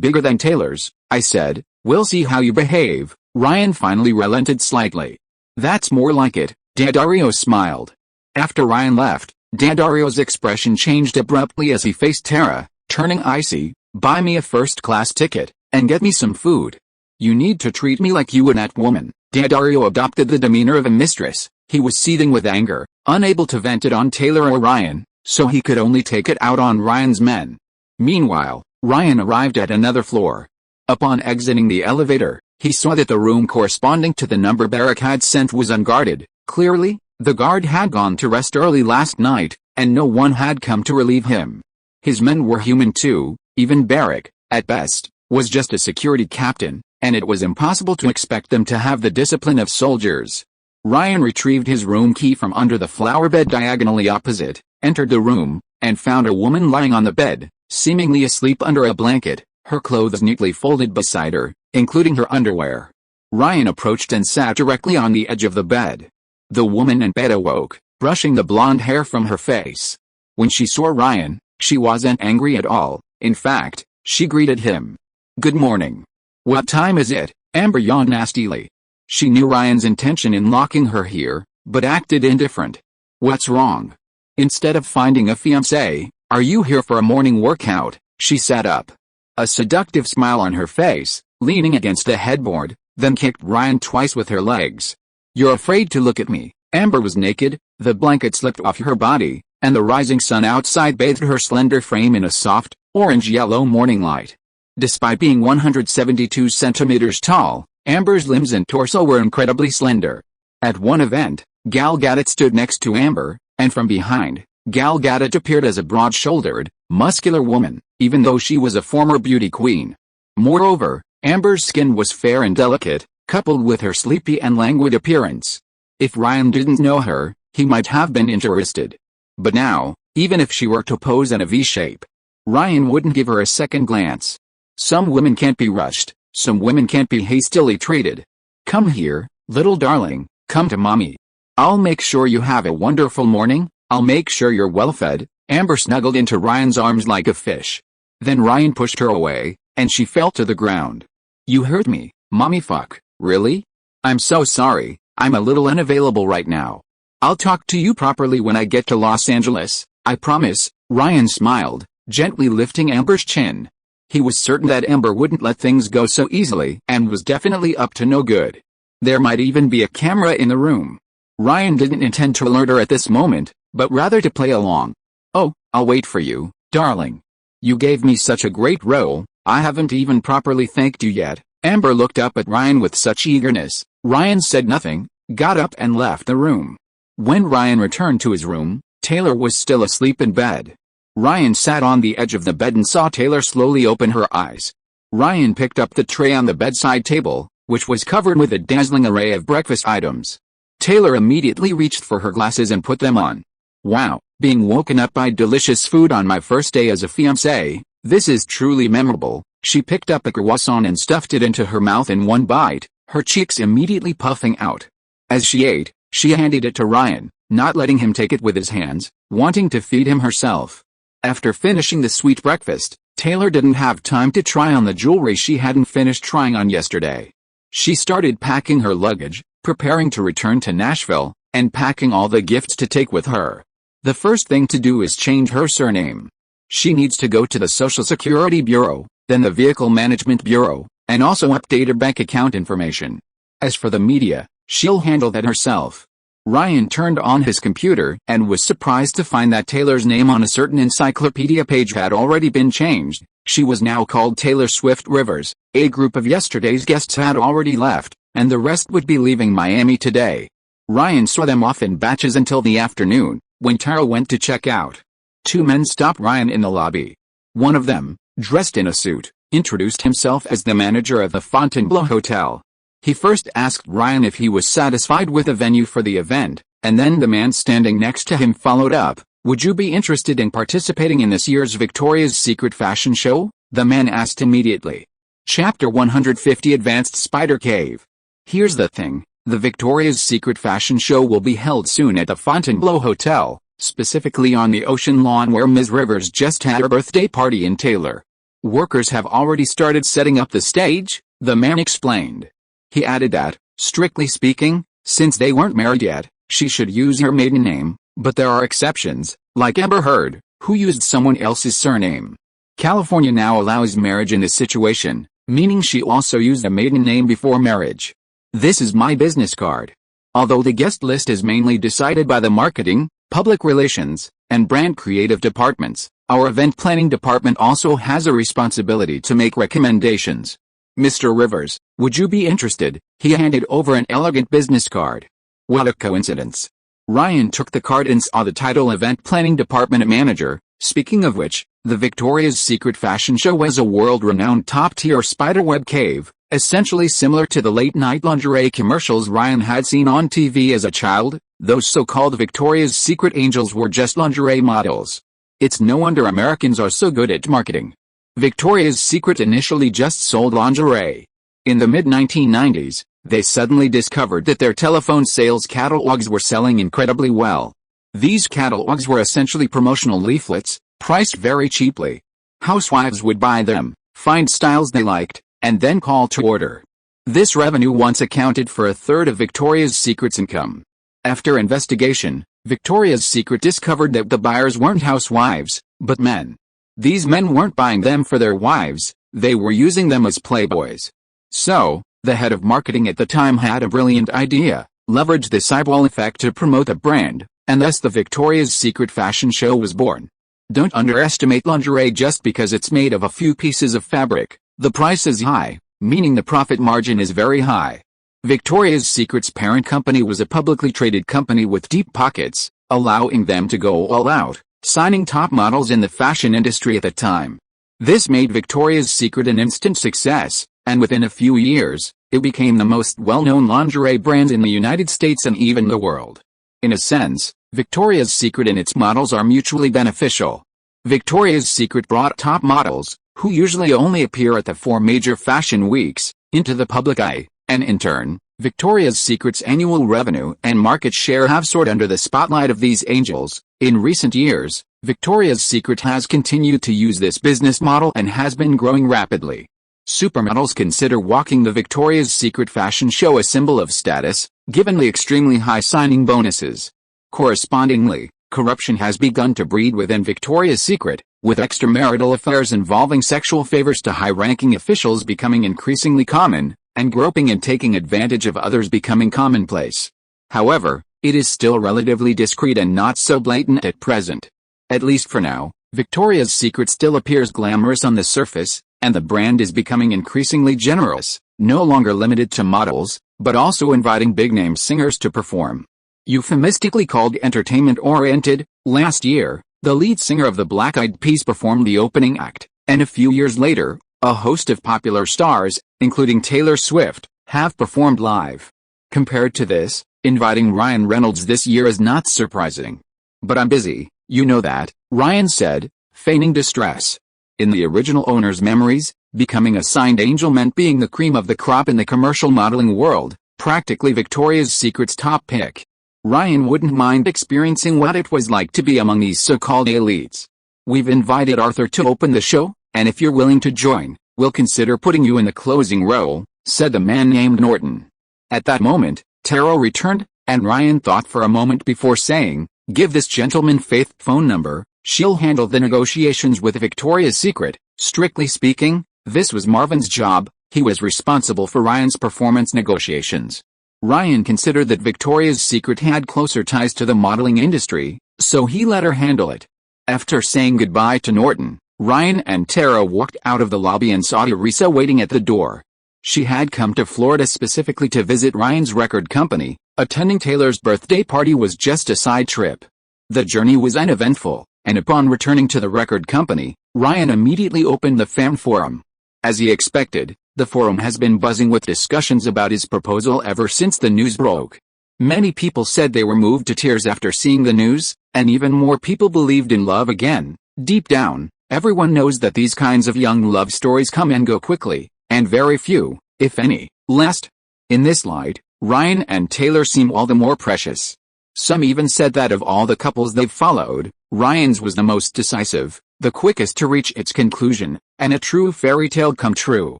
Bigger than Taylor's, I said. We'll see how you behave. Ryan finally relented slightly. That's more like it, Daddario smiled. After Ryan left, Daddario's expression changed abruptly as he faced Tara, turning icy. Buy me a first-class ticket, and get me some food. You need to treat me like you would that woman. Daddario adopted the demeanor of a mistress. He was seething with anger, unable to vent it on Taylor or Ryan, so he could only take it out on Ryan's men. Meanwhile, Ryan arrived at another floor. Upon exiting the elevator, he saw that the room corresponding to the number Barrack had sent was unguarded. Clearly, the guard had gone to rest early last night, and no one had come to relieve him. His men were human too. Even Barrack, at best, was just a security captain, and it was impossible to expect them to have the discipline of soldiers. Ryan retrieved his room key from under the flower bed diagonally opposite, entered the room, and found a woman lying on the bed, seemingly asleep under a blanket, her clothes neatly folded beside her, including her underwear. Ryan approached and sat directly on the edge of the bed. The woman in bed awoke, brushing the blonde hair from her face. When she saw Ryan, she wasn't angry at all. In fact, she greeted him. "Good morning. What time is it?" Amber yawned nastily. She knew Ryan's intention in locking her here, but acted indifferent. "What's wrong? Instead of finding a fiancé, are you here for a morning workout?" She sat up, a seductive smile on her face, leaning against the headboard, then kicked Ryan twice with her legs. "You're afraid to look at me." Amber was naked, the blanket slipped off her body, and the rising sun outside bathed her slender frame in a soft, orange-yellow morning light. Despite being 172 centimeters tall, Amber's limbs and torso were incredibly slender. At one event, Gal Gadot stood next to Amber, and from behind, Gal Gadot appeared as a broad-shouldered, muscular woman, even though she was a former beauty queen. Moreover, Amber's skin was fair and delicate, coupled with her sleepy and languid appearance. If Ryan didn't know her, he might have been interested. But now, even if she were to pose in a V-shape, Ryan wouldn't give her a second glance. Some women can't be rushed, some women can't be hastily treated. "Come here, little darling, come to mommy. I'll make sure you have a wonderful morning, I'll make sure you're well fed." Amber snuggled into Ryan's arms like a fish. Then Ryan pushed her away, and she fell to the ground. "You hurt me, mommy fuck, really? I'm so sorry, I'm a little unavailable right now. I'll talk to you properly when I get to Los Angeles, I promise." Ryan smiled, gently lifting Amber's chin. He was certain that Amber wouldn't let things go so easily and was definitely up to no good. There might even be a camera in the room. Ryan didn't intend to alert her at this moment, but rather to play along. "Oh, I'll wait for you, darling. You gave me such a great role, I haven't even properly thanked you yet." Amber looked up at Ryan with such eagerness. Ryan said nothing, got up and left the room. When Ryan returned to his room, Taylor was still asleep in bed. Ryan sat on the edge of the bed and saw Taylor slowly open her eyes. Ryan picked up the tray on the bedside table, which was covered with a dazzling array of breakfast items. Taylor immediately reached for her glasses and put them on. "Wow, being woken up by delicious food on my first day as a fiancé, this is truly memorable." She picked up a croissant and stuffed it into her mouth in one bite, her cheeks immediately puffing out. As she ate, she handed it to Ryan, not letting him take it with his hands, wanting to feed him herself. After finishing the sweet breakfast, Taylor didn't have time to try on the jewelry she hadn't finished trying on yesterday. She started packing her luggage, preparing to return to Nashville, and packing all the gifts to take with her. The first thing to do is change her surname. She needs to go to the Social Security Bureau, then the Vehicle Management Bureau, and also update her bank account information. As for the media, she'll handle that herself. Ryan turned on his computer and was surprised to find that Taylor's name on a certain encyclopedia page had already been changed. She was now called Taylor Swift Rivers. A group of yesterday's guests had already left, and the rest would be leaving Miami today. Ryan saw them off in batches until the afternoon, when Tara went to check out. Two men stopped Ryan in the lobby. One of them, dressed in a suit, introduced himself as the manager of the Fontainebleau Hotel. He first asked Ryan if he was satisfied with the venue for the event, and then the man standing next to him followed up. "Would you be interested in participating in this year's Victoria's Secret fashion show?" the man asked immediately. Chapter 150 Advanced Spider Cave. Here's the thing, the Victoria's Secret fashion show will be held soon at the Fontainebleau Hotel, specifically on the ocean lawn where Ms. Rivers just had her birthday party in Taylor. Workers have already started setting up the stage, the man explained. He added that, strictly speaking, since they weren't married yet, she should use her maiden name, but there are exceptions, like Amber Heard, who used someone else's surname. California now allows marriage in this situation, meaning she also used a maiden name before marriage. This is my business card. Although the guest list is mainly decided by the marketing, public relations, and brand creative departments, our event planning department also has a responsibility to make recommendations. "Mr. Rivers, would you be interested?" He handed over an elegant business card. What a coincidence. Ryan took the card and saw the title Event Planning Department Manager. Speaking of which, The Victoria's Secret fashion show was a world-renowned top-tier spiderweb cave, essentially similar to the late-night lingerie commercials Ryan had seen on TV as a child. Those so-called Victoria's Secret angels were just lingerie models. It's no wonder Americans are so good at marketing. Victoria's Secret initially just sold lingerie. In the mid-1990s, they suddenly discovered that their telephone sales catalogs were selling incredibly well. These catalogs were essentially promotional leaflets, priced very cheaply. Housewives would buy them, find styles they liked, and then call to order. This revenue once accounted for a third of Victoria's Secret's income. After investigation, Victoria's Secret discovered that the buyers weren't housewives, but men. These men weren't buying them for their wives, they were using them as playboys. So, the head of marketing at the time had a brilliant idea: leverage this eyeball effect to promote the brand, and thus the Victoria's Secret fashion show was born. Don't underestimate lingerie just because it's made of a few pieces of fabric. The price is high, meaning the profit margin is very high. Victoria's Secret's parent company was a publicly traded company with deep pockets, allowing them to go all out, signing top models in the fashion industry at the time. This made Victoria's Secret an instant success, and within a few years, it became the most well-known lingerie brand in the United States and even the world. In a sense, Victoria's Secret and its models are mutually beneficial. Victoria's Secret brought top models, who usually only appear at the 4 major fashion weeks, into the public eye, and in turn, Victoria's Secret's annual revenue and market share have soared under the spotlight of these angels. In recent years, Victoria's Secret has continued to use this business model and has been growing rapidly. Supermodels consider walking the Victoria's Secret fashion show a symbol of status, given the extremely high signing bonuses. Correspondingly, corruption has begun to breed within Victoria's Secret, with extramarital affairs involving sexual favors to high-ranking officials becoming increasingly common, and groping and taking advantage of others becoming commonplace. However, it is still relatively discreet and not so blatant at present. At least for now, Victoria's Secret still appears glamorous on the surface, and the brand is becoming increasingly generous, no longer limited to models, but also inviting big-name singers to perform. Euphemistically called entertainment-oriented, last year, the lead singer of the Black Eyed Peas performed the opening act, and a few years later, a host of popular stars, including Taylor Swift, have performed live. Compared to this, inviting Ryan Reynolds this year is not surprising. "But I'm busy, you know that," Ryan said, feigning distress. In the original owner's memories, becoming a signed angel meant being the cream of the crop in the commercial modeling world, practically Victoria's Secret's top pick. Ryan wouldn't mind experiencing what it was like to be among these so-called elites. "We've invited Arthur to open the show, and if you're willing to join, we'll consider putting you in the closing role," said the man named Norton. At that moment, Taro returned, and Ryan thought for a moment before saying, "Give this gentleman Faith's phone number, she'll handle the negotiations with Victoria's Secret." Strictly speaking, this was Marvin's job. He was responsible for Ryan's performance negotiations. Ryan considered that Victoria's Secret had closer ties to the modeling industry, so he let her handle it. After saying goodbye to Norton, Ryan and Tara walked out of the lobby and saw Teresa waiting at the door. She had come to Florida specifically to visit Ryan's record company. Attending Taylor's birthday party was just a side trip. The journey was uneventful, and upon returning to the record company, Ryan immediately opened the fan forum. As he expected, the forum has been buzzing with discussions about his proposal ever since the news broke. Many people said they were moved to tears after seeing the news, and even more people believed in love again. Deep down, everyone knows that these kinds of young love stories come and go quickly, and very few, if any, last. In this light, Ryan and Taylor seem all the more precious. Some even said that of all the couples they've followed, Ryan's was the most decisive, the quickest to reach its conclusion, and a true fairy tale come true.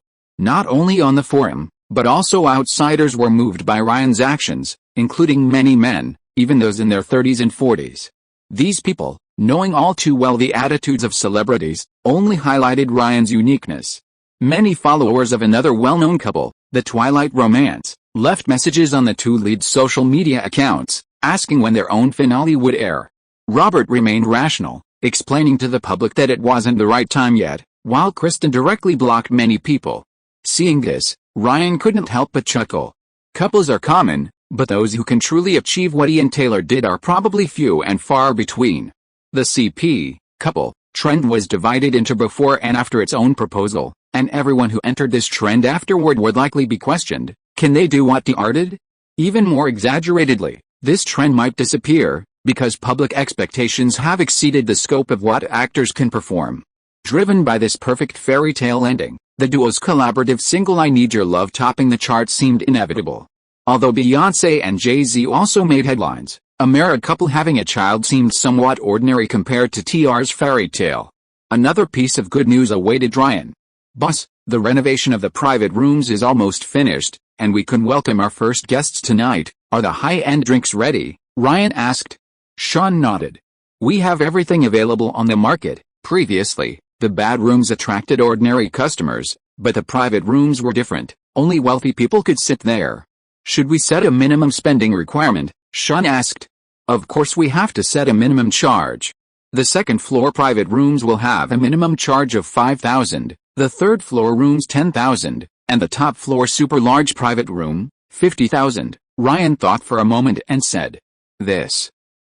Not only on the forum, but also outsiders were moved by Ryan's actions, including many men, even those in their 30s and 40s. These people, knowing all too well the attitudes of celebrities, only highlighted Ryan's uniqueness. Many followers of another well-known couple, the Twilight Romance, left messages on the two lead social media accounts, asking when their own finale would air. Robert remained rational, explaining to the public that it wasn't the right time yet, while Kristen directly blocked many people. Seeing this, Ryan couldn't help but chuckle. Couples are common, but those who can truly achieve what he and Taylor did are probably few and far between. The CP couple, Trend was divided into before and after its own proposal, and everyone who entered this trend afterward would likely be questioned, can they do what the art did? Even more exaggeratedly, this trend might disappear, because public expectations have exceeded the scope of what actors can perform. Driven by this perfect fairy tale ending, the duo's collaborative single I Need Your Love topping the charts seemed inevitable. Although Beyoncé and Jay-Z also made headlines, a married couple having a child seemed somewhat ordinary compared to TR's fairy tale. Another piece of good news awaited Ryan. Boss, the renovation of the private rooms is almost finished, and we can welcome our first guests tonight. Are the high-end drinks ready? Ryan asked. Sean nodded. We have everything available on the market. Previously, the bad rooms attracted ordinary customers, but the private rooms were different. Only wealthy people could sit there. Should we set a minimum spending requirement? Sean asked. Of course we have to set a minimum charge. The second floor private rooms will have a minimum charge of $5,000, the third floor rooms $10,000, and the top floor super large private room, $50,000. Ryan thought for a moment and said,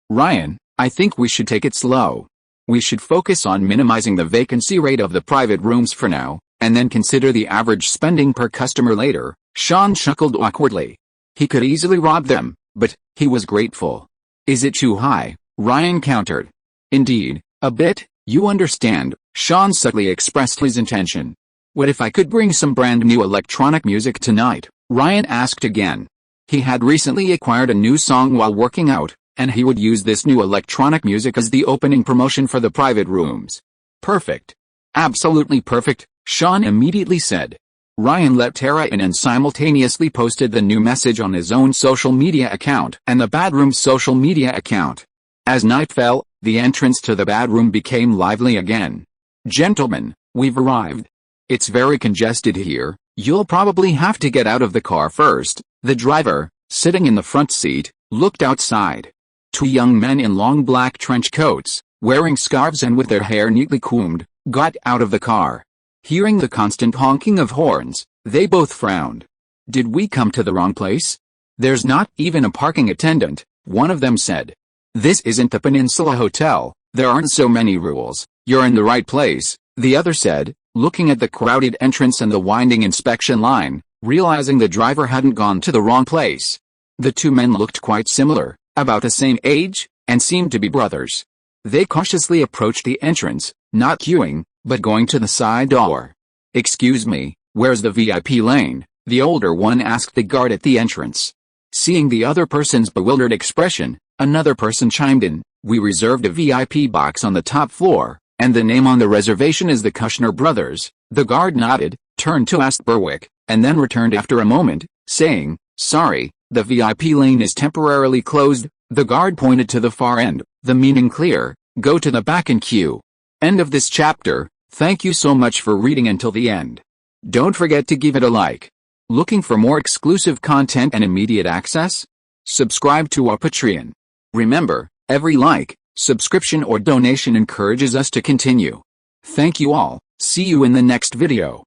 Ryan, I think we should take it slow. We should focus on minimizing the vacancy rate of the private rooms for now, and then consider the average spending per customer later. Sean chuckled awkwardly. He could easily rob them, but he was grateful. Is it too high? Ryan countered. Indeed, a bit, you understand. Sean subtly expressed his intention. What if I could bring some brand new electronic music tonight? Ryan asked again. He had recently acquired a new song while working out, and he would use this new electronic music as the opening promotion for the private rooms. Perfect. Absolutely perfect, Sean immediately said. Ryan let Tara in and simultaneously posted the new message on his own social media account and the Badroom's social media account. As night fell, the entrance to the Badroom became lively again. Gentlemen, we've arrived. It's very congested here. You'll probably have to get out of the car first. The driver, sitting in the front seat, looked outside. Two young men in long black trench coats, wearing scarves and with their hair neatly combed, got out of the car. Hearing the constant honking of horns, they both frowned. Did we come to the wrong place? There's not even a parking attendant, one of them said. This isn't the Peninsula Hotel, there aren't so many rules. You're in the right place, the other said, looking at the crowded entrance and the winding inspection line, realizing the driver hadn't gone to the wrong place. The two men looked quite similar, about the same age, and seemed to be brothers. They cautiously approached the entrance, not queuing, but going to the side door. Excuse me, where's the VIP lane? The older one asked the guard at the entrance. Seeing the other person's bewildered expression, another person chimed in, we reserved a VIP box on the top floor, and the name on the reservation is the Kushner Brothers. The guard nodded, turned to ask Berwick, and then returned after a moment, saying, sorry, the VIP lane is temporarily closed. The guard pointed to the far end, the meaning clear, go to the back and queue. End of this chapter. Thank you so much for reading until the end. Don't forget to give it a like. Looking for more exclusive content and immediate access? Subscribe to our Patreon. Remember, every like, subscription or donation encourages us to continue. Thank you all. See you in the next video.